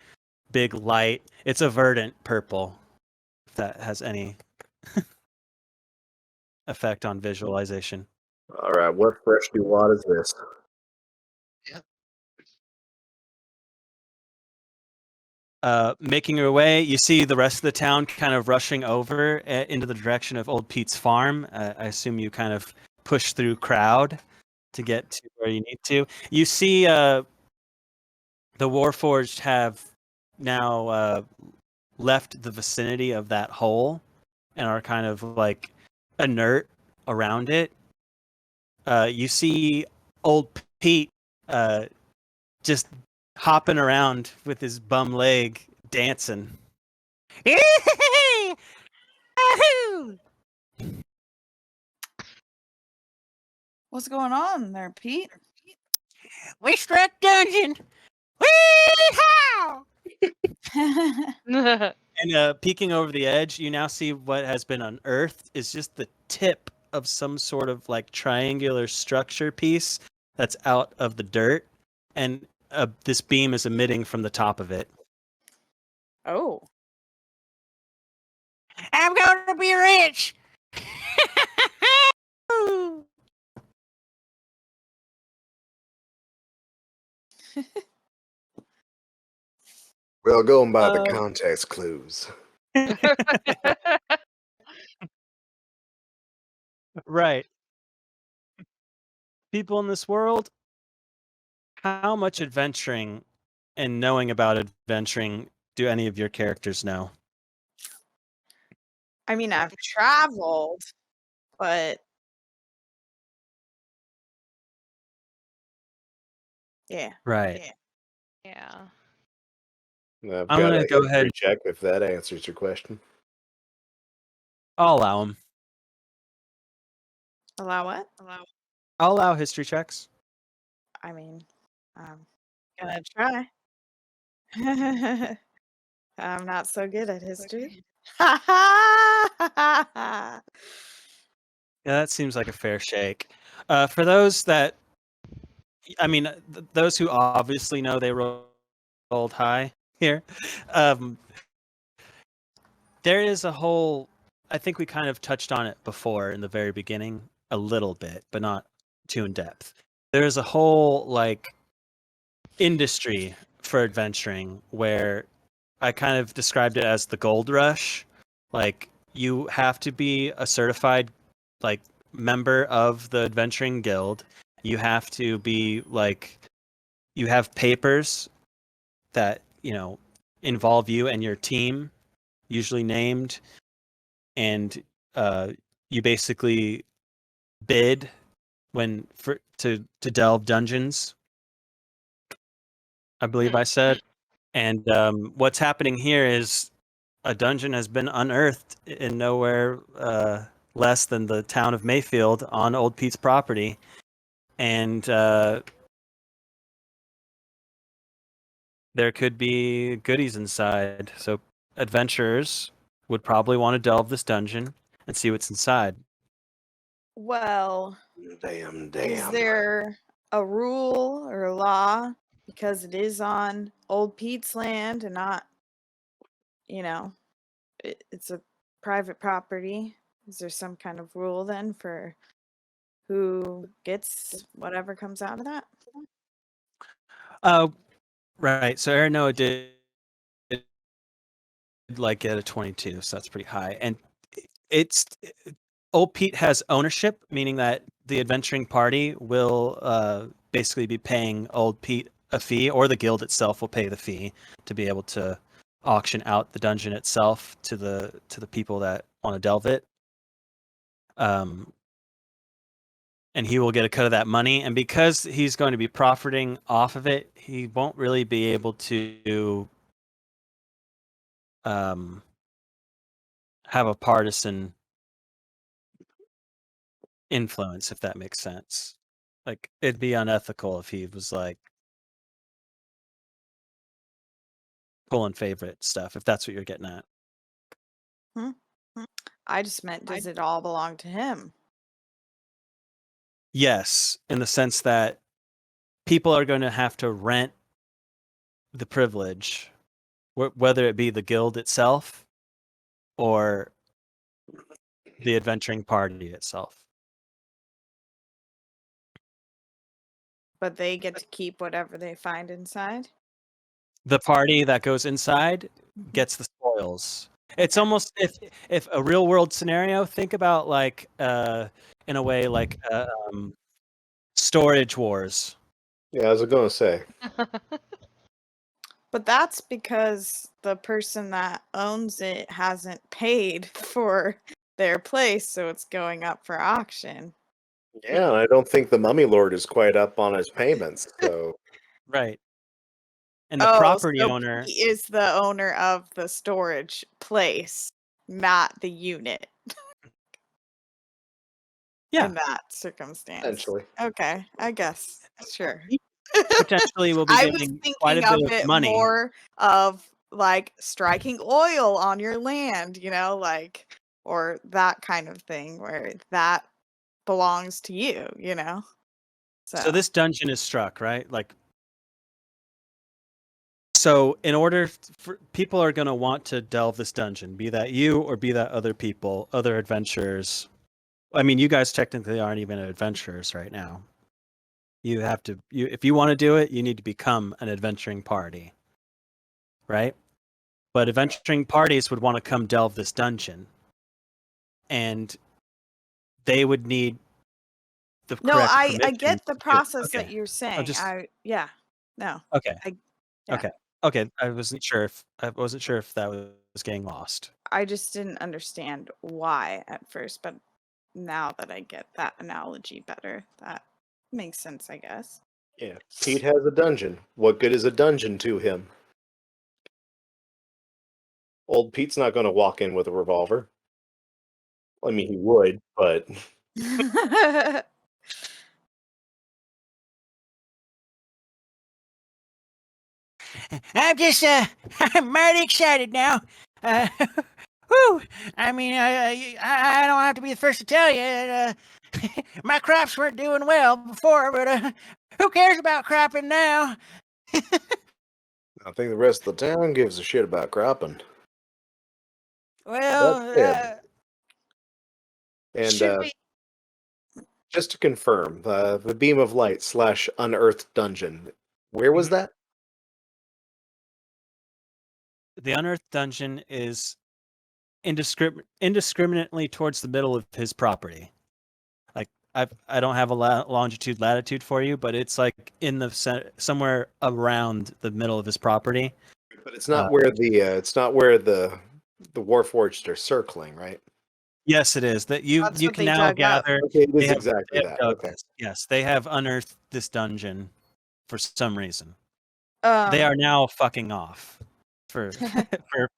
big light. It's a verdant purple, if that has any effect on visualization. All right, what fresh new lot is this? Making your way, you see the rest of the town kind of rushing over into the direction of Old Pete's farm. I assume you kind of push through crowd to get to where you need to. You see the Warforged have now left the vicinity of that hole and are kind of like inert around it. You see Old Pete just hopping around with his bum leg dancing. What's going on there, Pete? We struck dungeon. Wee-haw! And peeking over the edge, you now see what has been unearthed is just the tip of some sort of like triangular structure piece that's out of the dirt, and this beam is emitting from the top of it. Oh. I'm going to be rich. Well, going by the context clues. Right. People in this world, how much adventuring and knowing about adventuring do any of your characters know? I mean, I've traveled, but yeah. Right. Yeah. I've I'm got gonna a go history ahead. check if that answers your question. I'll allow them. Allow what? I'll allow history checks. I mean, I'm gonna try. I'm not so good at history. Yeah, that seems like a fair shake. For those that, I mean, those who obviously know they rolled high here, there is a whole. I think we kind of touched on it before in the very beginning, a little bit, but not too in depth. There is a whole like industry for adventuring where I kind of described it as the gold rush. Like you have to be a certified like member of the adventuring guild. You have to be like you have papers that, involve you and your team usually named, and you basically bid to delve dungeons. I believe I said. And what's happening here is a dungeon has been unearthed in nowhere less than the town of Mayfield on Old Pete's property, and there could be goodies inside. So adventurers would probably want to delve this dungeon and see what's inside. Well, Damn. is there a rule or a law because it is on Old Pete's land and not, it's a private property? Is there some kind of rule then for who gets whatever comes out of that? Right. So Aranoa did like get a 22, so that's pretty high. And it's Old Pete has ownership, meaning that the adventuring party will basically be paying Old Pete a fee, or the guild itself will pay the fee to be able to auction out the dungeon itself to the people that want to delve it. And he will get a cut of that money. And because he's going to be profiting off of it, he won't really be able to have a partisan influence, if that makes sense. Like, it'd be unethical if he was like pulling favorite stuff, if that's what you're getting at. I just meant, does it all belong to him? Yes, in the sense that people are going to have to rent the privilege, whether it be the guild itself or the adventuring party itself. But they get to keep whatever they find inside? The party that goes inside gets the spoils. It's almost if a real world scenario, think about like in a way like storage wars. Yeah, I was going to say. But that's because the person that owns it hasn't paid for their place, so it's going up for auction. Yeah, and I don't think the Mummy Lord is quite up on his payments. So Right. And the property so owner he is the owner of the storage place, not the unit. Yeah. In that circumstance. essentially, Okay, I guess. Sure. potentially will be I was getting quite a thinking of bit of it money. more of like striking oil on your land, like, or that kind of thing where that belongs to you, So this dungeon is struck, right? Like, so in order for people are going to want to delve this dungeon, be that you or be that other people, other adventurers. I mean, you guys technically aren't even adventurers right now. You have to, if you want to do it, you need to become an adventuring party, right? But adventuring parties would want to come delve this dungeon, and they would need the No, correct I permission get the to do it. process that Okay. you're saying. No. Okay. Yeah. Okay. I wasn't sure if that was getting lost. I just didn't understand why at first, but now that I get that analogy better, that makes sense, I guess. yeah. Pete has a dungeon. What good is a dungeon to him? Old Pete's not going to walk in with a revolver. I mean, he would, but I'm just, I'm mighty excited now. Whew. I mean, I don't have to be the first to tell you. My crops weren't doing well before, but who cares about cropping now? I think the rest of the town gives a shit about cropping. Well, That's And Should we? just to confirm, the Beam of Light / Unearthed Dungeon, where was that? The unearthed dungeon is indiscriminately towards the middle of his property. Like, I don't have a longitude latitude for you, but it's like in the somewhere around the middle of his property. But it's not where the The Warforged are circling, right? Yes, it is. That you That's you what can they now dug up. gather. Okay, it They is have, exactly they have that. dug Okay. this. Yes, they have unearthed this dungeon for some reason. They Um, are now fucking off. For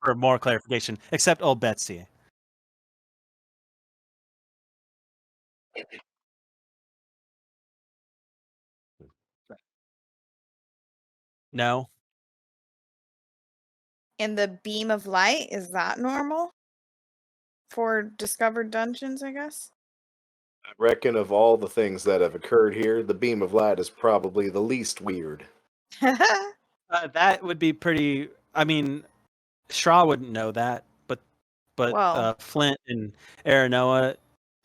for more clarification, except old Betsy. No, in the beam of light, is that normal for discovered dungeons? I guess. I reckon of all the things that have occurred here, the beam of light is probably the least weird. that would be pretty. I mean, Shaw wouldn't know that, but Well. Flint and Aranoa,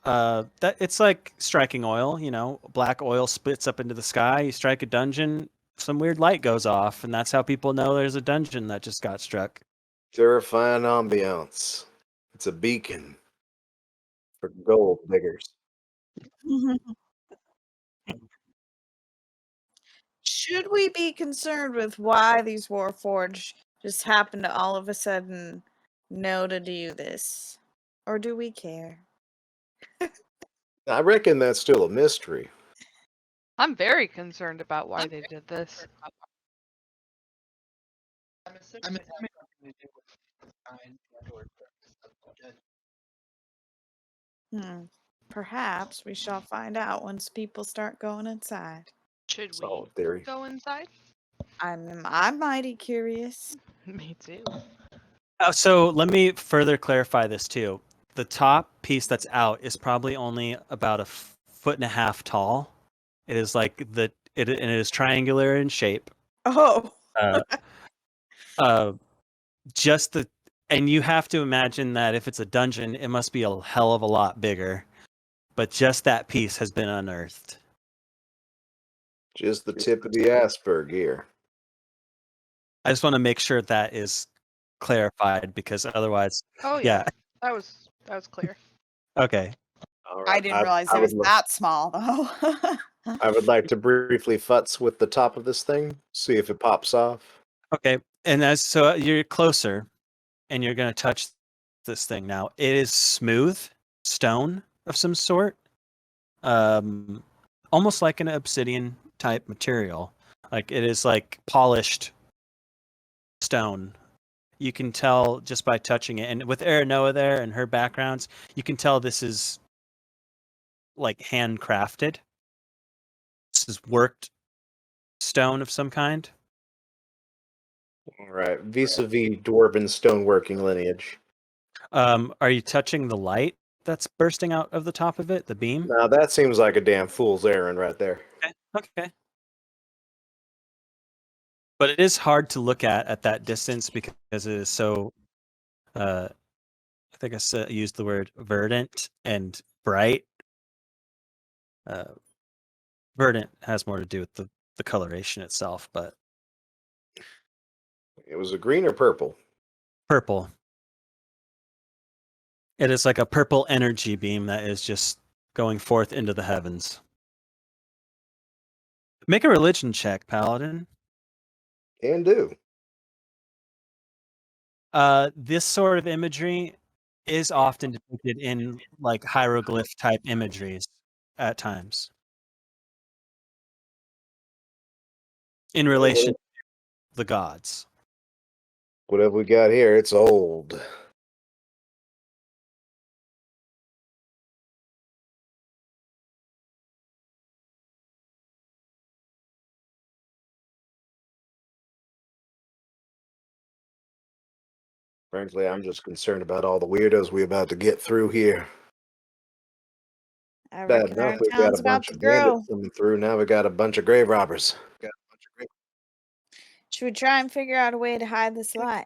that it's like striking oil. Black oil spits up into the sky. You strike a dungeon, some weird light goes off, and that's how people know there's a dungeon that just got struck. Terrifying ambiance. It's a beacon for gold diggers. Should we be concerned with why these Warforged just happen to all of a sudden know to do this? Or do we care? I reckon that's still a mystery. I'm very concerned about why they did this. I'm assuming it has something to do with design or purpose of the dungeon. Perhaps we shall find out once people start going inside. Should we Solid theory. go inside? I'm mighty curious. Me too. So let me further clarify this too. The top piece that's out is probably only about a foot and a half tall. It is like and it is triangular in shape. Oh, Uh, just the and you have to imagine that if it's a dungeon, it must be a hell of a lot bigger. But just that piece has been unearthed. Just the tip of the iceberg here. I just want to make sure that is clarified because otherwise, Oh yeah. that was clear. Okay. All I right. didn't realize it was that small though. I would like to briefly futz with the top of this thing, see if it pops off. Okay. And as so you're closer and you're going to touch this thing now. It is smooth stone of some sort. Almost like an obsidian type material. Like it is like polished stone. You can tell just by touching it. And with Aranoa there and her backgrounds, you can tell this is like handcrafted. This is worked stone of some kind. All right. Vis-a-vis dwarven stoneworking lineage. Are you touching the light that's bursting out of the top of it, the beam? Now that seems like a damn fool's errand right there. Okay. But it is hard to look at that distance because it is so. I think I used the word verdant and bright. Verdant has more to do with the coloration itself, but It was a green or purple? purple. It is like a purple energy beam that is just going forth into the heavens. Make a religion check, Paladin. Can do. This sort of imagery is often depicted in like hieroglyph type imageries at times. In relation to the gods. What have we got here? It's old. Frankly, I'm just concerned about all the weirdos we about to get through here. I Bad reckon our enough, we've got town's a about bunch to of grow. bandits coming through. Now we got a bunch of grave robbers. Should we try and figure out a way to hide this light?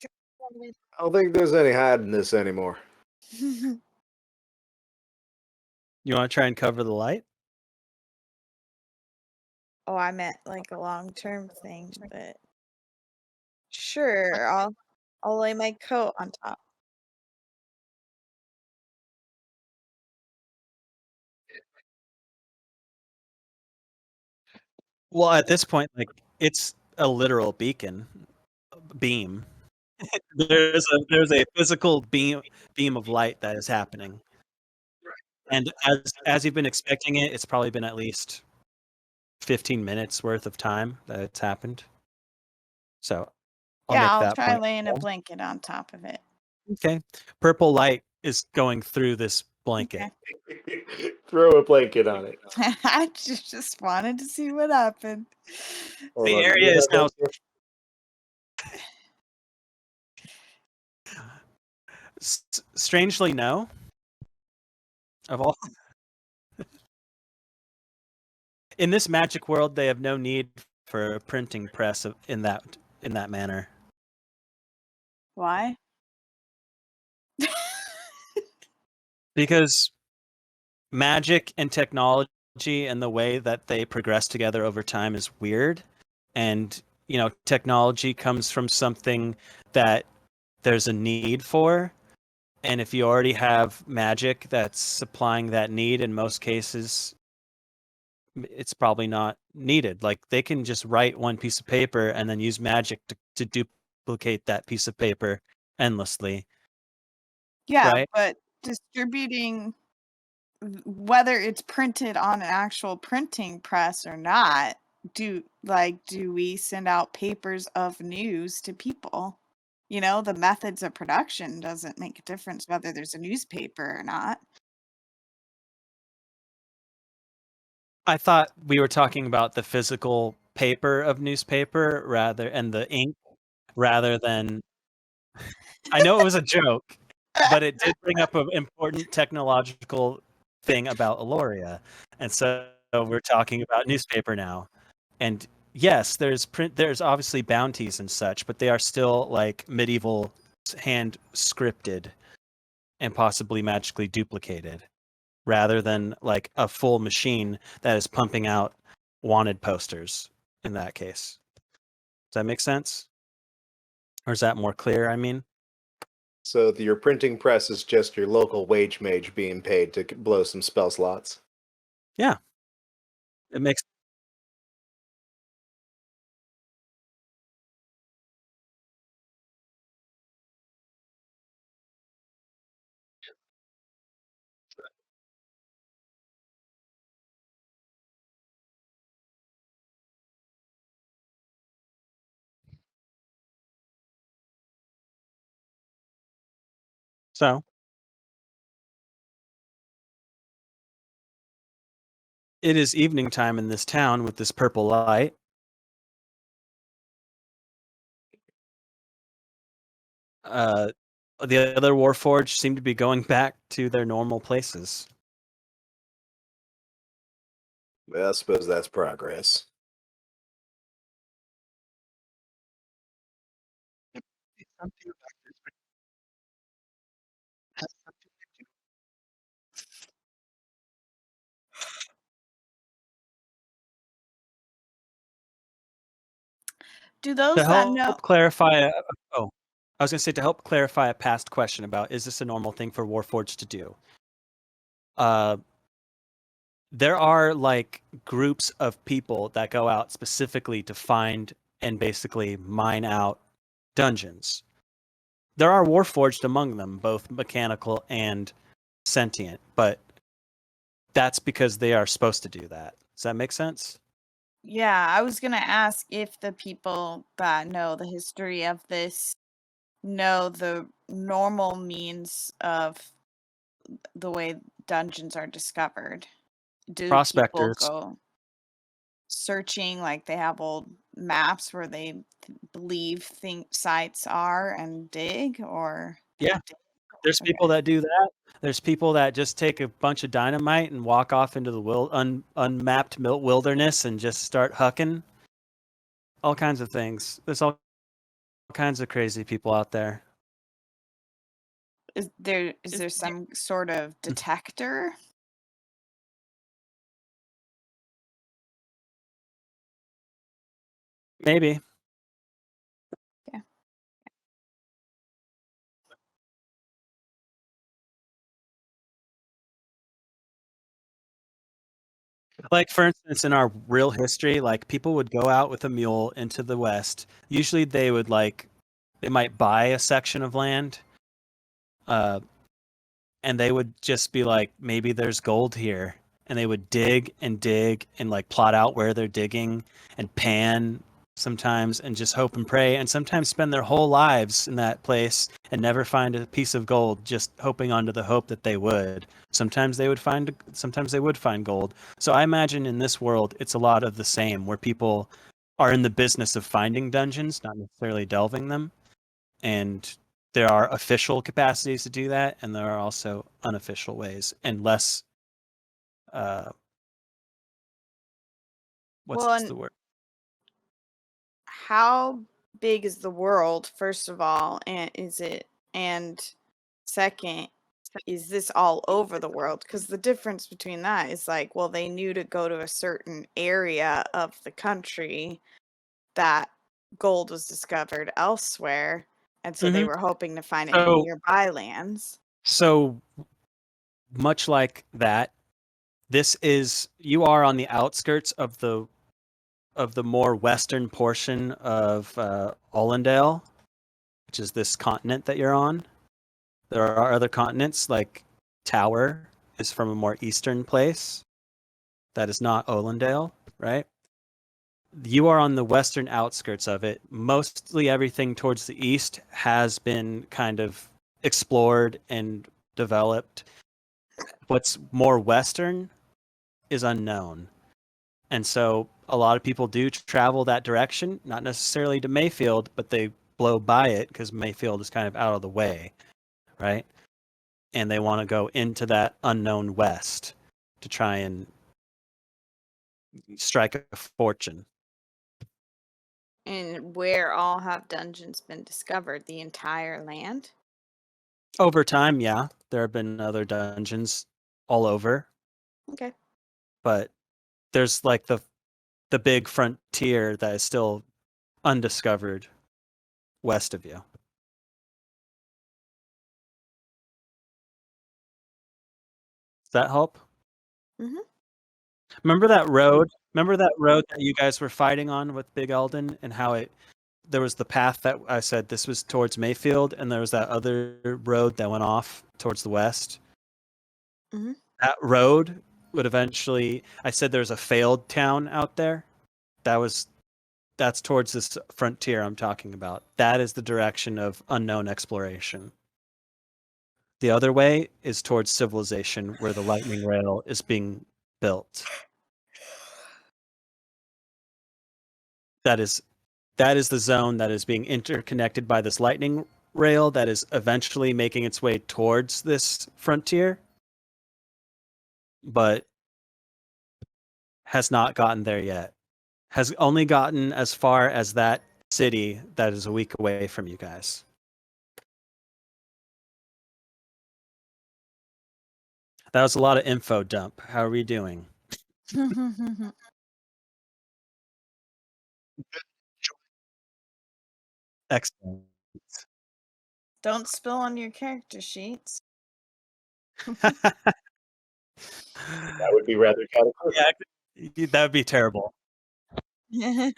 I don't think there's any hiding this anymore. You want to try and cover the light? Oh, I meant like a long-term thing, but sure, I'll lay my coat on top. Well, at this point, like it's a literal beam. there's a physical beam of light that is happening, and as you've been expecting it, it's probably been at least 15 minutes worth of time that it's happened. So I'll Yeah, make I'll that try point. laying a blanket on top of it. Okay, purple light is going through this blanket. Okay. Throw a blanket on it. I just wanted to see what happened. Hold The on, area you is have now that strangely no. Of all in this magic world, they have no need for a printing press in that manner. Why? Because magic and technology and the way that they progress together over time is weird, and technology comes from something that there's a need for, and if you already have magic that's supplying that need, in most cases it's probably not needed. Like, they can just write one piece of paper and then use magic to duplicate that piece of paper endlessly. Yeah, Right? but distributing, whether it's printed on an actual printing press or not, do we send out papers of news to people? The methods of production doesn't make a difference whether there's a newspaper or not. I thought we were talking about the physical paper of newspaper and the ink rather than. I know it was a joke, but it did bring up an important technological thing about Elloria, and so we're talking about newspaper now. And yes, there's obviously bounties and such, but they are still like medieval hand scripted and possibly magically duplicated, rather than like a full machine that is pumping out wanted posters in that case. Does that make sense? Or is that more clear? I mean, So your printing press is just your local wage mage being paid to blow some spell slots. yeah, it makes. So it is evening time in this town with this purple light. The other Warforged seem to be going back to their normal places. Well, I suppose that's progress. Do To those that know? help clarify, I was going to say, to help clarify a past question about, is this a normal thing for Warforged to do? There are like groups of people that go out specifically to find and basically mine out dungeons. There are Warforged among them, both mechanical and sentient, but that's because they are supposed to do that. Does that make sense? Yeah, I was gonna ask if the people that know the history of this know the normal means of the way dungeons are discovered. Do people Prospectors. go searching, like they have old maps where they believe sites are and dig, or Yeah. There's people that do that. There's people that just take a bunch of dynamite and walk off into the unmapped wilderness and just start hucking. All kinds of things. There's all kinds of crazy people out there. is there some sort of detector? Maybe. Yeah. Like, for instance, in our real history, like, people would go out with a mule into the West. Usually they would They might buy a section of land, and they would just be like, maybe there's gold here, and they would dig and like plot out where they're digging and pan sometimes and just hope and pray, and sometimes spend their whole lives in that place and never find a piece of gold, just hoping onto the hope that they would. Sometimes they would find gold. So I imagine in this world it's a lot of the same, where people are in the business of finding dungeons, not necessarily delving them. And there are official capacities to do that, and there are also unofficial ways, and less what's Well, and the word? how big is the world, first of all, and second, is this all over the world? Because the difference between that is like, well, they knew to go to a certain area of the country that gold was discovered elsewhere, and so they Mhm. were hoping to find it in So nearby lands. so much like that, you are on the outskirts of the more western portion of Allendale, which is this continent that you're on. There are other continents, like Tower is from a more eastern place. That is not Olendale, right? You are on the western outskirts of it. Mostly everything towards the east has been kind of explored and developed. What's more western is unknown. And so a lot of people do travel that direction, not necessarily to Mayfield, but they blow by it because Mayfield is kind of out of the way, right? And they want to go into that unknown west to try and strike a fortune. And where all have dungeons been discovered? The entire land? Over time, yeah, there have been other dungeons all over, Okay. but there's like the big frontier that is still undiscovered west of you. Does that help? Mhm. Remember that road? Remember that road that you guys were fighting on with Big Eldon, and how there was the path that I said this was towards Mayfield, and there was that other road that went off towards the west. Mhm. That road would eventually. I said there's a failed town out there. That's towards this frontier I'm talking about. That is the direction of unknown exploration. The other way is towards civilization, where the lightning rail is being built. That is the zone that is being interconnected by this lightning rail that is eventually making its way towards this frontier, but has not gotten there yet. Has only gotten as far as that city that is a week away from you guys. That was a lot of info dump. How are we doing? Excellent. Don't spill on your character sheets. That would be rather cataclysmic. Yeah, that would be terrible. Yeah,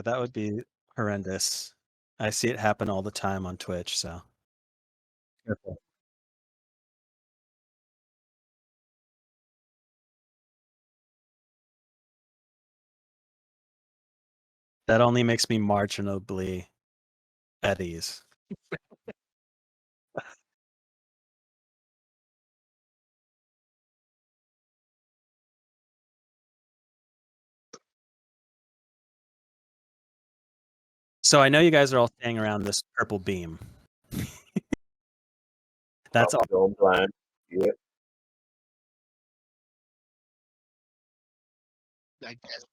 that would be horrendous. I see it happen all the time on Twitch, so careful. That only makes me marginally at ease. So I know you guys are all staying around this purple beam. That's all. Probably going blind. Yeah. I guess.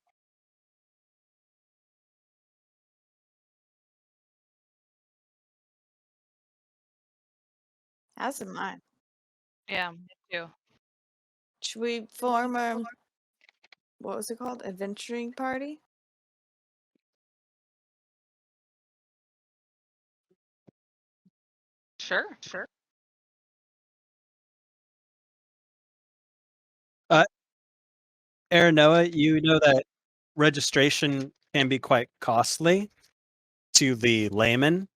As am I. Yeah, me too. Should we form a, what was it called? Adventuring party? Sure, sure. Aranoa, you know that registration can be quite costly to the layman.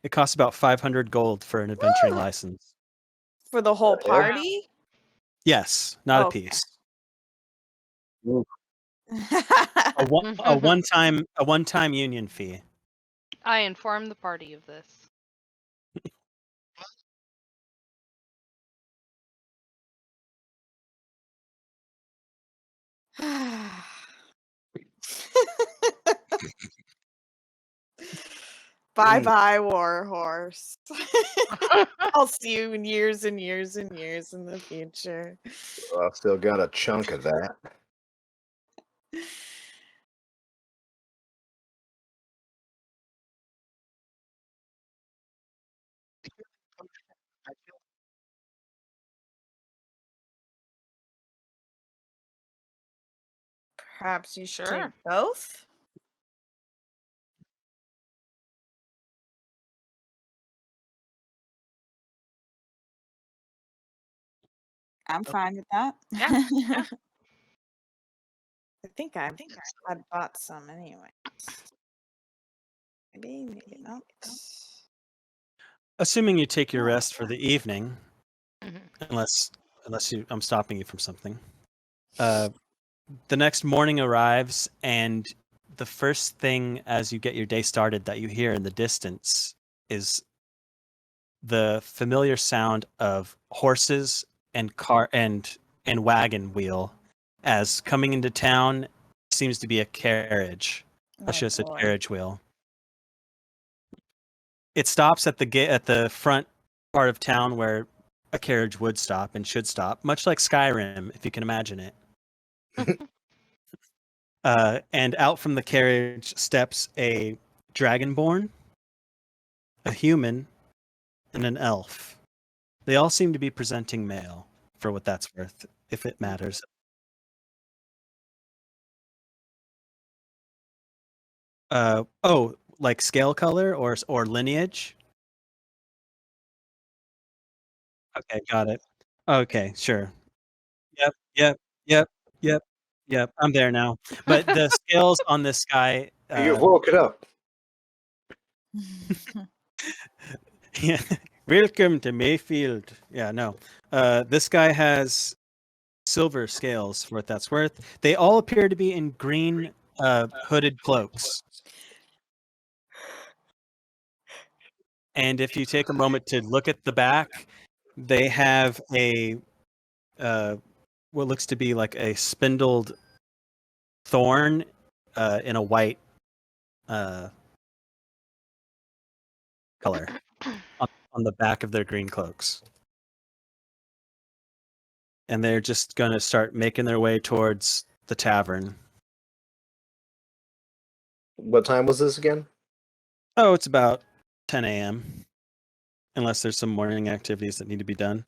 It costs about 500 gold for an adventuring license. For the whole The hell? party? Yes, not a Okay. piece. Ooh, A one-time union fee. I informed the party of this. Bye bye, war horse. I'll see you in years and years and years in the future. well, I've still got a chunk of that. I feel Perhaps you should take Sure. both? I'm fine with that. Yeah, yeah. I think I bought some anyway. Maybe not. Assuming you take your rest for the evening, Mhm. unless I'm stopping you from something. The next morning arrives, and the first thing as you get your day started that you hear in the distance is the familiar sound of horses and car and wagon wheel, as coming into town seems to be a carriage. I should have said boy. carriage wheel. It stops at the front part of town where a carriage would stop and should stop, much like Skyrim, if you can imagine it. And out from the carriage steps a dragonborn, a human, and an elf. They all seem to be presenting male, for what that's worth, if it matters. Like scale color or lineage? Okay, got it. Okay, sure. Yep, yep, yep, yep, yep. I'm there now. But the scales on this guy, You've woken up. yeah. Welcome to Mayfield. Yeah, no. This guy has silver scales, for what that's worth. They all appear to be in green hooded cloaks. And if you take a moment to look at the back, they have a what looks to be like a spindled thorn in a white color on the back of their green cloaks. And they're just going to start making their way towards the tavern. What time was this again? Oh, it's about 10 a.m. Unless there's some morning activities that need to be done.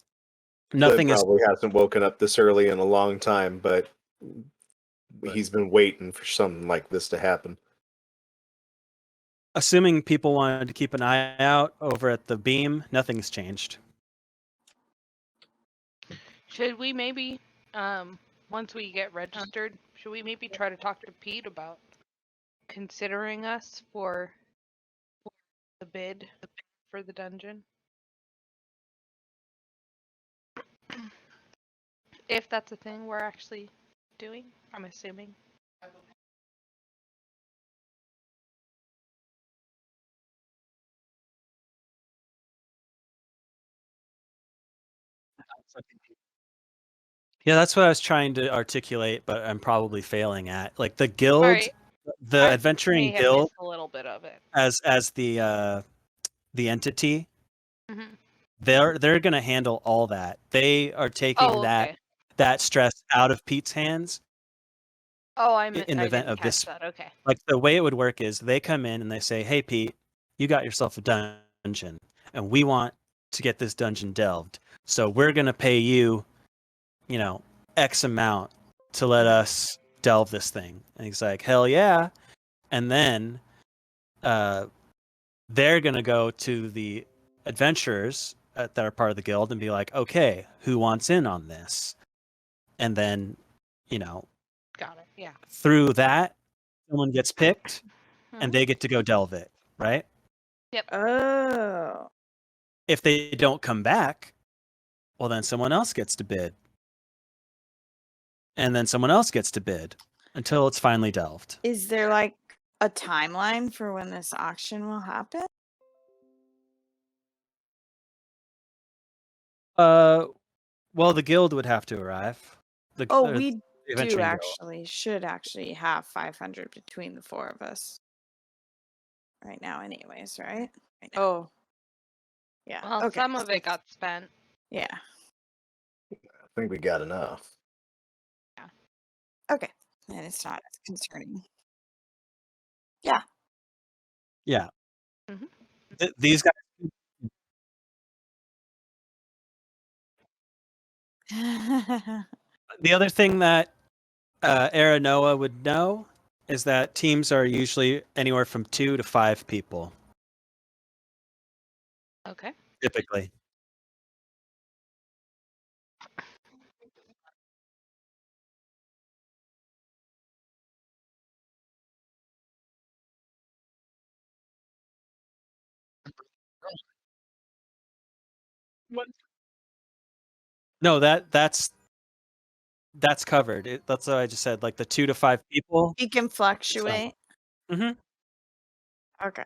Nothing Clint is. probably hasn't woken up this early in a long time, but he's been waiting for something like this to happen. Assuming people wanted to keep an eye out over at the beam, nothing's changed. Should we maybe, once we get registered, should we maybe try to talk to Pete about considering us for the bid for the dungeon? If that's a thing we're actually doing, I'm assuming. Yeah, that's what I was trying to articulate, but I'm probably failing at. Like the guild, Sorry, the I adventuring may have guild, missed a little bit of it. as the entity, Mm-hmm. they're gonna handle all that. They are taking Oh, okay. that stress out of Pete's hands Oh, in the I event didn't of catch this. that. Okay. Like the way it would work is they come in and they say, "Hey Pete, you got yourself a dungeon, and we want to get this dungeon delved. So we're gonna pay you, X amount to let us delve this thing." And he's like, "Hell yeah!" And then they're gonna go to the adventurers that are part of the guild and be like, "Okay, who wants in on this?" And then, Got it. Yeah. Through that, someone gets picked, Mhm. and they get to go delve it, right? Oh. If they don't come back, well, then someone else gets to bid. And then someone else gets to bid until it's finally delved. Is there like a timeline for when this auction will happen? Well, the guild would have to arrive. Oh, The we do adventuring guild. should actually have 500 between the four of us. Right now, anyways, right? Oh. Yeah. Well, okay. some of it got spent. Yeah. I think we got enough. Okay. And it's not as concerning. Yeah. Mhm. These guys. The other thing that Aranoa would know is that teams are usually anywhere from 2 to 5 people, Okay. typically. No, that's covered. That's what I just said. Like the 2 to 5 people. He can fluctuate. Mm-hmm. Okay.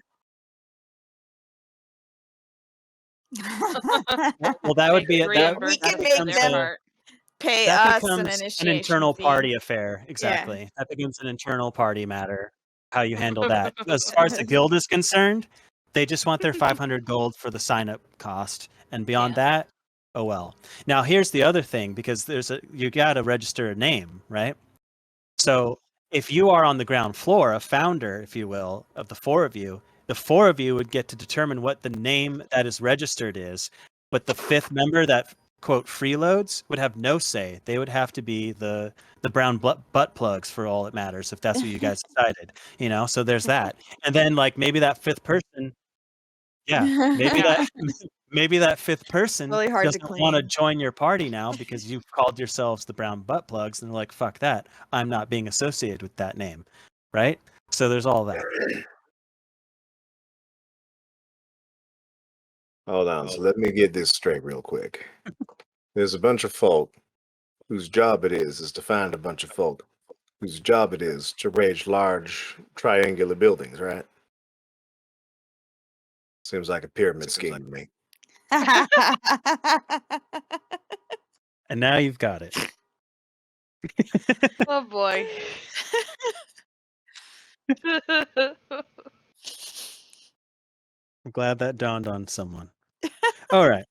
Well, that would be Make that. We that can make becomes them a- pay that us an becomes initiation an internal fee. party affair. Exactly. That becomes an internal party matter. How you handle that. As far as the guild is concerned, they just want their 500 gold for the sign-up cost, and beyond that, oh well. Now here's the other thing, because you got to register a name, right? So if you are on the ground floor, a founder, if you will, of the four of you, the four of you would get to determine what the name that is registered is, but the fifth member that quote freeloads would have no say. They would have to be the brown butt plugs for all it matters, if that's what you guys decided, so there's that. And then like maybe that fifth person, maybe that fifth person Really hard to doesn't want to clean. join your party now because you've called yourselves the brown butt plugs, and they're like, fuck that, I'm not being associated with that name, right? So there's all that. Hold on. So let me get this straight real quick. There's a bunch of folk whose job it is to find a bunch of folk whose job it is to raise large triangular buildings, right? Seems like a pyramid scheme to me. And now you've got it. Oh boy. I'm glad that dawned on someone. All right.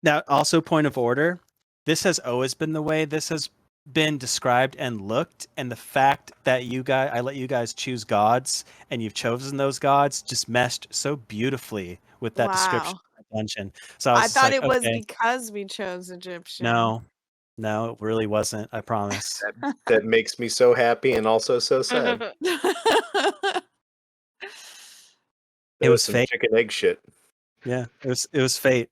Now, also point of order, this has always been the way this has been described and looked, and the fact that I let you guys choose gods, and you've chosen those gods, just meshed so beautifully with that description Wow. of the dungeon. So I was thought like, it was okay, because we chose Egyptian. no, it really wasn't. I promise. That makes me so happy and also so sad. It was some fate. chicken egg shit. Yeah, it was fate.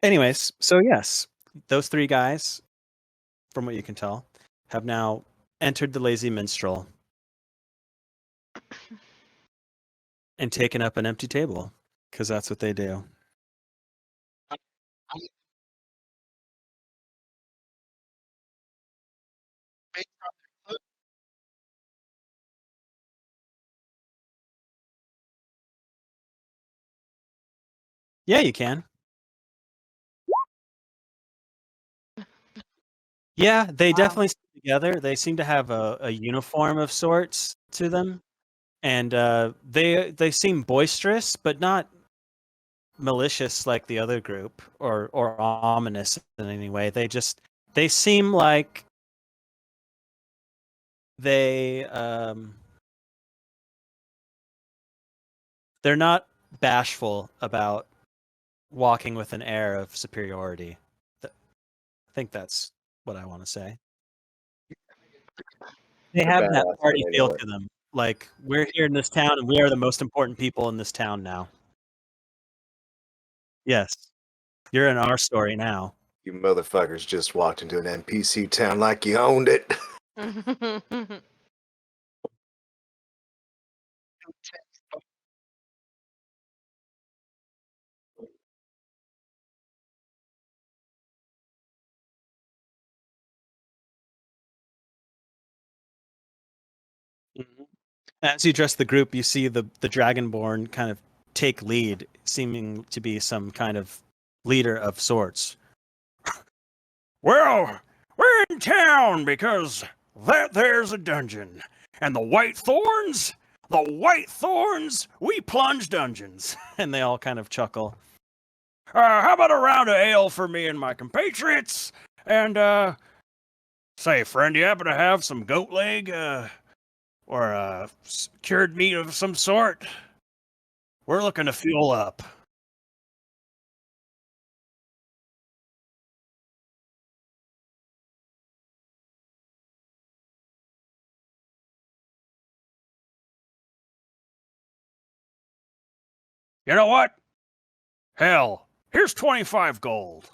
Anyways, so yes, those three guys, from what you can tell, have now entered the Lazy Minstrel and taken up an empty table, because that's what they do. Yeah, you can. Yeah, they Wow. definitely stick together. They seem to have a uniform of sorts to them, and they seem boisterous, but not malicious like the other group, or ominous in any way. They seem like they're not bashful about walking with an air of superiority. I think that's what I want to say. They They're have that badass party in feel any way. to them. Like, we're here in this town, and we are the most important people in this town now. Yes. You're in our story now. You motherfuckers just walked into an NPC town like you owned it. Mhm. As you address the group, you see the Dragonborn kind of take lead, seeming to be some kind of leader of sorts. Well, we're in town because there's a dungeon. And the White Thorns, we plunge dungeons. And they all kind of chuckle. How about a round of ale for me and my compatriots? And, say, friend, do you happen to have some goat leg, or cured meat of some sort? We're looking to fuel up. You know what? Hell, here's 25 gold.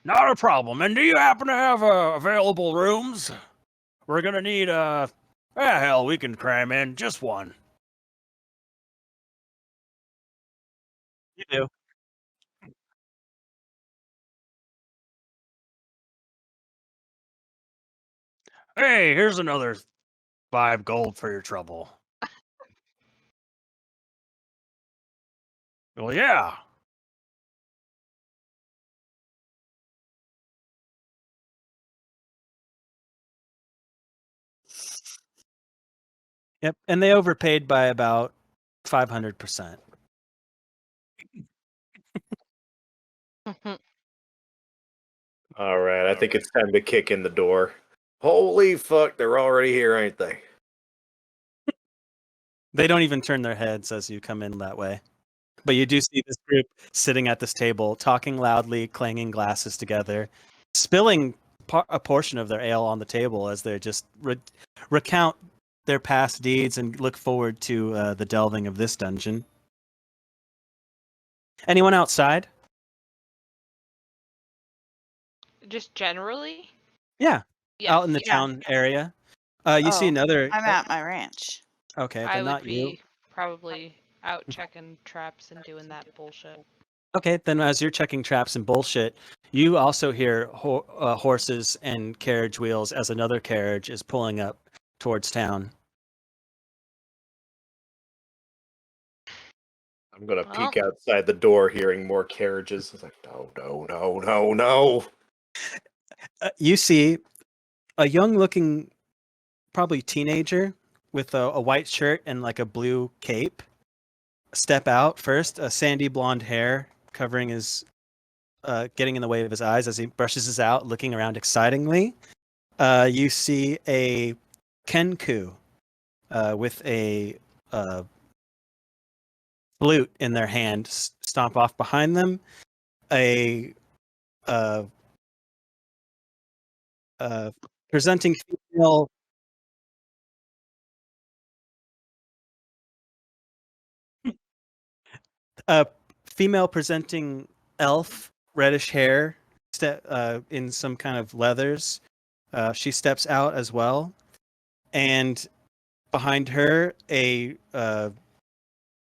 Not a problem. And do you happen to have available rooms? We're gonna need hell, we can cram in just one. You do. Hey, here's another 5 gold for your trouble. Well, yeah. Yep. And they overpaid by about 500%. All right, I think it's time to kick in the door. Holy fuck, they're already here, ain't they? They don't even turn their heads as you come in that way. But you do see this group sitting at this table, talking loudly, clanging glasses together, spilling a portion of their ale on the table as they just recount their past deeds and look forward to the delving of this dungeon. Anyone outside? Just generally? Yeah, Yeah. out in the town area. You see Oh, another. I'm at my ranch. Okay, I then would not you. be probably out checking traps and doing that bullshit. Okay, then as you're checking traps and bullshit, you also hear horses and carriage wheels as another carriage is pulling up towards town. I'm gonna Well. peek outside the door, hearing more carriages. It's like, no, no, no, no, no. You see a young-looking, probably teenager with a white shirt and like a blue cape step out first, a sandy blonde hair covering his, getting in the way of his eyes as he brushes his out, looking around excitingly. You see a Kenku with a flute in their hand stomp off behind them. A presenting female. A female presenting elf, reddish hair, in some kind of leathers. She steps out as well, and behind her, a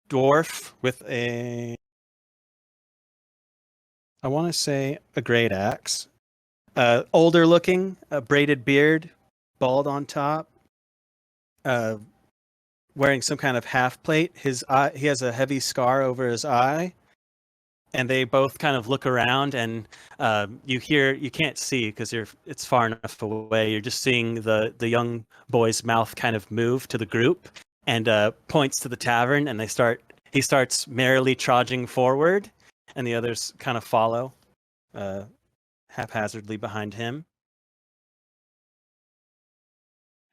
dwarf with I want to say a great axe. Older looking, a braided beard, bald on top. Wearing some kind of half plate. His eye, he has a heavy scar over his eye. And they both kind of look around, and you can't see because it's far enough away. You're just seeing the young boy's mouth kind of move to the group and points to the tavern, and he starts merrily trudging forward, and the others kind of follow haphazardly behind him.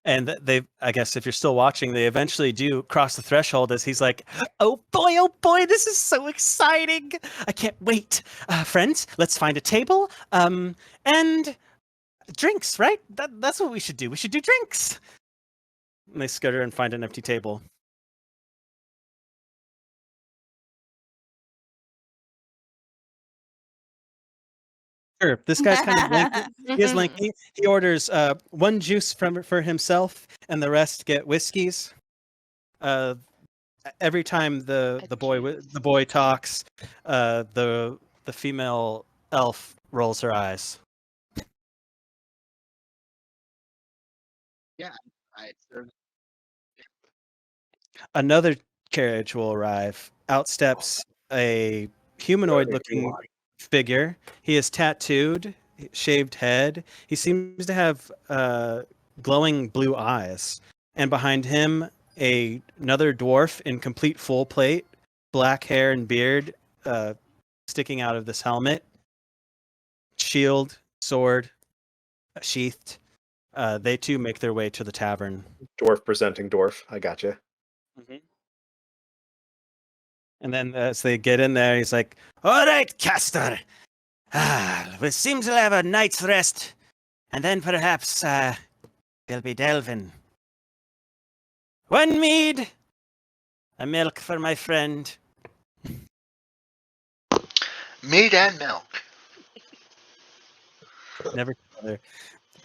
And I guess if you're still watching, they eventually do cross the threshold as he's like, oh boy, this is so exciting. I can't wait. Friends, let's find a table. And Drinks, right? That's what we should do. We should do drinks. And they skitter and find an empty table. Sure. This guy's kind of lanky. He is lanky. He orders one juice for himself, and the rest get whiskeys. Every time the boy talks, the female elf rolls her eyes. I serve. Another carriage will arrive. Out steps a humanoid-looking figure. He is tattooed, shaved head. He seems to have glowing blue eyes. And behind him, another dwarf in complete full plate, black hair and beard sticking out of this helmet. Shield, sword, sheathed. They too make their way to the tavern. Dwarf presenting dwarf. I gotcha. And then as they get in there, he's like, "All right, Castor. We seem to have a night's rest, and then perhaps we'll be delving. One mead, a milk for my friend." Meat and milk. Never together.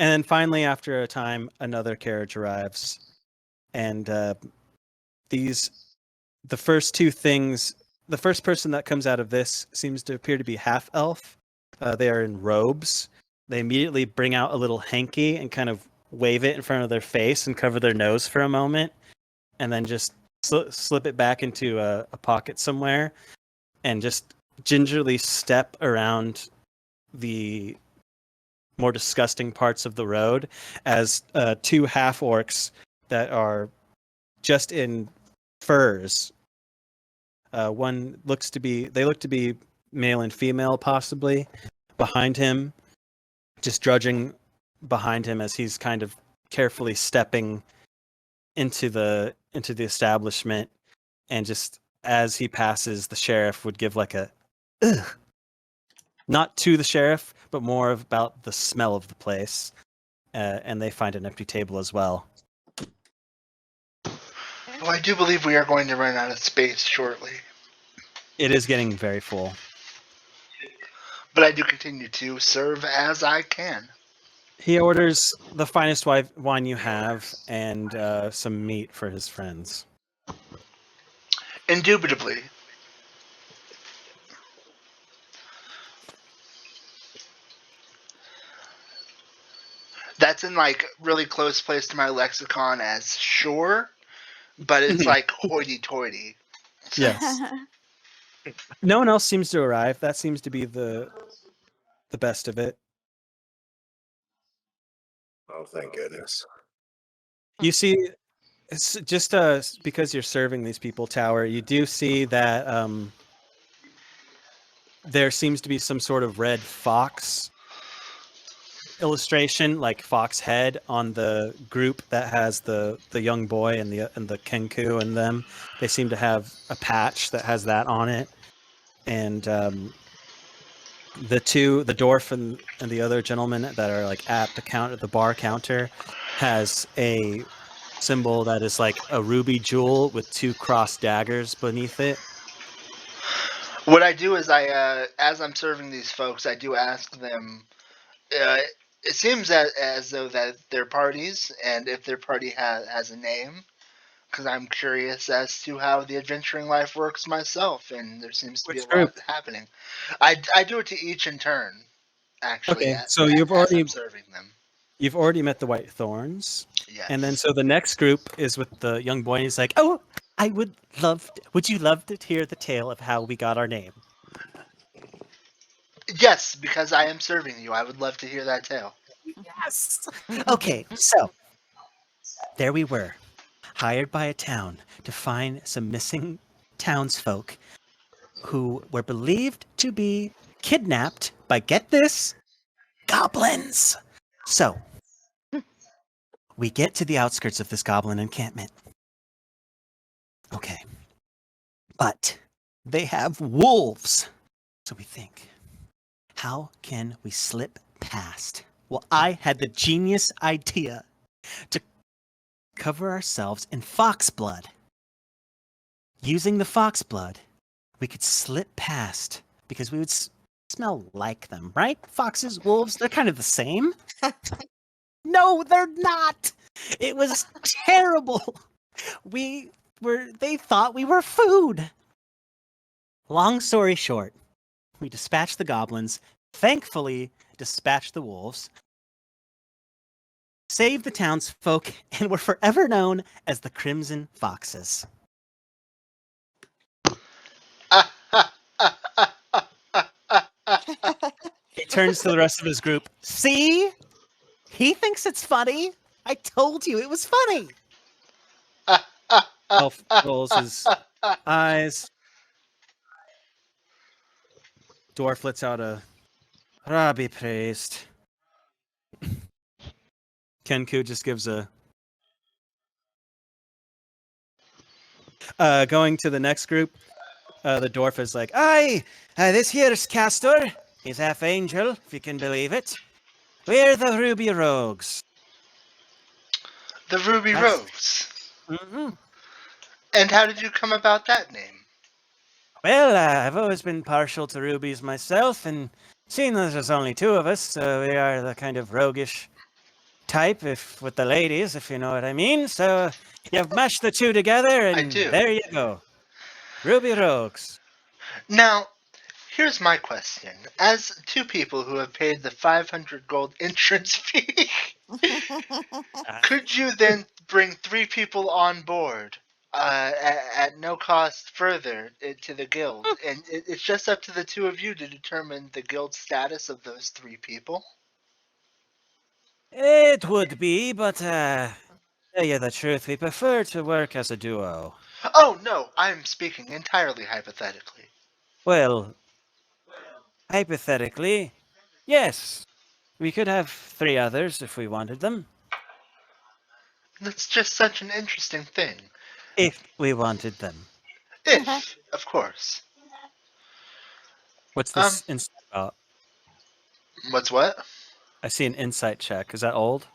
And then finally, after a time, another carriage arrives, and the first two things. The first person that comes out of this seems to appear to be half elf. They are in robes. They immediately bring out a little hanky and kind of wave it in front of their face and cover their nose for a moment, and then just slip it back into a pocket somewhere, and just gingerly step around the more disgusting parts of the road as two half orcs that are just in furs. One look to be male and female, possibly. Behind him, just drudging behind him as he's kind of carefully stepping into the establishment, and just as he passes, the sheriff would give like a ugh. Not to the sheriff, but more about the smell of the place. And they find an empty table as well. Well, I do believe we are going to run out of space shortly. It is getting very full. But I do continue to serve as I can. He orders the finest wine you have and some meat for his friends. Indubitably. That's in like really close place to my lexicon as sure, but it's like hoity-toity. Yes. No one else seems to arrive. That seems to be the best of it. Oh, thank goodness. You see, just because you're serving these people, Tower, you do see that there seems to be some sort of red fox illustration, like fox head, on the group that has the young boy and the Kenku and them. They seem to have a patch that has that on it, and the dwarf and the other gentleman that are like at the bar counter, has a symbol that is like a ruby jewel with two crossed daggers beneath it. What I do is as I'm serving these folks, I do ask them. It seems as though that they're parties, and if their party has a name, because I'm curious as to how the adventuring life works myself, and there seems to be a lot happening. I do it to each in turn, actually. Okay, so I'm serving them. You've already met the White Thorns. Yes. And then so the next group is with the young boy, and he's like, "Oh, would you love to hear the tale of how we got our name?" Yes, because I am serving you. I would love to hear that tale. Yes. Okay, so there we were, hired by a town to find some missing townsfolk who were believed to be kidnapped by, get this, goblins. So we get to the outskirts of this goblin encampment. Okay. But they have wolves. So we think, how can we slip past Well, I had the genius idea to cover ourselves in fox blood. Using the fox blood, we could slip past because we would smell like them, right? Foxes, wolves, they're kind of the same. No, they're not. It was terrible. They thought we were food. Long story short, we dispatched the goblins, thankfully dispatched the wolves, saved the townsfolk, and were forever known as the Crimson Foxes. He turns to the rest of his group. See? He thinks it's funny. I told you it was funny. Elf rolls his eyes. Dwarf lets out a "Ah, be praised." Kenku just gives a. Going to the next group, the dwarf is like, "Aye, this here's Castor. He's half angel, if you can believe it. We're the Ruby Rogues." The Ruby That's- Rogues. Mm-hmm. And how did you come about that name? Well, I've always been partial to rubies myself, and seeing as there's only two of us, we are the kind of roguish type, if with the ladies, if you know what I mean. So you've mashed the two together, and do. there you go, Ruby Rogues. Now, here's my question. As two people who have paid the 500 gold entrance fee, could you then bring 3 people on board at no cost further to the guild? And it's just up to the two of you to determine the guild status of those 3 people? It would be, but tell you the truth, we prefer to work as a duo. Oh, no, I'm speaking entirely hypothetically. Well, hypothetically, yes, we could have 3 others if we wanted them. That's just such an interesting thing. If we wanted them. If, of course. What's this insight about? What's what? I see an insight check. Is that old?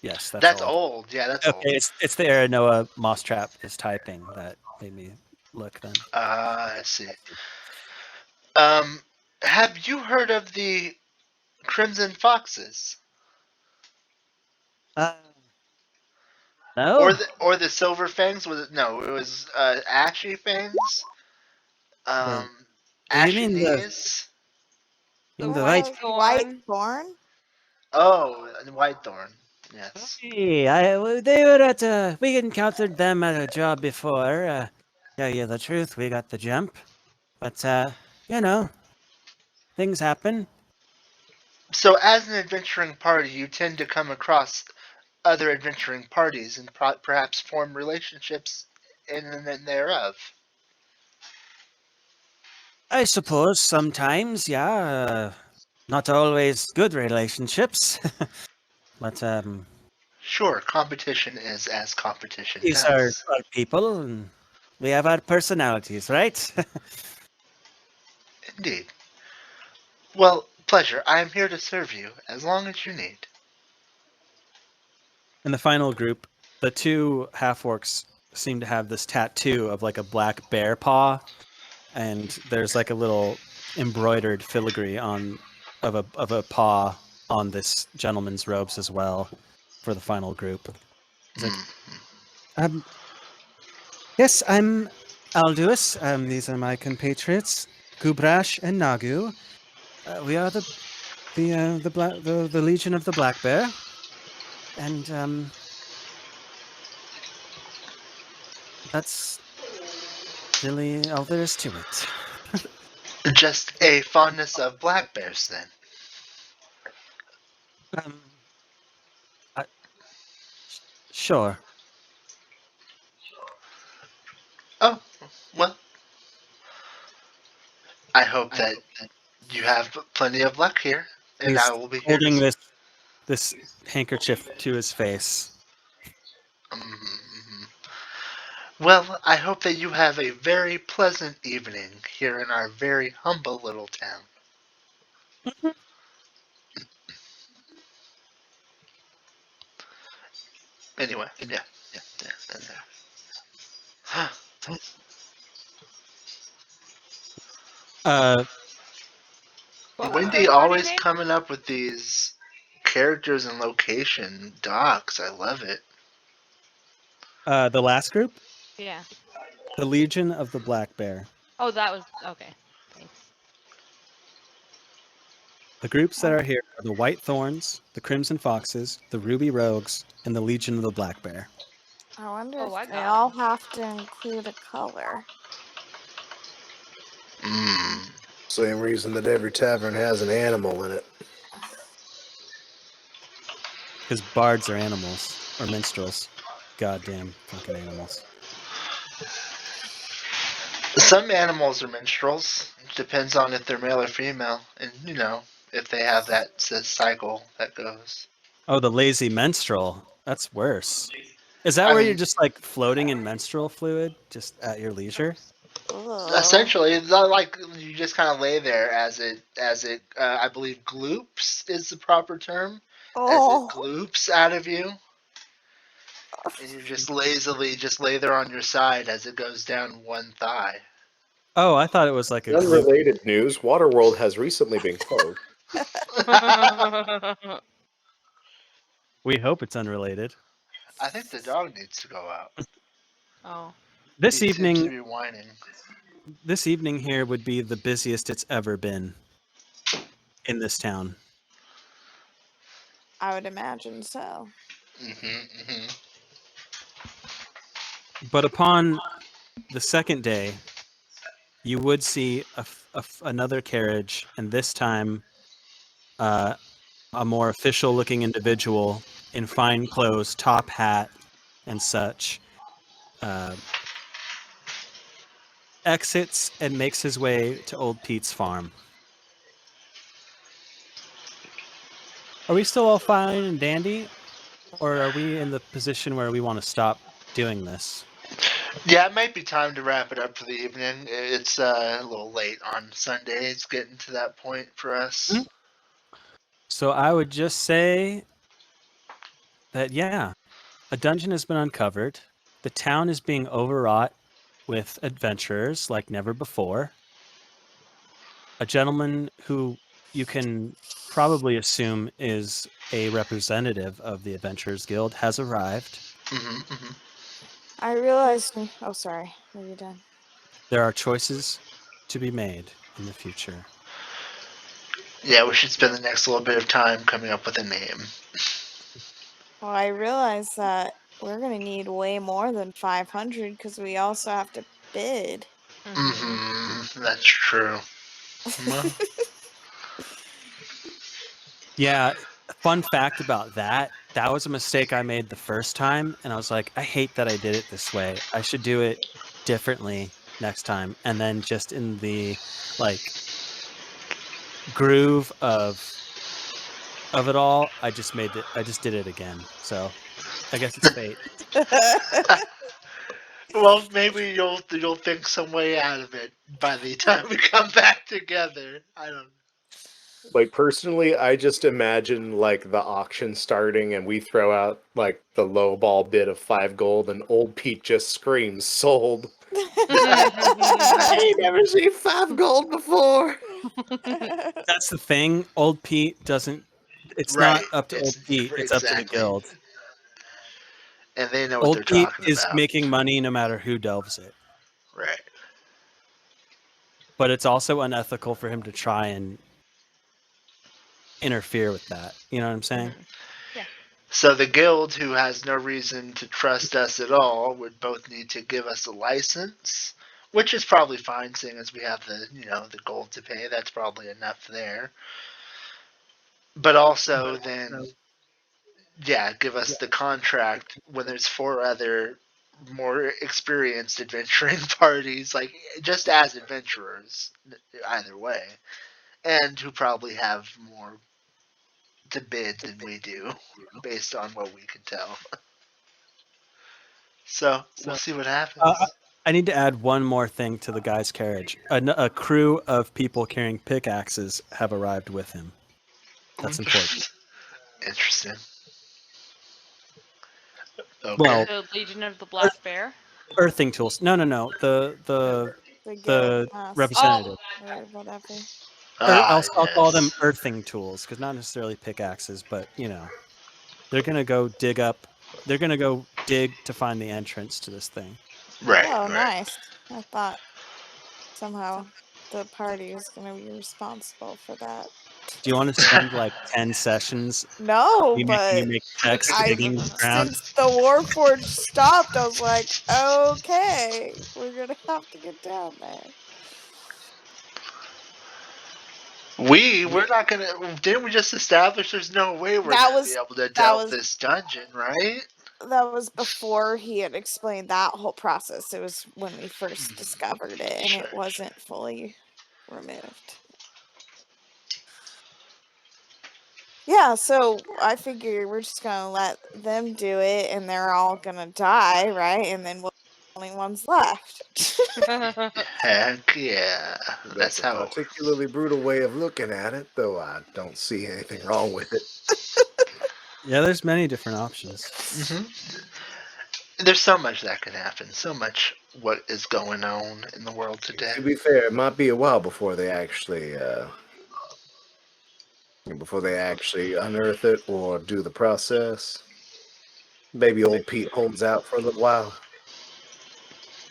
Yes, That's old. old. Yeah, that's Okay, old. it's the era Noah Mousetrap is typing that made me look then. I see. Have you heard of the Crimson Foxes? No? Or the Silver Fangs? Was it? No, it was Ashy Fangs. Do you Ashy mean Knees. The the white? White thorn. thorn? Oh, and Whitethorn. Yes. Hey, they were at we encountered them at a job before. Tell you the truth, we got the jump. But you know, things happen. So, as an adventuring party, you tend to come across other adventuring parties and perhaps form relationships in and thereof. I suppose sometimes, yeah. Not always good relationships. But Sure, competition is as competition these are does. our people, and we have our personalities, right? Indeed. Well, pleasure. I am here to serve you as long as you need. In the final group, the 2 half-orcs seem to have this tattoo of like a black bear paw, and there's like a little embroidered filigree of a paw on this gentleman's robes as well for the final group. He's like, yes, I'm Alduus. These are my compatriots, Gubrash and Nagu. We are the Legion of the Black Bear, and that's really all there is to it. Just a fondness of black bears, then. Um, sure. Oh, well. I hope that you have plenty of luck here, and He's I will be here. holding this handkerchief to his face. Mhm. Well, I hope that you have a very pleasant evening here in our very humble little town. Anyway, yeah. Uh, What was Wendy the party always name? coming up with these characters and location docs. I love it. The last group, Yeah. the Legion of the Black Bear. Oh, that was okay. Thanks. The groups that are here are the White Thorns, the Crimson Foxes, the Ruby Rogues, and the Legion of the Black Bear. I wonder Oh, I if they got all it. have to include a color. Mm. Same reason that every tavern has an animal in it. Because bards are animals, or minstrels. Goddamn fucking animals. Some animals are minstrels. It depends on if they're male or female, and if they have that cycle that goes. Oh, the lazy menstrual. That's worse. Is that I where you're mean, just like floating in menstrual fluid, just at your leisure? Ugh. essentially, it's not like you just kind of lay there as it. I believe gloops is the proper term. As it Oh. gloops out of you, and you just lazily just lay there on your side as it goes down one thigh. Oh, I thought it was like a In glue. unrelated news, Waterworld has recently been closed. We hope it's unrelated. I think the dog needs to go out. Oh. This He seems to evening, be whining. here would be the busiest it's ever been in this town. I would imagine so. But upon the second day, you would see another carriage, and this time a more official-looking individual in fine clothes, top hat, and such, exits and makes his way to Old Pete's farm. Are we still all fine and dandy, or are we in the position where we want to stop doing this? Yeah, it might be time to wrap it up for the evening. It's a little late on Sunday. It's getting to that point for us. So I would just say that, yeah, a dungeon has been uncovered. The town is being overwrought with adventurers like never before. A gentleman who you can probably assume is a representative of the Adventurers Guild has arrived. I realized. Oh, sorry. Are you done? There are choices to be made in the future. Yeah, we should spend the next little bit of time coming up with a name. Well, I realize that we're gonna need way more than 500 because we also have to bid. That's true. Yeah, fun fact about that. That was a mistake I made the first time, and I was like, I hate that I did it this way. I should do it differently next time. And then just in the like groove of it all, I just did it again. So I guess it's fate. Well, maybe you'll think some way out of it by the time we come back together. I don't. Like personally, I just imagine like the auction starting and we throw out like the low ball bid of 5 gold and old Pete just screams sold. I ain't never seen 5 gold before. That's the thing. Old Pete doesn't. It's Right. not up to Old Pete. It's up to the Exactly. guild. And they know what Old they're Pete talking is about. making money no matter who delves it. Right. But it's also unethical for him to try and interfere with that. You know what I'm saying? So the guild, who has no reason to trust us at all, would both need to give us a license, which is probably fine, seeing as we have the gold to pay. That's probably enough there. But also then, yeah, give us the contract when there's 4 other more experienced adventuring parties, like just as adventurers, either way, and who probably have more to bid than we do, based on what we can tell. So we'll see what happens. I need to add one more thing to the guy's carriage. A crew of people carrying pickaxes have arrived with him. That's important. Interesting. Okay. Well, The Legion of the Black Bear. earthing tools. No. The The the guild master representative. or whatever. I'll call them yes. earthing tools because not necessarily pickaxes, but they're gonna go dig up. They're gonna go dig to find the entrance to this thing. Right, Oh, right. nice. I thought somehow the party was going to be responsible for that. Do you want to spend like 10 sessions No, making but you make checks I digging the ground? since the Warforged stopped, I was like, okay, we're gonna have to get down there. We're not gonna. Didn't we just establish there's no way we're That gonna be was able to that delve was this dungeon, right? that was before he had explained that whole process. It was when we first discovered it, and Sure. it wasn't fully removed. Yeah, so I figure we're just gonna let them do it, and they're all gonna die, right? And then we're the only ones left. Heck yeah. That's That's a how. particularly brutal way of looking at it, though I don't see anything wrong with it. Yeah, there's many different options. Hmm. There's so much that can happen. So much what is going on in the world today. To be fair, it might be a while before they actually unearth it or do the process. Maybe old Pete holds out for a little while.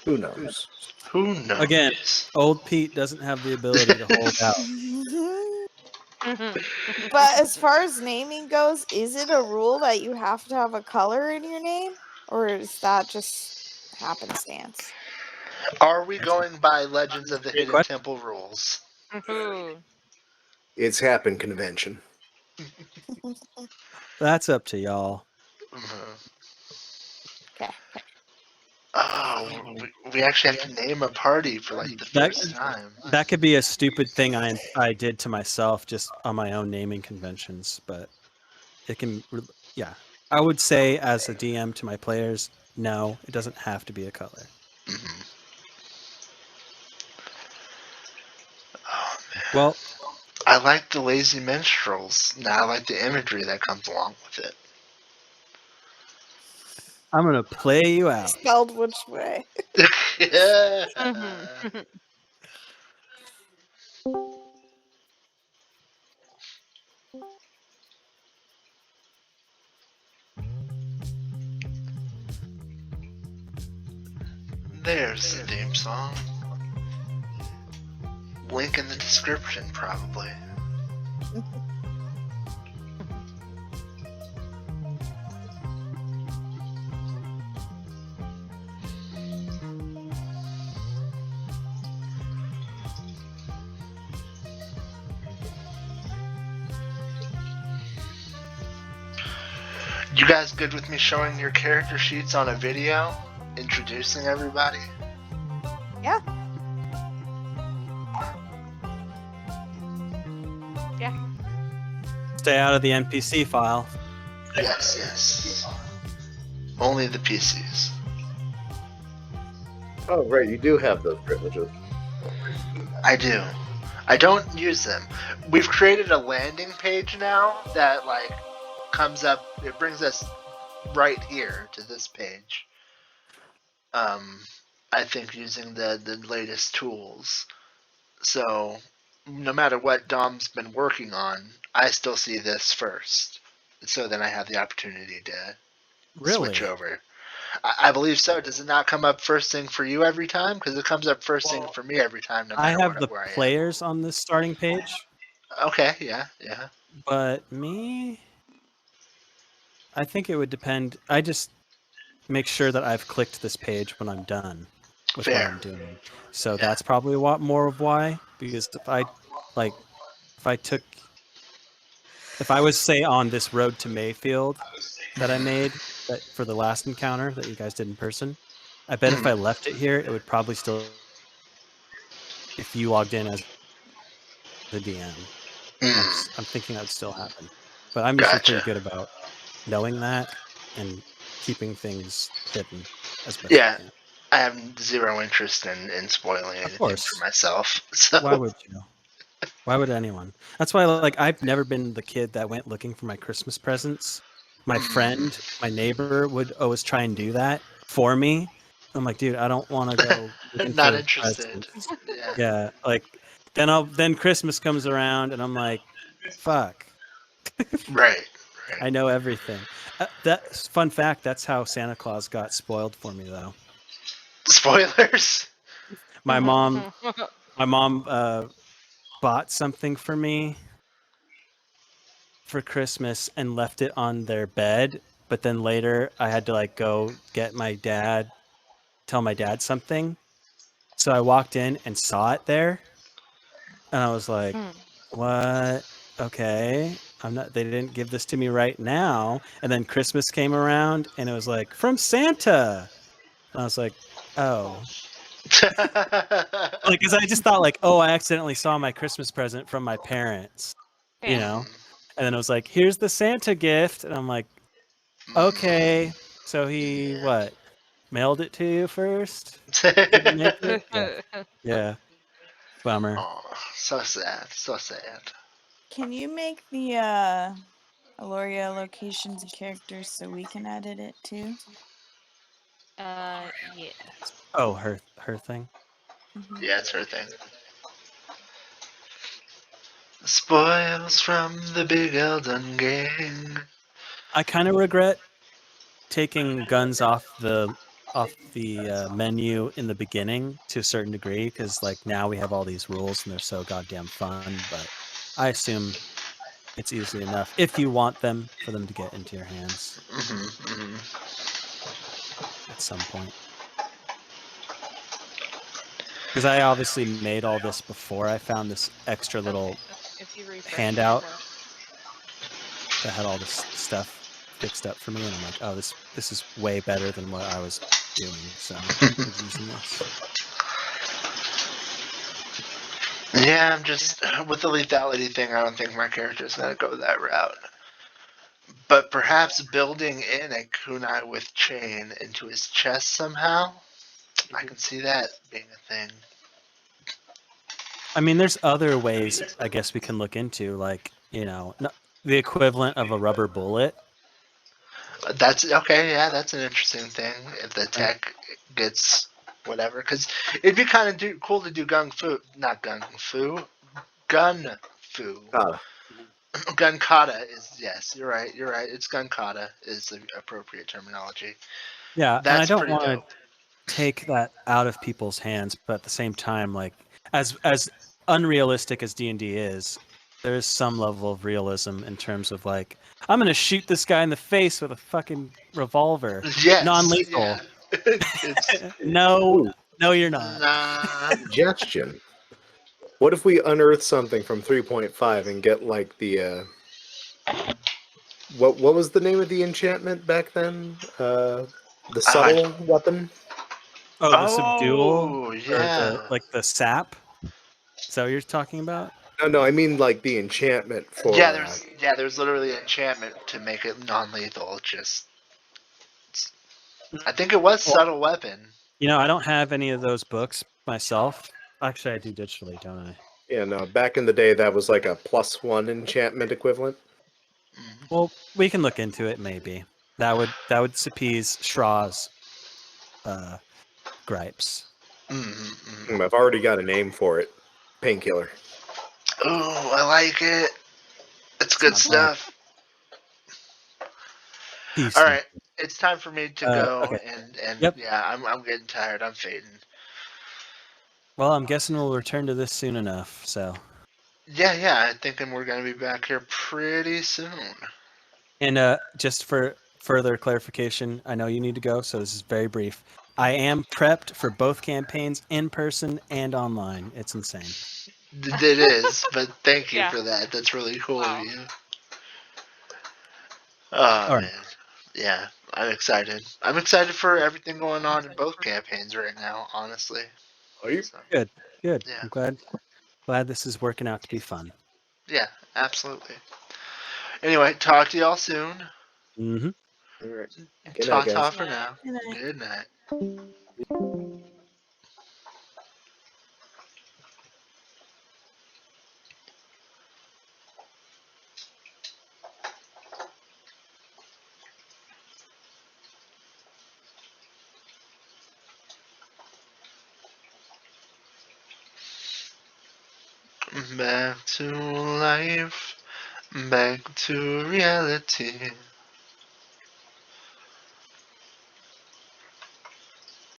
Who knows? Who knows? Again, old Pete doesn't have the ability to hold out. But as far as naming goes, is it a rule that you have to have a color in your name? Or is that just happenstance? Are we going by Legends of the Great Hidden question. Temple rules? Ooh. It's happened convention. That's up to y'all. Mhm. Okay. Oh, we actually have to name a party for like the That first time. that could be a stupid thing I did to myself just on my own naming conventions, but it can yeah. I would say as a DM to my players, no, it doesn't have to be a color. Mhm. Oh man. Well, I like the lazy minstrels. Now I like the imagery that comes along with it. I'm gonna play you out. Spelled which way? Yeah. There's the theme song. Link in the description, probably. You guys good with me showing your character sheets on a video? Introducing everybody? Yeah. Stay out of the NPC file. Yes, yes. Only the PCs. Oh, right, you do have those privileges. I do. I don't use them. We've created a landing page now that like comes up. It brings us right here to this page. I think using the latest tools. So no matter what Dom's been working on, I still see this first. So then I have the opportunity to Really? switch over. I believe so. Does it not come up first thing for you every time? Because it comes up first thing for me every time, no I matter have the where I am. players on this starting page, Okay, yeah, yeah. but me, I think it would depend. I just make sure that I've clicked this page when I'm done with what Fair. I'm doing. So Yeah. that's probably a lot more of why. Because if I was say on this road to Mayfield that I made that for the last encounter that you guys did in person, I bet if I left it here, it would probably still if you logged in as the DM. I'm thinking that would still happen. But I'm usually pretty Gotcha. good about knowing that and keeping things hidden as best Yeah, I can. I have zero interest in spoiling anything course. for myself. So Why would you? Why would anyone? That's why, like, I've never been the kid that went looking for my Christmas presents my friend, my neighbor would always try and do that for me. I'm like, dude, I don't want to go looking Not for interested. presents. Yeah. Yeah, like then Christmas comes around and I'm like, fuck, Right. I know everything. That fun fact, that's how Santa Claus got spoiled for me though. Spoilers. My mom my mom bought something for me for Christmas and left it on their bed, but then later I had to like go get tell my dad something. So I walked in and saw it there and I was like, Hmm. "What? Okay. They didn't give this to me right now." And then Christmas came around and it was like, "From Santa." And I was like, "Oh." Like, cuz I just thought like, "Oh, I accidentally saw my Christmas present from my parents." You Yeah. know? And then it was like, "Here's the Santa gift." And I'm like, "Okay." So he Yeah. what? Mailed it to you first? Did he make it? Yeah. Yeah. Bummer. Oh, so sad. So sad. Can you make the Elloria locations and characters so we can edit it too? Yeah. Oh, her thing. Hmm. Yeah, it's her thing. Spoils from the big Eldon gang. I kind of regret taking guns off the menu in the beginning to a certain degree because like now we have all these rules and they're so goddamn fun. But I assume it's easy enough if you want them for them to get into your hands at some point. Because I obviously made all this before I found this extra little If you refresh, it'll handout work. that had all this stuff fixed up for me, and I'm like, oh, this is way better than what I was doing. So I'm using this. Yeah, I'm just with the lethality thing. I don't think my character's gonna go that route. But perhaps building in a kunai with chain into his chest somehow. I can see that being a thing. I mean, there's other ways I guess we can look into, like the equivalent of a rubber bullet, That's okay. Yeah, that's an interesting thing. If the right? tech gets whatever, because it'd be kind of cool to do gun fu. Ah, Gun kata is yes. You're right. You're right. It's gun kata is the appropriate terminology. Yeah, and I That's don't pretty want dope. to take that out of people's hands, but at the same time, like as unrealistic as D&D is, there is some level of realism in terms of like I'm gonna shoot this guy in the face with a fucking revolver, Yes. Yeah. non-lethal. It's No, ooh, no, you're not. nah. suggestion. What if we unearth something from 3.5 and get like the what was the name of the enchantment back then? The Uh, subtle weapon? Oh, the subdual oh or the yeah. like the sap. Is that what you're talking about? No, no, I mean like the enchantment Yeah, for there's literally an enchantment to make it non-lethal. Just I think it was Well, subtle weapon. I don't have any of those books myself. Actually, I do digitally, don't I? yeah, no, back in the day that was like a +1 enchantment equivalent. Mm. Well, we can look into it. Maybe that would appease Shraw's uh, gripes. I've already got a name for it. Painkiller. Oh, I like it. It's It's good not bad. stuff. He's All sneaky. right, it's time for me to go, Okay. and Yep. yeah, I'm getting tired. I'm fading. Well, I'm guessing we'll return to this soon enough. So, Yeah, I'm thinking we're gonna be back here pretty soon. and just for further clarification, I know you need to go, so this is very brief. I am prepped for both campaigns, in person and online. It's insane. It is, but thank you Yeah. for that. That's really cool Wow. of you. Oh All right. man, yeah, I'm excited. I'm excited for everything going on in both campaigns right now. Honestly, Are you? so Good. Good. yeah, I'm glad this is working out to be fun. yeah, absolutely. Anyway, talk to y'all soon. Mm-hmm. All right. Good night, Ta guys. ta Good for night. now. Good night. Good night. Back to life. Back to reality.